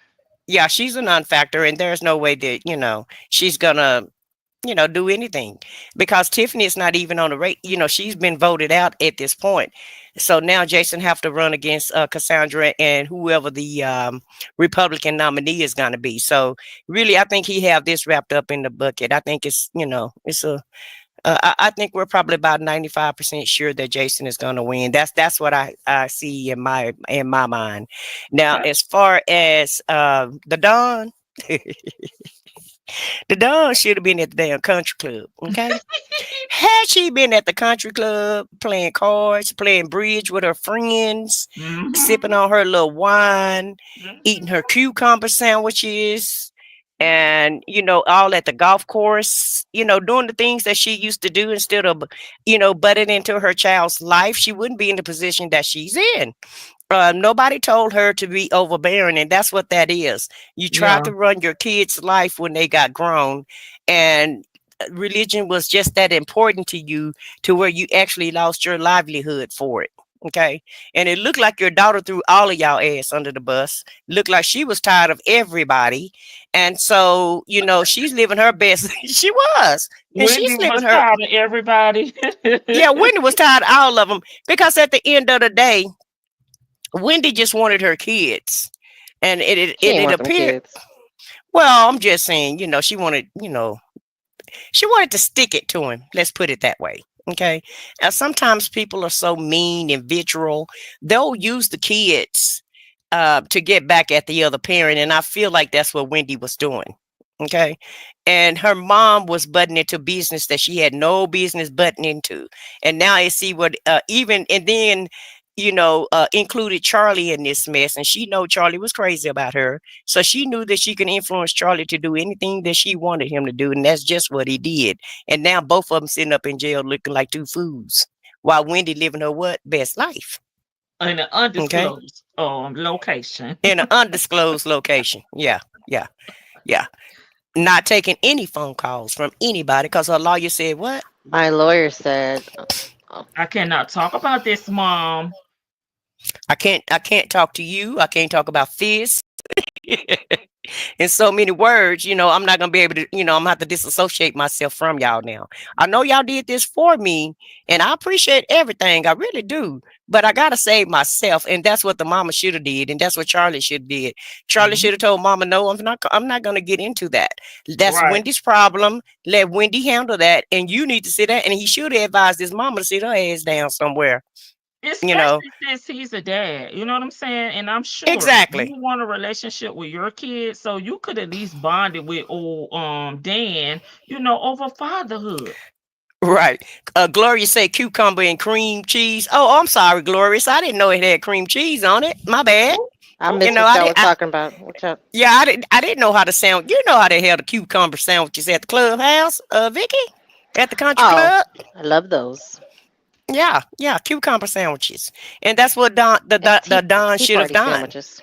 Yeah, she's a non-factor, and there's no way that, she's gonna do anything, because Tiffany is not even on the rate. She's been voted out at this point. So now Jason have to run against Cassandra and whoever the Republican nominee is going to be. So really, I think he have this wrapped up in the bucket. I think it's a. I think we're probably about 95% sure that Jason is going to win. That's what I see in my mind. Now, Okay. as far as the Don. The Don should have been at the damn country club. Okay. Had she been at the country club playing cards, playing bridge with her friends, sipping Mhm. on her little wine, eating Mhm. her cucumber sandwiches, and all at the golf course, doing the things that she used to do instead of, butting into her child's life, she wouldn't be in the position that she's in. Nobody told her to be overbearing, and that's what that is. You tried Yeah. to run your kids' life when they got grown, and religion was just that important to you to where you actually lost your livelihood for it. Okay. And it looked like your daughter threw all of y'all ass under the bus. Looked like she was tired of everybody. And so, she's living her best. She was. And Wendy she's living was her. tired of everybody. Yeah, Wendy was tired of all of them because at the end of the day, Wendy just wanted her kids. And She ain't it want them appeared, kids. well, I'm just saying, she wanted to stick it to him. Let's put it that way. Okay. Sometimes people are so mean and vitriol, they'll use the kids to get back at the other parent. And I feel like that's what Wendy was doing. Okay. And her mom was butting into business that she had no business butting into. And now I see what even and then included Charlie in this mess. And she know Charlie was crazy about her. So she knew that she could influence Charlie to do anything that she wanted him to do. And that's just what he did. And now both of them sitting up in jail looking like two fools while Wendy living her what? Best life. In an Okay. undisclosed location. In an undisclosed location. Yeah. Yeah. Yeah. Not taking any phone calls from anybody because her lawyer said what? My lawyer said, I cannot talk about this, Mom. I can't talk to you. I can't talk about this. In so many words, I'm not gonna be able to, I'm gonna have to disassociate myself from y'all now. I know y'all did this for me, and I appreciate everything. I really do. But I gotta save myself, and that's what the mama should have did, and that's what Charlie should have did. Charlie Mhm. should have told Mama, no, I'm not gonna get into that. That's Right. Wendy's problem. Let Wendy handle that, and you need to sit down. And he should have advised his mama to sit her ass down somewhere. You know Especially since he's a dad, you know what I'm saying? And I'm sure you exactly. want a relationship with your kids, so you could at least bond it with old Dan, over fatherhood. Right. Gloria said cucumber and cream cheese. Oh, I'm sorry, Glorious. I didn't know it had cream cheese on it. My bad. Who, I who missed said what I y'all didn't. was talking about. What y'all? Yeah, I didn't know how to sound. You know how they held the cucumber sandwiches at the clubhouse, Vicky, at the country Oh, club. I love those. Yeah, yeah, cucumber sandwiches, and that's what Don And the Don tea should have party done. sandwiches.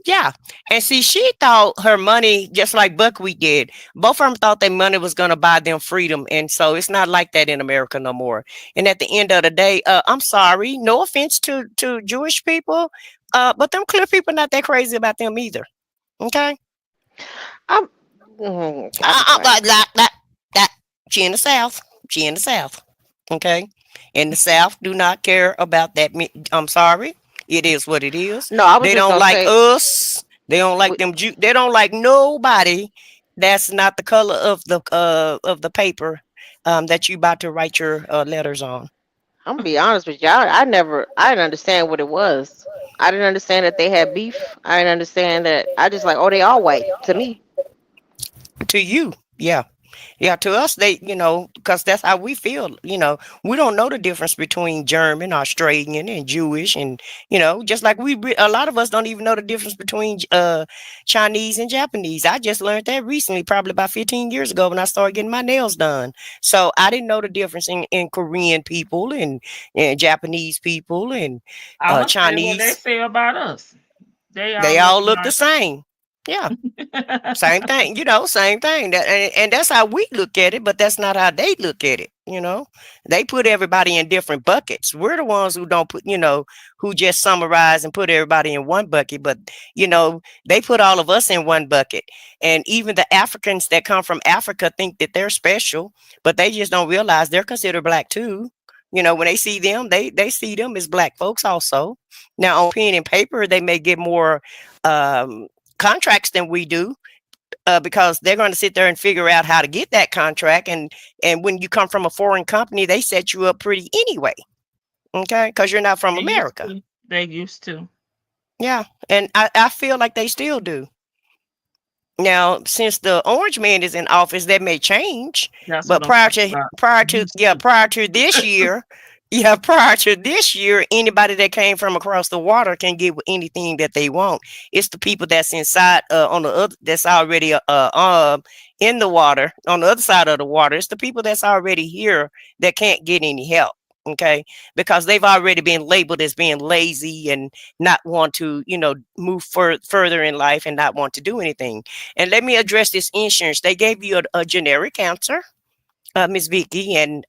Yeah. And see, she thought her money, just like Buckwheat did, both of them thought their money was going to buy them freedom. And so it's not like that in America no more. And at the end of the day, I'm sorry, no offense to Jewish people, but them clear people not that crazy about them either. Okay. I'm, I'll be quiet. That. She in the South. She in the South. Okay. In the South, do not care about that. I'm sorry. It is what it is. No, I was They just don't gonna like say, us. They don't like we, them. They don't like nobody that's not the color of the paper that you about to write your letters on. I'm gonna be honest with y'all. I didn't understand what it was. I didn't understand that they had beef. I didn't understand that. I just like, oh, they all white to me. To you, yeah. Yeah, to us, they, because that's how we feel. We don't know the difference between German, Australian, and Jewish, and just like a lot of us don't even know the difference between Chinese and Japanese. I just learned that recently, probably about 15 years ago, when I started getting my nails done. So I didn't know the difference in Korean people and Japanese people and I'm gonna say what they Chinese. say about us. They They all look all look the alike. same. Yeah. Same thing, same thing. And that's how we look at it, but that's not how they look at it. They put everybody in different buckets. We're the ones who don't put, who just summarize and put everybody in one bucket. But, they put all of us in one bucket. And even the Africans that come from Africa think that they're special, but they just don't realize they're considered black too. When they see them, they see them as black folks also. Now on pen and paper, they may get more contracts than we do, because they're going to sit there and figure out how to get that contract. And when you come from a foreign company, they set you up pretty anyway. Okay. Because you're not from They used America. to. They used to. Yeah. And I feel like they still do. Now, since the orange man is in office, that may change. That's But what I'm talking about. prior to this year, yeah, prior to this year, anybody that came from across the water can get anything that they want. It's the people that's inside on the other that's already in the water on the other side of the water. It's the people that's already here that can't get any help. Okay, because they've already been labeled as being lazy and not want to, move further in life and not want to do anything. And let me address this insurance. They gave you a generic answer, Miss Vicky and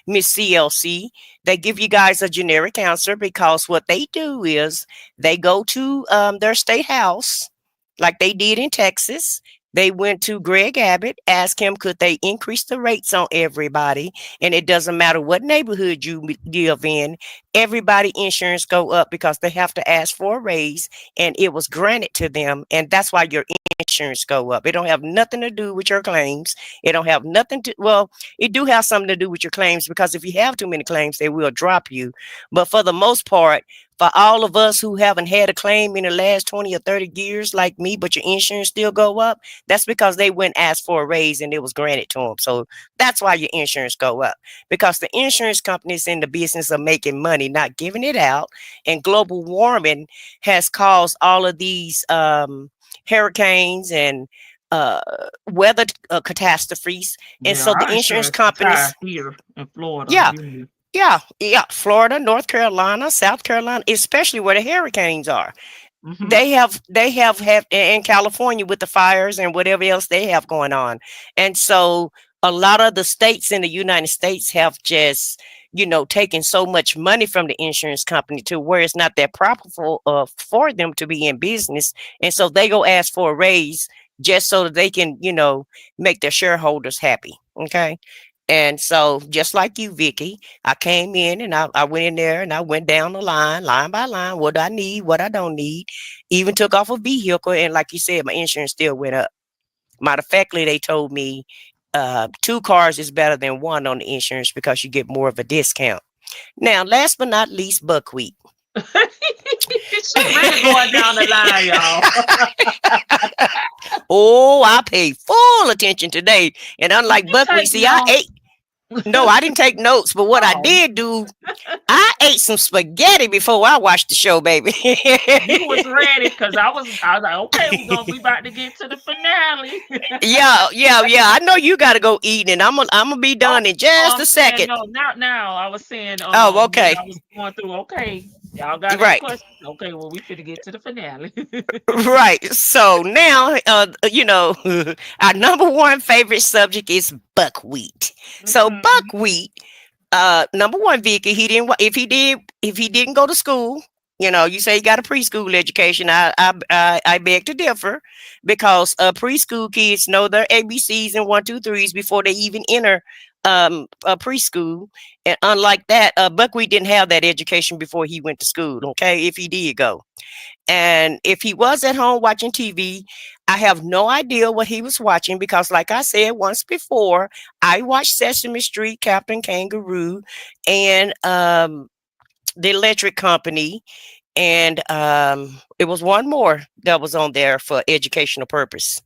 Miss CLC. They give you guys a generic answer because what they do is they go to their state house, like they did in Texas. They went to Greg Abbott, asked him could they increase the rates on everybody, and it doesn't matter what neighborhood you live in. Everybody insurance go up because they have to ask for a raise, and it was granted to them, and that's why your insurance go up. It don't have nothing to do with your claims. It don't have nothing to, well, it do have something to do with your claims because if you have too many claims, they will drop you. But for the most part, for all of us who haven't had a claim in the last 20 or 30 years like me, but your insurance still go up, that's because they went and asked for a raise and it was granted to them. So that's why your insurance go up, because the insurance companies in the business of making money, not giving it out. And global warming has caused all of these hurricanes and weather catastrophes. And Yeah, so the our insurance insurance is high companies, here in Florida. yeah, Mhm. yeah, Florida, North Carolina, South Carolina, especially where the hurricanes are. Mhm. They have in California with the fires and whatever else they have going on. And so a lot of the states in the United States have just, taken so much money from the insurance company to where it's not that profitable for them to be in business. And so they go ask for a raise just so that they can, make their shareholders happy. Okay. And so, just like you, Vicky, I came in and I went in there and I went down the line by line, what I need, what I don't need. Even took off a vehicle. And like you said, my insurance still went up. Matter of factly, they told me two cars is better than one on the insurance because you get more of a discount. Now, last but not least, buckwheat. She really going down the line, y'all. Oh, I paid full attention today. And Did unlike you buckwheat, take see, I notes? ate. No, I didn't take notes, but what I Oh, did do, I ate some spaghetti before I watched the show, baby. you was ready because I was like, okay, we about to get to the finale. Yeah. I know you got to go eat, and I'm gonna be Oh, done in oh, just I'm a saying second. no, not now. I was saying Oh, when okay, I was going through. Okay, y'all got any right, questions? Okay, well we finna get to the finale. right. So now, our number one favorite subject is buckwheat. So Mhm. buckwheat. Number one, Vicky, he didn't. If he didn't go to school, you say he got a preschool education. I beg to differ, because preschool kids know their ABCs and one, two, threes before they even enter a preschool. And unlike that, Buckwheat didn't have that education before he went to school. Okay, if he did go. And if he was at home watching TV, I have no idea what he was watching because, like I said once before, I watched Sesame Street, Captain Kangaroo, and the Electric Company. And it was one more that was on there for educational purpose.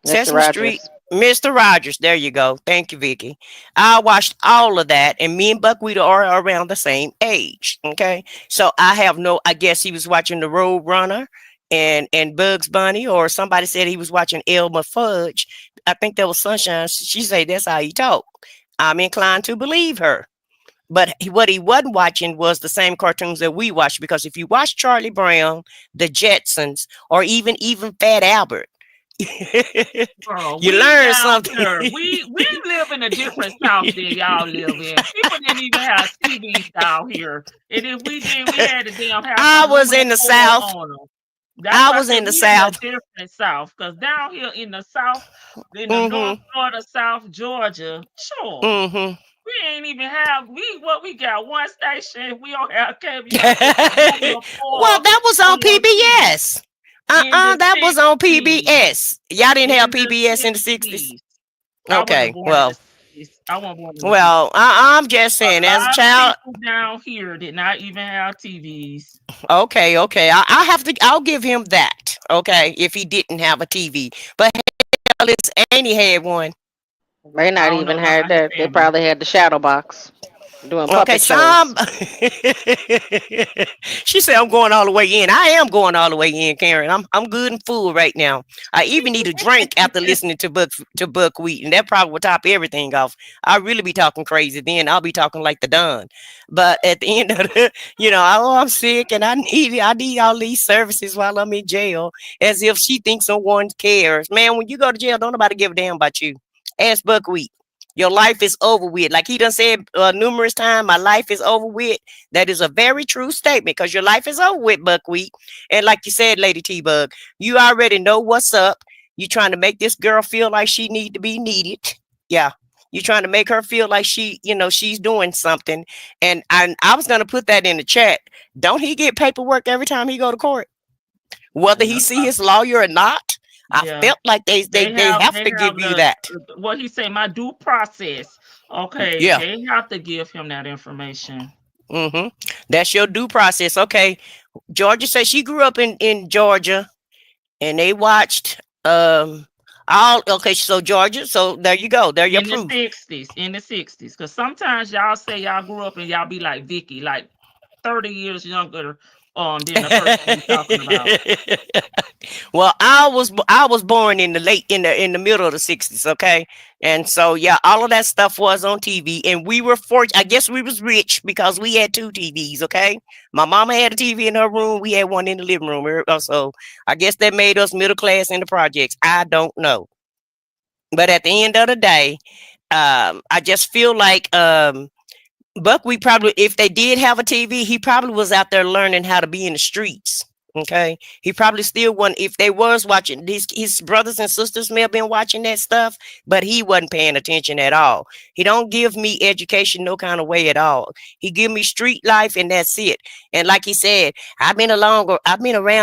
Mr. Sesame Street, Rogers. Mr. Rogers. There you go. Thank you, Vicky. I watched all of that, and me and Buckwheat are around the same age. Okay, so I have no. I guess he was watching the Road Runner and Bugs Bunny, or somebody said he was watching Elmer Fudge. I think that was Sunshine. She said that's how he talked. I'm inclined to believe her. But what he wasn't watching was the same cartoons that we watched, because if you watch Charlie Brown, the Jetsons, or even Fat Albert, Bro, you we learn down something. here. We live in a different South than y'all live in. People didn't even have TVs down here, and if we did, we had to damn have I some was in luminous the oil South. on them. That's I why I was said in the we in a South. different South. Cause down here in the South, in the North Mm-hmm. Florida, South Georgia, sure. Mm-hmm. We ain't even have we got one station. We don't have cable. You gotta put the aluminum Well, foil that was on on your TV PBS. in the That was on 60s. PBS. Y'all didn't have In the PBS in the 60s? 60s. I wasn't Okay. born in the Well, 60s. I wasn't born in the 60s. I'm just A saying, as a lot of child. people down here did not even have TVs. Okay. I'll give him that. Okay, if he didn't have a TV, but hell, this Annie had one. May I not don't know even had nobody that. They family. probably had the shadow box doing Okay, puppet shows. she said I'm going all the way in. I am going all the way in, Karen. I'm good and full right now. I even need a drink after listening to Buckwheat, and that probably will top everything off. I really be talking crazy then. I'll be talking like the Don. But at the end of the, oh, I'm sick and I need all these services while I'm in jail, as if she thinks someone cares. Man, when you go to jail, don't nobody give a damn about you. Ask Buckwheat. Your life is over with. Like he done said numerous times, my life is over with. That is a very true statement because your life is over with, Buckwheat. And like you said, Lady T-Bug, you already know what's up. You trying to make this girl feel like she need to be needed. Yeah. You're trying to make her feel like she's doing something. And I was going to put that in the chat. Don't he get paperwork every time he go to court? Whether he see his lawyer or not? I Yeah. felt like they have to give you that. What he say, my due process. Okay, Yeah. they have to give him that information. Mm-hmm. That's your due process. Okay. Georgia says she grew up in Georgia and they watched all okay, so Georgia, so there you go. There your In proof. In the 60s. Because sometimes y'all say y'all grew up and y'all be like Vicky, like 30 years younger than the person we talking about. Well, I was born in the middle of the 60s, okay? And so yeah, all of that stuff was on TV and we were fortunate. I guess we was rich because we had 2 TVs, okay? My mama had a TV in her room, we had one in the living room. So I guess that made us middle class in the projects. I don't know. But at the end of the day, I just feel like Buck, we probably, if they did have a TV, he probably was out there learning how to be in the streets. Okay. He probably still wasn't, if they was watching, his brothers and sisters may have been watching that stuff, but he wasn't paying attention at all. He don't give me education no kind of way at all. He give me street life and that's it. And like he said, I've been around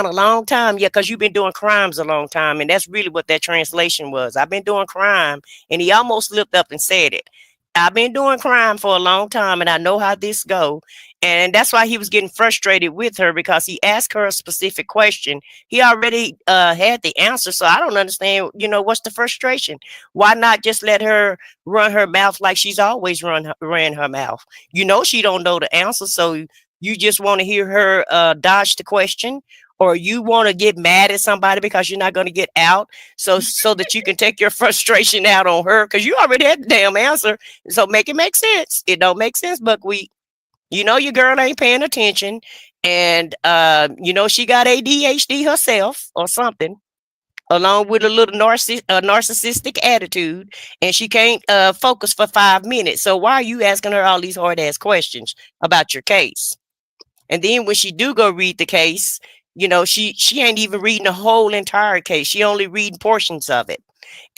a long time. Yeah, because you've been doing crimes a long time. And that's really what that translation was. I've been doing crime. And he almost slipped up and said it. I've been doing crime for a long time and I know how this go. And that's why he was getting frustrated with her because he asked her a specific question. He already had the answer. So I don't understand, what's the frustration? Why not just let her run her mouth like she's always ran her mouth? She don't know the answer. So you just want to hear her dodge the question, or you want to get mad at somebody because you're not going to get out so that you can take your frustration out on her because you already had the damn answer. So make it make sense. It don't make sense, Buckwheat. Your girl ain't paying attention. And, she got ADHD herself or something, along with a little narcissistic attitude. And she can't focus for 5 minutes. So why are you asking her all these hard ass questions about your case? And then when she do go read the case, she ain't even reading the whole entire case. She only reading portions of it.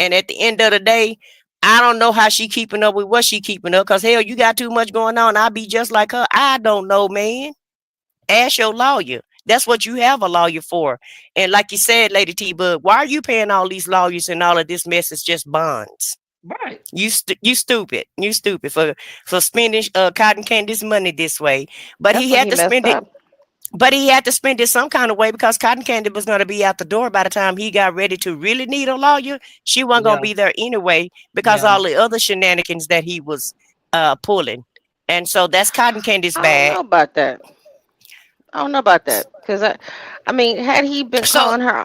And at the end of the day, I don't know how she keeping up with what she keeping up. Because hell, you got too much going on. I'll be just like her. I don't know, man. Ask your lawyer. That's what you have a lawyer for. And like you said, Lady T-Bug, why are you paying all these lawyers and all of this mess is just bonds? Right. You stupid. You stupid for spending cotton candy's money this way. But he had to spend it. But he had to spend it some kind of way because Cotton Candy was going to be out the door by the time he got ready to really need a lawyer. She wasn't going to be there anyway because all the other shenanigans that he was pulling. And so that's Cotton Candy's bad. I don't know about that. Because, I mean, had he been calling her...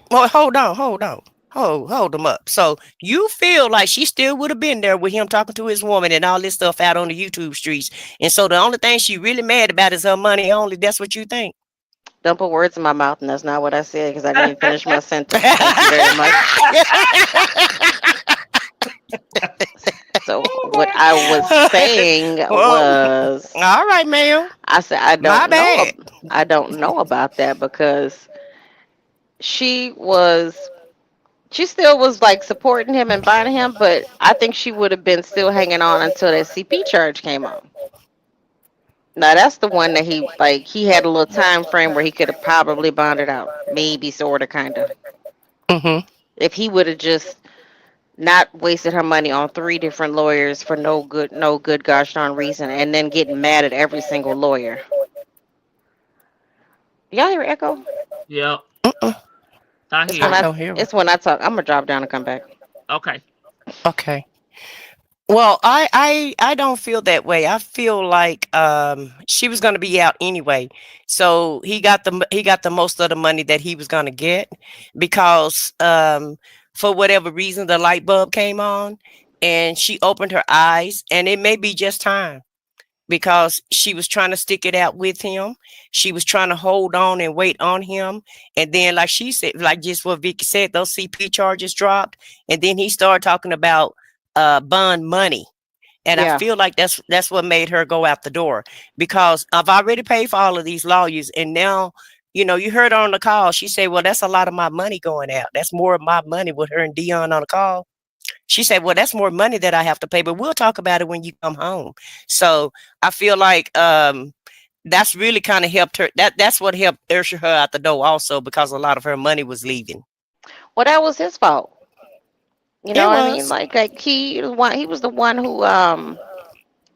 Well, hold on. Hold him up. So you feel like she still would have been there with him talking to his woman and all this stuff out on the YouTube streets. And so the only thing she really mad about is her money only. That's what you think. Don't put words in my mouth, and that's not what I said because I didn't finish my sentence. Thank you very much. So what I was saying was... All right, ma'am. I said, I don't know about that because she still was like supporting him and buying him, but I think she would have been still hanging on until that CP charge came on. Now that's the one that he had a little time frame where he could have probably bonded out, maybe sort of, kind of. Mm-hmm. If he would have just not wasted her money on 3 different lawyers for no good gosh darn reason, and then getting mad at every single lawyer. Y'all hear echo? Yep. I I hear you. don't hear her. It's when I talk. I'm gonna drop down and come back. Okay. Okay. Well, I don't feel that way. I feel like she was gonna be out anyway. So he got the most of the money that he was gonna get because for whatever reason the light bulb came on and she opened her eyes and it may be just time because she was trying to stick it out with him. She was trying to hold on and wait on him. And then, like she said, like just what Vicky said, those CP charges dropped. And then he started talking about bond money. And I Yeah. feel like that's what made her go out the door because I've already paid for all of these lawyers. And now, you heard her on the call. She said, well, that's a lot of my money going out. That's more of my money with her and Dion on the call. She said, well, that's more money that I have to pay, but we'll talk about it when you come home. So I feel like that's really kind of helped her. That's what helped usher her out the door also because a lot of her money was leaving. Well, that was his fault. You know It what I mean? was. Like he was the one who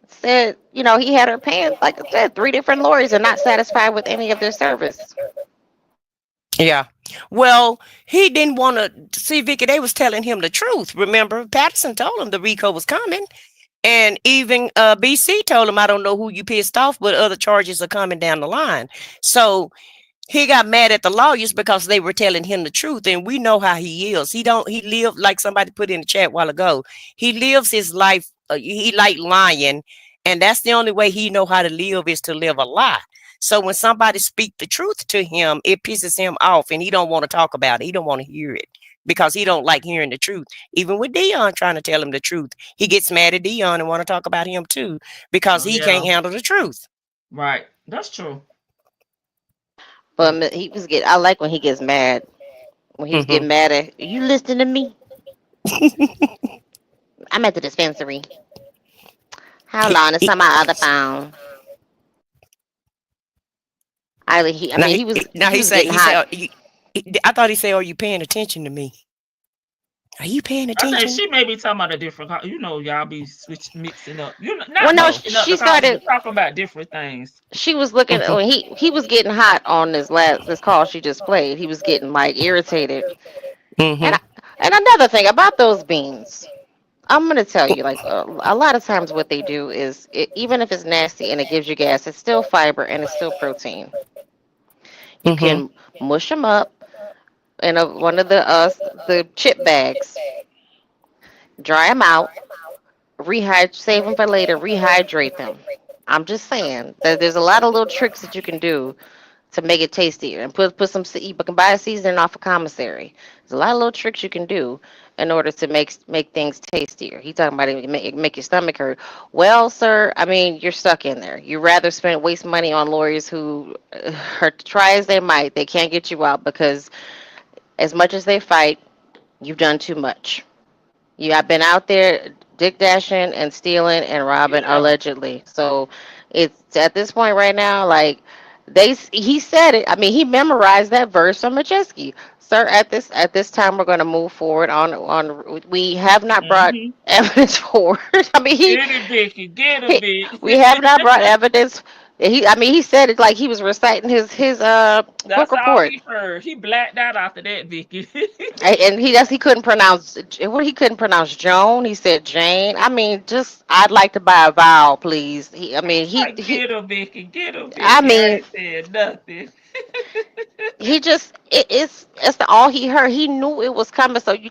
said, he had her paying, like I said, 3 different lawyers and not satisfied with any of their service. Yeah. Well, he didn't want to see Vicky. They was telling him the truth. Remember, Patterson told him the RICO was coming. And even BC told him, I don't know who you pissed off, but other charges are coming down the line. So he got mad at the lawyers because they were telling him the truth. And we know how he is. He lived like somebody put in the chat a while ago. He lives his life. He like lying. And that's the only way he know how to live is to live a lie. So when somebody speak the truth to him, it pisses him off and he don't want to talk about it. He don't want to hear it because he don't like hearing the truth. Even with Dion trying to tell him the truth, he gets mad at Dion and want to talk about him too because Oh, he yeah. can't handle the truth. Right. That's true. But I like when he gets mad. When he's Mm-hmm. getting mad at you, listening to me. I'm at the dispensary. How long? It's on my other phone. Now He was he getting said, hot. I thought he said, "Are you paying attention to me? Are you paying I think attention?" she may be talking about a different. Y'all be mixing up. Well, Not no, mixing up she the calls, started. but talking about different things. She was looking. When he was getting hot on this call she just played. He was getting like irritated. And Mm-hmm. and another thing about those beans, I'm gonna tell you, like a lot of times, what they do is, even if it's nasty and it gives you gas, it's still fiber and it's still protein. You Mm-hmm. can mush them up in one of the chip bags, dry them out, save them for later, rehydrate them. I'm just saying that there's a lot of little tricks that you can do to make it tastier, and put some. You can buy a seasoning off a commissary. There's a lot of little tricks you can do in order to make things tastier. He talking about it make your stomach hurt. Well, sir, I mean, you're stuck in there. You rather waste money on lawyers who, try as they might, they can't get you out because as much as they fight, you've done too much. You have been out there dick dashing and stealing and robbing Yeah. allegedly. So it's at this point right now, like he said it. I mean, he memorized that verse from Majeski. Sir, at this time we're going to move forward on we have not brought Mm-hmm. evidence forward. I mean, Get it, Vicky. Get it, we have Vicky. not brought evidence. He said it like he was reciting his book That's all report. he heard. He blacked out after that, Vicky. And he couldn't pronounce he couldn't pronounce Joan. He said Jane. I mean, just I'd like to buy a vowel, please. Like, get him, Vicky. Get him, I Vicky. I mean, ain't said nothing. he just it's all he heard. He knew it was coming, so he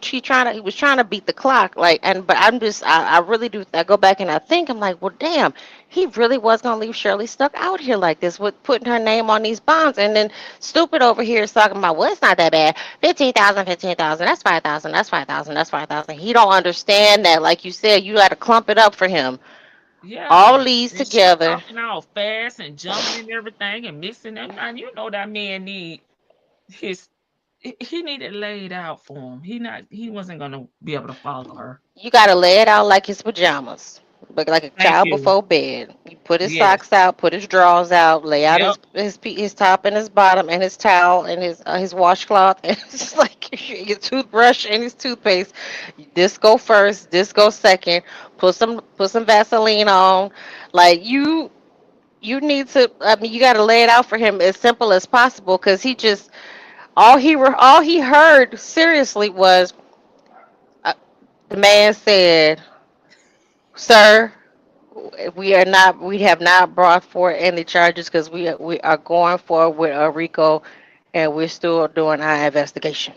was trying to beat the clock. But I really do. I go back and I think I'm like, well, damn, he really was gonna leave Shirley stuck out here like this with putting her name on these bonds, and then stupid over here is talking about, well, it's not that bad. 15,000, 15,000. That's 5,000. That's 5,000. That's 5,000. He don't understand that, like you said, you got to clump it up for him. Yeah. All these And she together. talking all fast and jumping and everything and mixing them. And you know that man need his he needed laid out for him. He wasn't gonna be able to follow her. You gotta lay it out like his pajamas, but like a Thank child you. before bed. You put his Yes. socks out, put his drawers out, lay out Yep. his top and his bottom and his towel and his washcloth, and it's just like your toothbrush and his toothpaste. This go first, this go second. Put some Vaseline on, like you need to. I mean, you got to lay it out for him as simple as possible, because he just all he heard seriously was uh, the man said, "Sir, we have not brought forth any charges because we are going forward with a RICO, and we're still doing our investigation."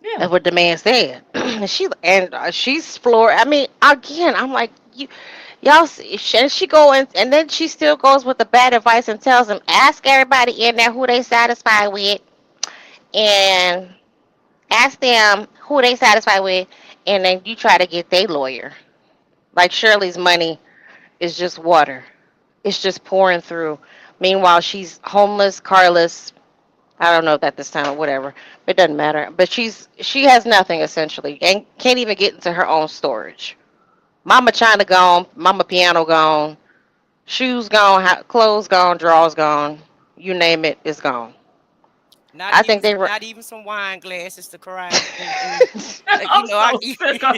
Yeah. That's what the man said. She's floored. I mean, again, I'm like, y'all. And she go and then she still goes with the bad advice and tells them, ask everybody in there who they satisfied with, and ask them who they satisfied with, and then you try to get their lawyer. Like Shirley's money is just water. It's just pouring through. Meanwhile, she's homeless, carless. I don't know if at this time or whatever. It doesn't matter. But she has nothing essentially and can't even get into her own storage. Mama China gone, Mama Piano gone, shoes gone, clothes gone, drawers gone. You name it, it's gone. I think they were. Not even some wine glasses to cry. You I'm know, so sick of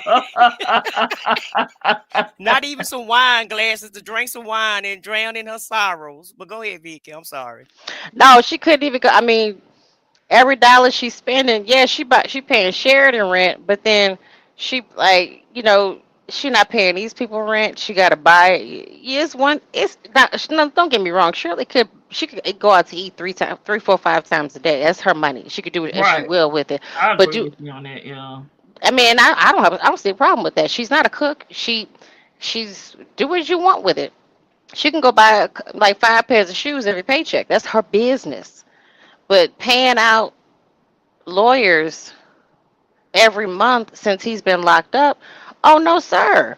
not even some wine glasses to drink some wine and drown in her sorrows. But go ahead, Vicky. I'm sorry. No, she couldn't even go. I mean, every dollar she's spending, yeah, she paying Sheridan rent, but then she like she not paying these people rent. She got to buy. It's one. It's not. No, don't get me wrong. Shirley she could go out to eat 3 times, 3, 4, 5 times a day. That's her money. She could do it as she right. will with it. I But agree you, with you on that. Yeah. I mean, I don't see a problem with that. She's not a cook. She's do what you want with it. She can go buy like 5 pairs of shoes every paycheck. That's her business. But paying out lawyers every month since he's been locked up. Oh no, sir.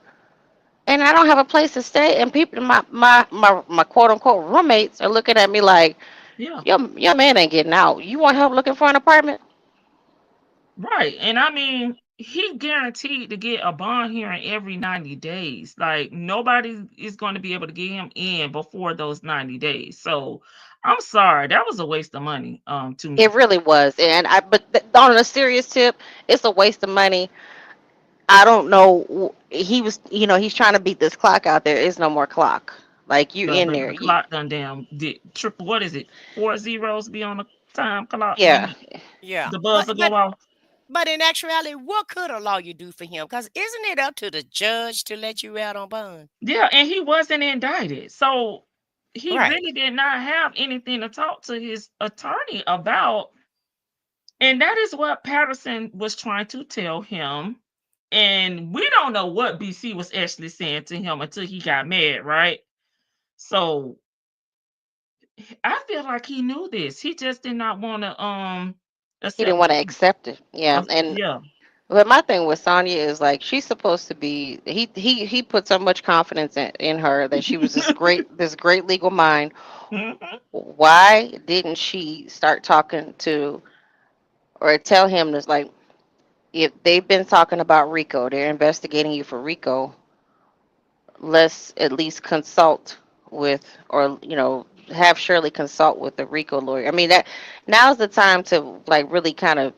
And I don't have a place to stay. And people, my quote unquote roommates are looking at me like, Yeah. your man ain't getting out. You want help looking for an apartment? Right. And I mean, he guaranteed to get a bond hearing every 90 days. Like nobody is going to be able to get him in before those 90 days. So I'm sorry, that was a waste of money to It me. really was. On a serious tip, it's a waste of money. I don't know. He was, he's trying to beat this clock out there. Is no more clock. Like you The, in the, there. the clock done damn did triple. What is it? 4 zeros be on the time clock when Yeah. Yeah, the buzzer go off. but in actuality, what could a lawyer do for him? Because isn't it up to the judge to let you out on bond? Yeah, and he wasn't indicted. So he Right. really did not have anything to talk to his attorney about. And that is what Patterson was trying to tell him. And we don't know what BC was actually saying to him until he got mad, right? So I feel like he knew this. He just did not want to He didn't accept want the to accept it. Yeah. And yeah. but my thing with Sonya is like she's supposed to be. He put so much confidence in her that she was this great legal mind. Mhm. Why didn't she start talking to or tell him this like if they've been talking about Rico, they're investigating you for Rico. Let's at least consult with or have Shirley consult with the Rico lawyer. I mean that now's the time to like really kind of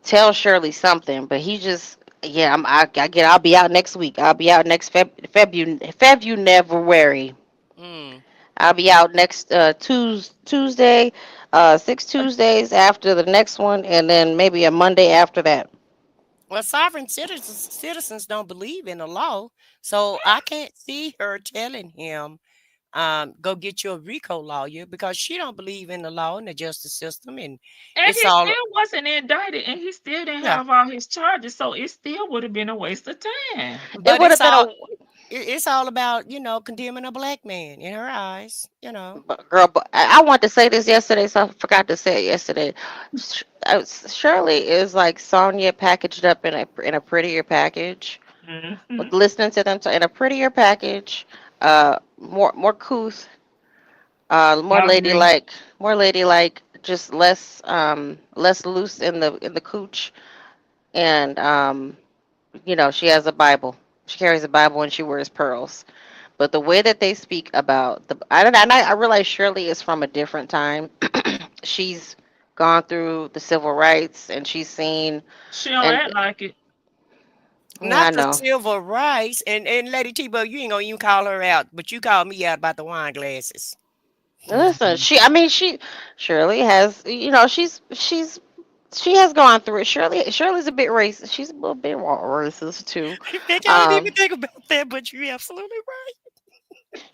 tell Shirley something, but he just yeah, I get I'll be out next week. I'll be out next February. Mm. I'll be out next Tuesday, 6 Tuesdays after the next one, and then maybe a Monday after that. Well, sovereign citizens don't believe in the law, so I can't see her telling him, "Go get your RICO lawyer," because she don't believe in the law and the justice system, and And it's he all still wasn't indicted and he still didn't yeah. have all his charges. So it still would have been a waste of time. It But would have been a it's all about condemning a black man in her eyes. girl, but I wanted to say this yesterday, so I forgot to say it yesterday. Shirley is like Sonya packaged up in a prettier package. Mhm. But listening to them in a prettier package, more couth, I agree. more ladylike, just less loose in the cooch, and she has a Bible. She carries a Bible and she wears pearls. But the way that they speak about I realize Shirley is from a different time. She's gone through the civil rights and she's seen She don't and act like it. yeah, I Not the know. civil rights, and Lady T, but you ain't gonna even call her out, but you called me out about the wine glasses. Listen, Shirley has, she has gone through it. Shirley's a bit racist. She's a little bit racist too. I didn't even Um, think about that, but you're absolutely right.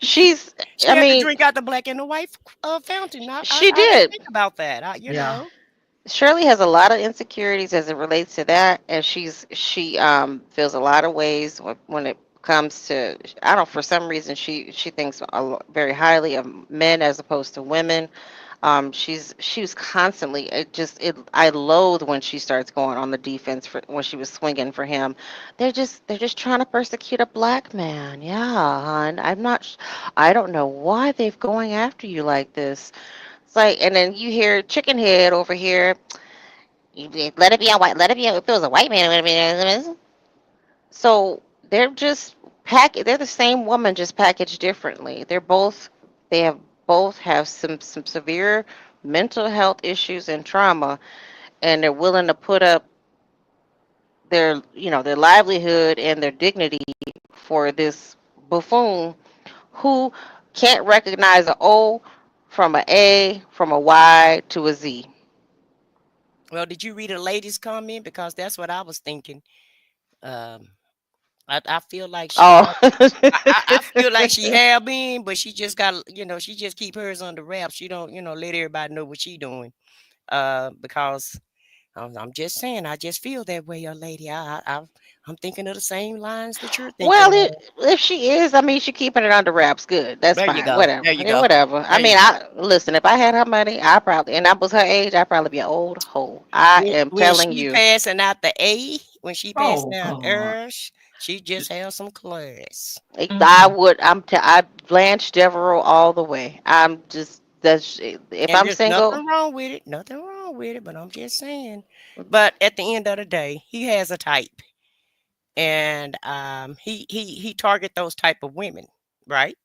she's, She I had to mean, drink out the black and the white fountain. she I didn't did. think about that. Yeah. Shirley has a lot of insecurities as it relates to that, and she feels a lot of ways when it comes to, I don't, for some reason she thinks very highly of men as opposed to women. She was constantly, I loathe when she starts going on the defense for when she was swinging for him. They're just trying to persecute a black man. Yeah, hon. I don't know why they've going after you like this. It's like, and then you hear chicken head over here. Let it be a white. Let it be. If it was a white man, it would have been. So they're just They're the same woman, just packaged differently. They have both have some severe mental health issues and trauma, and they're willing to put up their livelihood and their dignity for this buffoon who can't recognize a O from a A, from a Y to a Z. Well, did you read a lady's comment? Because that's what I was thinking. Um, I feel like she Oh. are. I feel like she have been, but she just got, she just keep hers under wraps. She don't, let everybody know what she doing. Because I'm just saying, I just feel that way, young lady. I'm thinking of the same lines that you're thinking Well, of. if she is, I mean, she keeping it under wraps. Good, that's There you fine. go. Whatever, There you yeah, go. whatever. I There you mean, go. I listen. If I had her money, and I was her age, I'd probably be an old hoe. I am When telling she you. passing out the A, when she Oh passing out God. Ers, she just have some class. I Mm-mm. would. I Blanche Devereaux all the way. I'm just that's if And I'm there's single. nothing wrong with it. Nothing wrong with it. But I'm just saying. But at the end of the day, he has a type, and he target those type of women, right?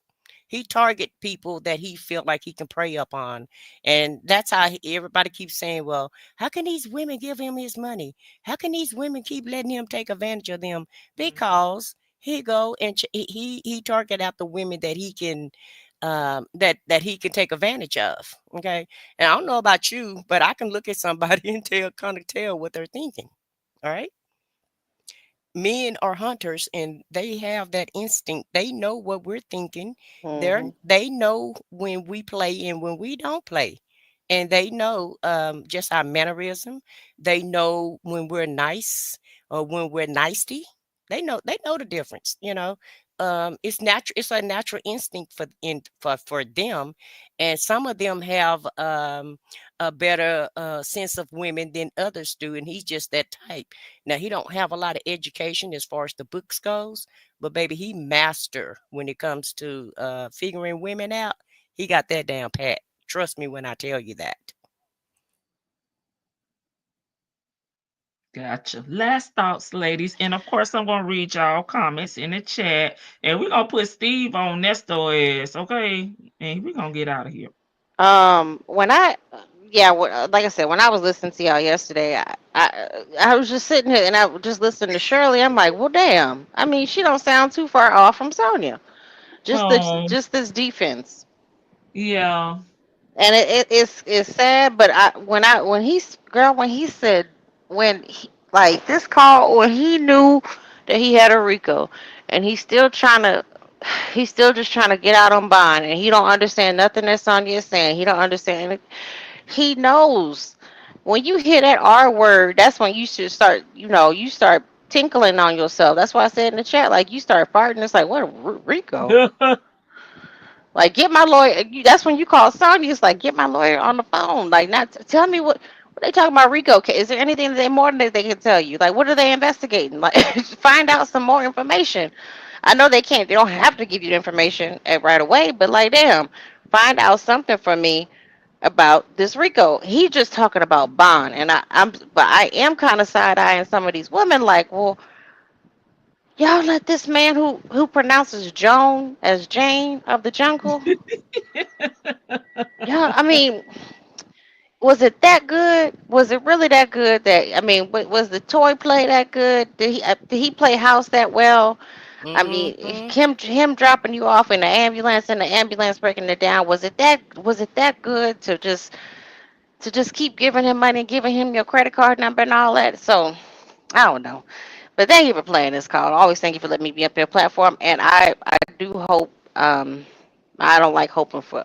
He target people that he feel like he can prey upon, and that's how everybody keeps saying, "Well, how can these women give him his money? How can these women keep letting him take advantage of them?" Because he go and he target out the women that he can that he can take advantage of. Okay, and I don't know about you, but I can look at somebody and tell what they're thinking. All right, men are hunters and they have that instinct. They know what we're thinking. Hmm. They know when we play and when we don't play. And they know just our mannerism. They know when we're nice or when we're nicey. They know the difference. It's natural, it's a natural instinct for them. And some of them have a better sense of women than others do. And he's just that type. Now he don't have a lot of education as far as the books goes, but baby, he master when it comes to figuring women out. He got that down pat. Trust me when I tell you that. Gotcha. Last thoughts, ladies. And of course, I'm gonna read y'all comments in the chat. And we're gonna put Steve on Nesto ass, okay? And we're gonna get out of here. When yeah, like I said, when I was listening to y'all yesterday, I was just sitting here and I was just listening to Shirley. I'm like, well, damn. I mean, she don't sound too far off from Sonya. Oh, Just this defense. yeah. And it's sad, but when he said like this call when he knew that he had a Rico, and he's still just trying to get out on bond, and he don't understand nothing that Sonya is saying. He don't understand it. He knows when you hear that R word, that's when you should start. You start tinkling on yourself. That's why I said in the chat, like you start farting. It's like what a Rico. Like, get my lawyer. That's when you call Sonya. It's like, get my lawyer on the phone. Like, not tell me what they talking about Rico. Is there anything that they more than they can tell you? Like, what are they investigating? Like, find out some more information. I know they can't. They don't have to give you the information right away. But like, damn, find out something for me about this Rico. He just talking about bond, and but I am kind of side eyeing some of these women. Like, well, y'all let this man who pronounces Joan as Jane of the jungle. Yeah, I mean, was it that good? Was it really that good? That I mean, was the toy play that good? Did he play house that well? I mean, Mm-hmm. him dropping you off in the ambulance and the ambulance breaking it down. Was it that good to just keep giving him money, giving him your credit card number and all that? So I don't know. But thank you for playing this call. Always thank you for letting me be up your platform. And I do hope I don't like hoping for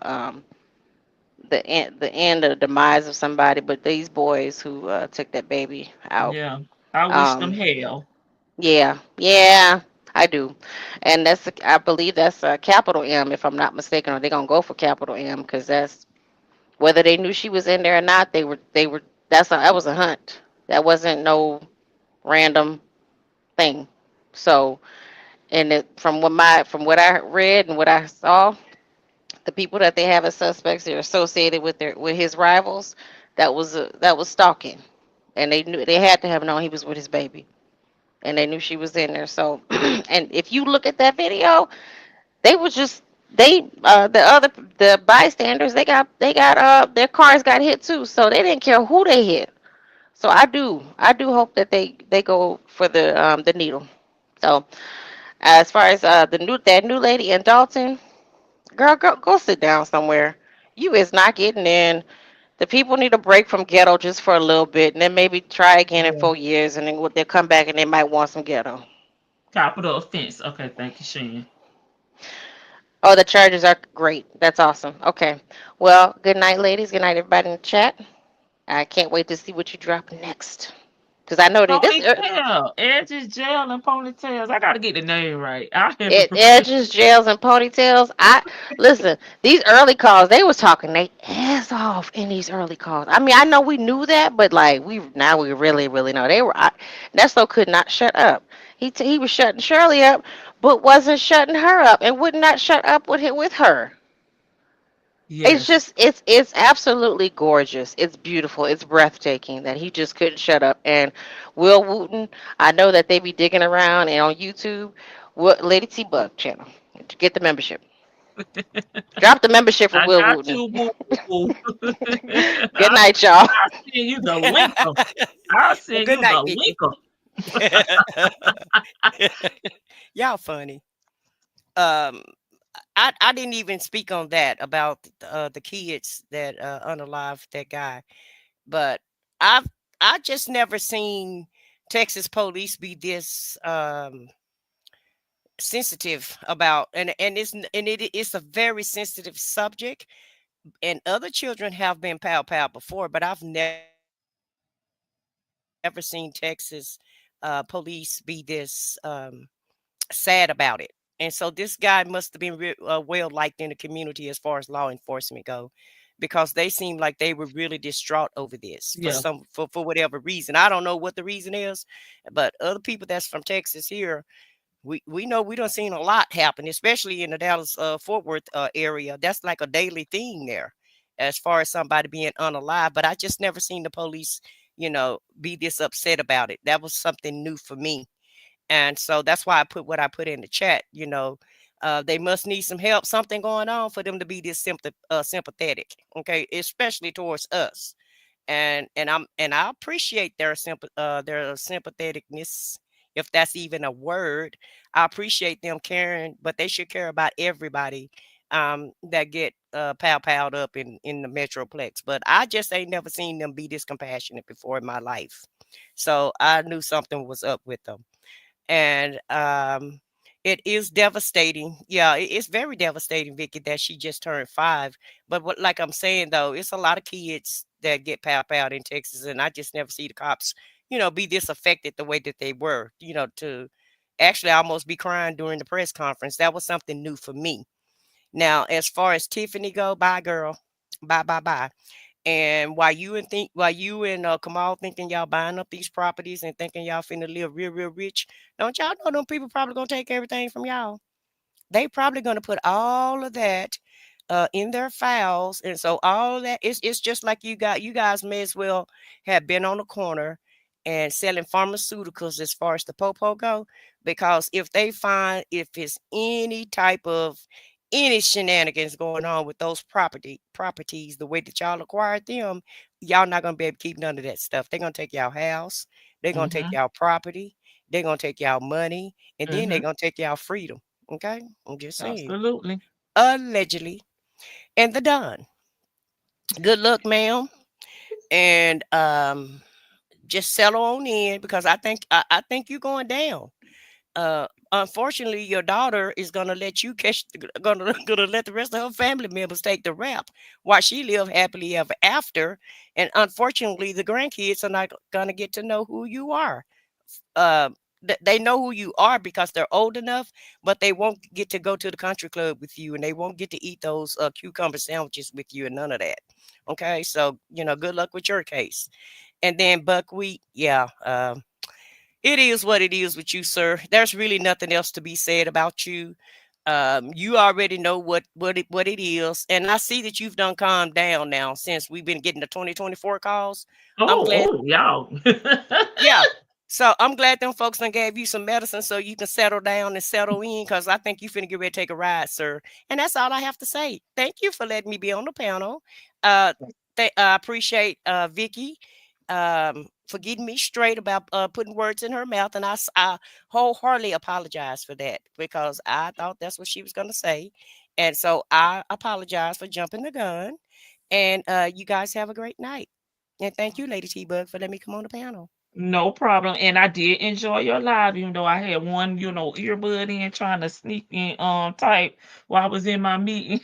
the end or demise of somebody, but these boys who took that baby out. Yeah. I wish them Um, hell. yeah, yeah, I do, and I believe that's capital M if I'm not mistaken, or they're gonna go for capital M because that's whether they knew she was in there or not. They were that was a hunt. That wasn't no random thing. So, and from what I read and what I saw, the people that they have as suspects are associated with his rivals. That was stalking, and they had to have known he was with his baby, and they knew she was in there. So, and if you look at that video, they was just the bystanders they got their cars got hit too, so they didn't care who they hit. So I do hope that they go for the needle. So as far as that new lady in Dalton, girl, go sit down somewhere. You is not getting in. The people need a break from ghetto just for a little bit, and then maybe try again in Yeah. 4 years, and then they'll come back and they might want some ghetto. Capital offense. Okay, thank you, Shan. Oh, the charges are great. That's awesome. Okay. Well, good night, ladies. Good night, everybody in the chat. I can't wait to see what you drop next. Because I know that Ponytail. Edges, gel, and ponytails. I gotta get the name right. I have it it. edges, gels, and ponytails. I listen. These early calls, they was talking they ass off in these early calls. I mean, I know we knew that, but like we really, really know they were. Nesto could not shut up. He was shutting Shirley up, but wasn't shutting her up, and would not shut up with her. It's Yes. just it's absolutely gorgeous. It's beautiful. It's breathtaking that he just couldn't shut up. And Will Wooten, I know that they be digging around and on YouTube. Lady T Bug channel. Get the membership. Drop the membership for I Will got Wooten. you, boo boo. Good I'll night, y'all. send you the link. I'll Well, send good you the night, Vicky. link. Y'all funny. Um, I didn't even speak on that about the kids that unalive that guy, but I've I just never seen Texas police be this sensitive about and it's a very sensitive subject, and other children have been pow before, but I've never seen Texas police be this sad about it. And so this guy must have been well liked in the community as far as law enforcement go, because they seemed like they were really distraught over this Yeah. for whatever reason. I don't know what the reason is, but other people that's from Texas here, we know we don't seen a lot happen, especially in the Dallas Fort Worth area. That's like a daily thing there, as far as somebody being unalive. But I just never seen the police, be this upset about it. That was something new for me, and so that's why I put what I put in the chat. They must need some help, something going on for them to be this sympathetic. Okay, especially towards us, and I appreciate their sympatheticness, if that's even a word. I appreciate them caring, but they should care about everybody that get powed up in the metroplex. But I just ain't never seen them be this compassionate before in my life, so I knew something was up with them. And it is devastating. Yeah, it's very devastating, Vicky, that she just turned 5. But like I'm saying though, it's a lot of kids that get out in Texas, and I just never see the cops, be this affected the way that they were. To actually almost be crying during the press conference. That was something new for me. Now, as far as Tiffany go, bye girl, bye bye bye. And while you and Kamal thinking y'all buying up these properties and thinking y'all finna live real rich, don't y'all know them people probably gonna take everything from y'all? They probably gonna put all of that in their files, and so all of that it's just like you guys may as well have been on the corner and selling pharmaceuticals as far as the popo go, because if it's any type of any shenanigans going on with those properties the way that y'all acquired them, y'all not gonna be able to keep none of that stuff. They're gonna take y'all house, they're gonna take Mm-hmm. y'all property, they're gonna take y'all money, and then they're Mm-hmm. gonna take y'all freedom. Okay, I'm just saying. Absolutely. Allegedly. And the Don. Good luck, ma'am. And just settle on in because I think you're going down. Unfortunately, your daughter is gonna let you catch, gonna let the rest of her family members take the rap while she live happily ever after. And unfortunately, the grandkids are not gonna get to know who you are. Uh, they know who you are because they're old enough, but they won't get to go to the country club with you, and they won't get to eat those cucumber sandwiches with you, and none of that. Okay, so good luck with your case. And then buckwheat, yeah. It is what it is with you, sir. There's really nothing else to be said about you. You already know what it is, and I see that you've done calmed down now since we've been getting the 2024 calls. I'm glad. Y'all. Yeah. So I'm glad them folks done gave you some medicine so you can settle down and settle in because I think you finna get ready to take a ride, sir. And that's all I have to say. Thank you for letting me be on the panel. Uh, I appreciate Vicky for getting me straight about putting words in her mouth. And I wholeheartedly apologize for that because I thought that's what she was going to say. And so I apologize for jumping the gun. And you guys have a great night. And thank you, Lady T-Bug, for letting me come on the panel. No problem. And I did enjoy your live, even though I had one, earbud in trying to sneak in type while I was in my meeting.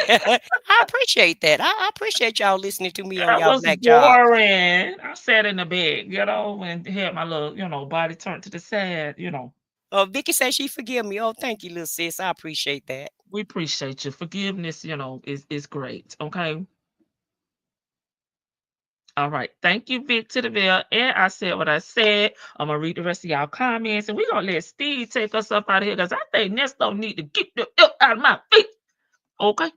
I appreciate that. I appreciate y'all listening to me on That y'all was black jobs. boring. I sat in the bed, and had my little, body turned to the side. Oh, Vicky said she forgive me. Oh, thank you, little sis. I appreciate that. We appreciate you. Forgiveness, is great. Okay. All right. Thank you, Vic to the Veil. And I said what I said. I'm gonna read the rest of y'all comments, and we're gonna let Steve take us up out of here because I think Nesto need to get the up out of my feet. Okay.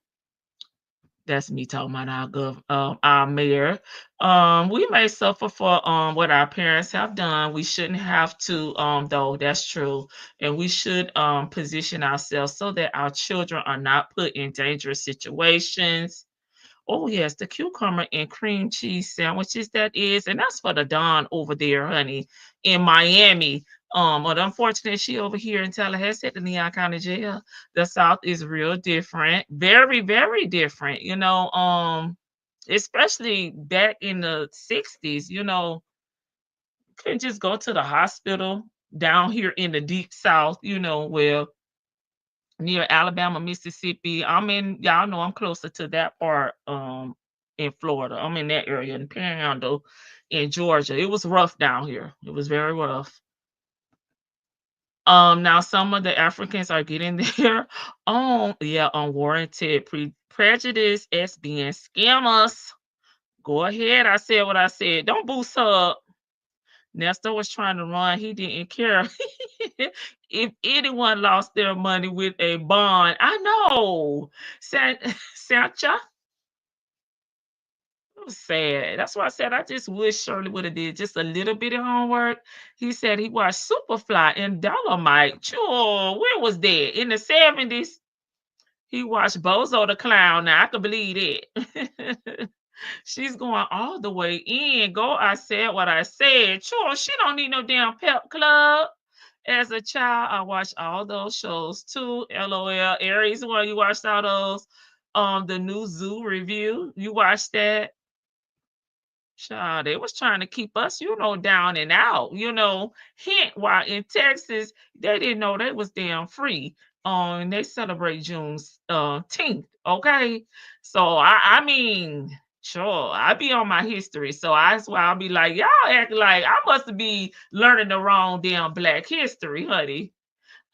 That's me talking about our mayor. We may suffer for what our parents have done. We shouldn't have to, though. That's true, and we should position ourselves so that our children are not put in dangerous situations. Oh yes, the cucumber and cream cheese sandwiches that is, and that's for the Don over there, honey, in Miami. But unfortunately, she over here in Tallahassee at the Neon County Jail. The South is real different, very, very different. Especially back in the '60s. Couldn't just go to the hospital down here in the deep South. Where near Alabama, Mississippi. Y'all know I'm closer to that part in Florida. I'm in that area in Panhandle in Georgia. It was rough down here. It was very rough. Now some of the Africans are getting there unwarranted prejudice as being scammers. Go ahead. I said what I said. Don't boost her up. Nesto was trying to run. He didn't care if anyone lost their money with a bond. I know. Sancha. It was sad. That's why I said I just wish Shirley would have did just a little bit of homework. He said he watched Superfly and Dolomite. Sure, where was that? In the 70s? He watched Bozo the Clown. Now I can believe it. She's going all the way in. Go, I said what I said. Sure, she don't need no damn pep club. As a child, I watched all those shows too. LOL. Aries one, you watched all those. The new Zoo review. You watched that? Child, they was trying to keep us, down and out. Hint while in Texas, they didn't know they was damn free. And they celebrate June 10th. Okay. So I mean, sure, I be on my history. So that's why I'll be like, y'all act like I must be learning the wrong damn black history, honey.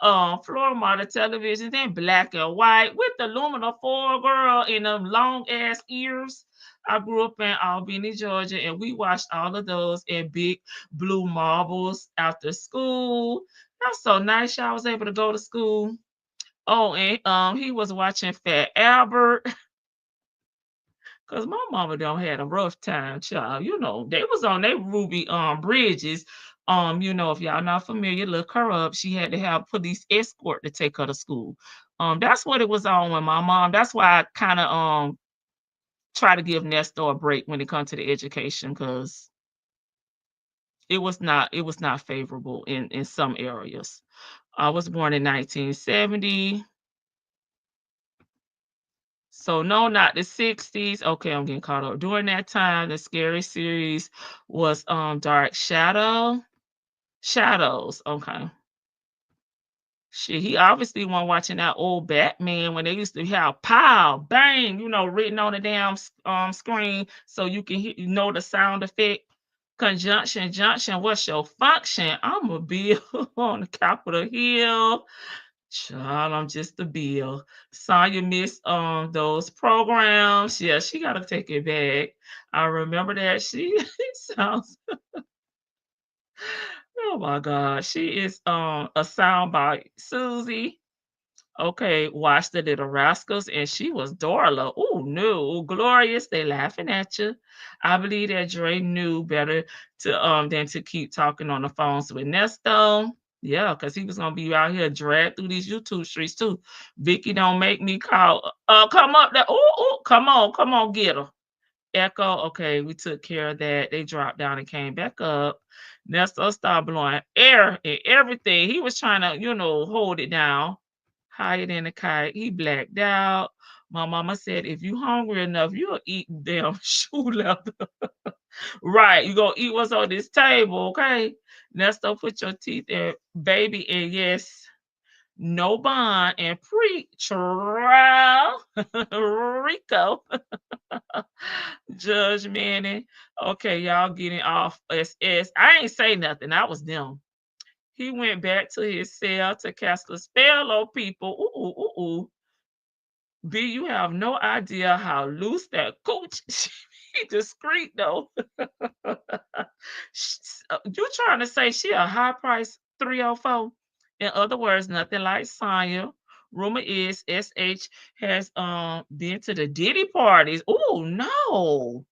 Floor model television, then black and white with the aluminum foil girl in them long ass ears. I grew up in Albany, Georgia, and we watched all of those in big blue marbles after school. That's so nice. Y'all was able to go to school. Oh, and he was watching Fat Albert. Cause my mama don't had a rough time, child. They was on their Ruby bridges. If y'all not familiar, look her up. She had to have police escort to take her to school. That's what it was on when my mom. That's why I kind of try to give Nesto a break when it comes to the education, cause it was not favorable in some areas. I was born in 1970. So no, not the 60s. Okay, I'm getting caught up. During that time, the scary series was Dark Shadows. Okay. Shit, he obviously wasn't watching that old Batman when they used to have pow, bang, written on the damn screen so you can the sound effect. Conjunction, junction, what's your function? I'm a bill on the Capitol Hill. Child, I'm just a bill. Sonya missed those programs. Yeah, she gotta take it back. I remember that. She sounds, oh my God. She is a sound by Susie. Okay, watch the Little Rascals, and she was Darla. Oh no, glorious! They laughing at you. I believe that Dre knew better than to keep talking on the phones with Nesto. Yeah, because he was gonna be out here dragged through these YouTube streets too. Vicky, don't make me call. Come up there. Oh, come on, get her. Echo. Okay, we took care of that. They dropped down and came back up. Nesto started blowing air and everything. He was trying to, hold it down higher than a kite. He blacked out. My mama said, if you hungry enough, you'll eat damn shoe leather. Right. You gonna eat what's on this table, okay? Nesto, put your teeth in, baby, and yes, no bond and pre-trial. Rico. Judge Manning. Okay, y'all getting off SS. I ain't say nothing. That was them. He went back to his cell to cast a spell on people. Ooh. B, you have no idea how loose that coach. He discreet though. You trying to say she a high price 304? In other words, nothing like Sonya. Rumor is SH has been to the Diddy parties. Oh no.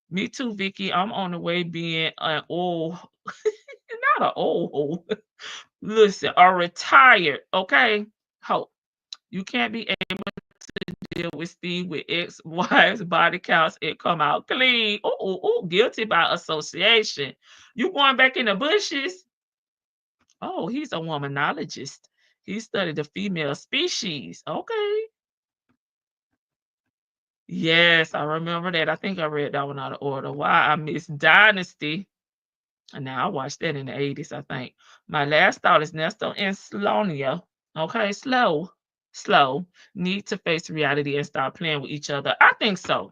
Me too, Vicky. I'm on the way being an old, not an old. Listen, a retired, okay? Hope. You can't be able to deal with Steve with ex-wives, body counts, and come out clean. Oh, guilty by association. You going back in the bushes? Oh, he's a womanologist. He studied the female species. Okay. Yes, I remember that. I think I read that one out of order. Why I miss Dynasty. And now I watched that in the 80s, I think. My last thought is Nesto and Slonia. Okay, slow. Need to face reality and stop playing with each other. I think so.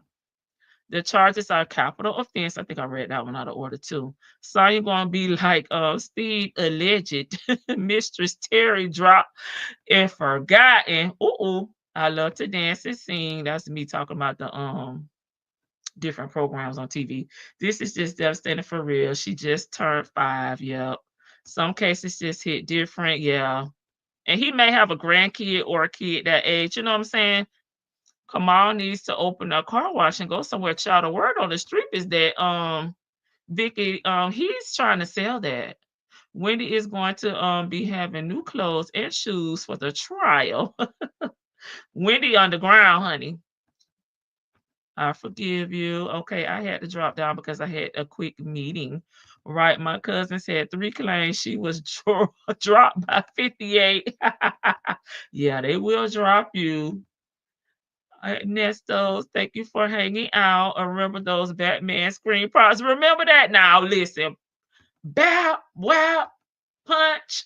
The charges are capital offense. I think I read that one out of order too. So you're gonna be like Steve alleged Mistress Terry dropped and forgotten. I love to dance and sing. That's me talking about the different programs on TV. This is just devastating for real. She just turned 5. Yep. Some cases just hit different. Yeah. And he may have a grandkid or a kid that age. You know what I'm saying? Kamal needs to open a car wash and go somewhere. Child, the word on the street is that Vicky, he's trying to sell that. Wendy is going to be having new clothes and shoes for the trial. Wendy on the ground, honey. I forgive you. Okay, I had to drop down because I had a quick meeting. Right, my cousin said 3 claims she was dropped by 58. Yeah, they will drop you. Nesto, thank you for hanging out. I remember those Batman screen props. Remember that now. Listen. Bap, whap, punch.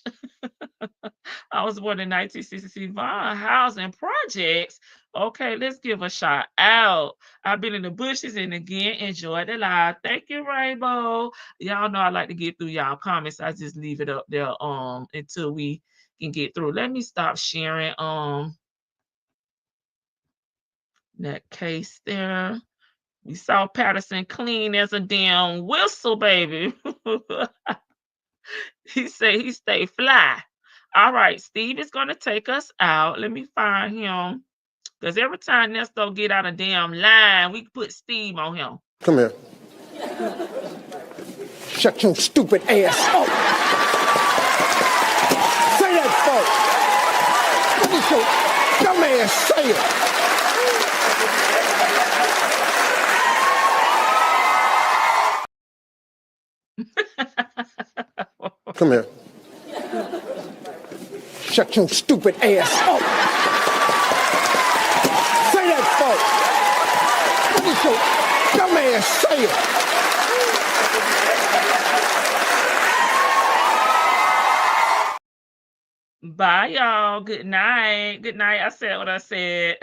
I was born in 1966. Vaughn Housing Projects. Okay, let's give a shout out. I've been in the bushes and again enjoyed the live. Thank you, Rainbow. Y'all know I like to get through y'all comments. I just leave it up there until we can get through. Let me stop sharing that case there. We saw Patterson clean as a damn whistle, baby. He said he stay fly. All right, Steve is gonna take us out. Let me find him. Because every time Nesto get out a damn line, we put Steve on him. Come here. Shut your stupid ass up. Say that, folks. What is your dumb ass saying? Come here. Shut your stupid ass up. Say that, folks. Look at your dumb ass say it. Bye, y'all. Good night. Good night. I said what I said.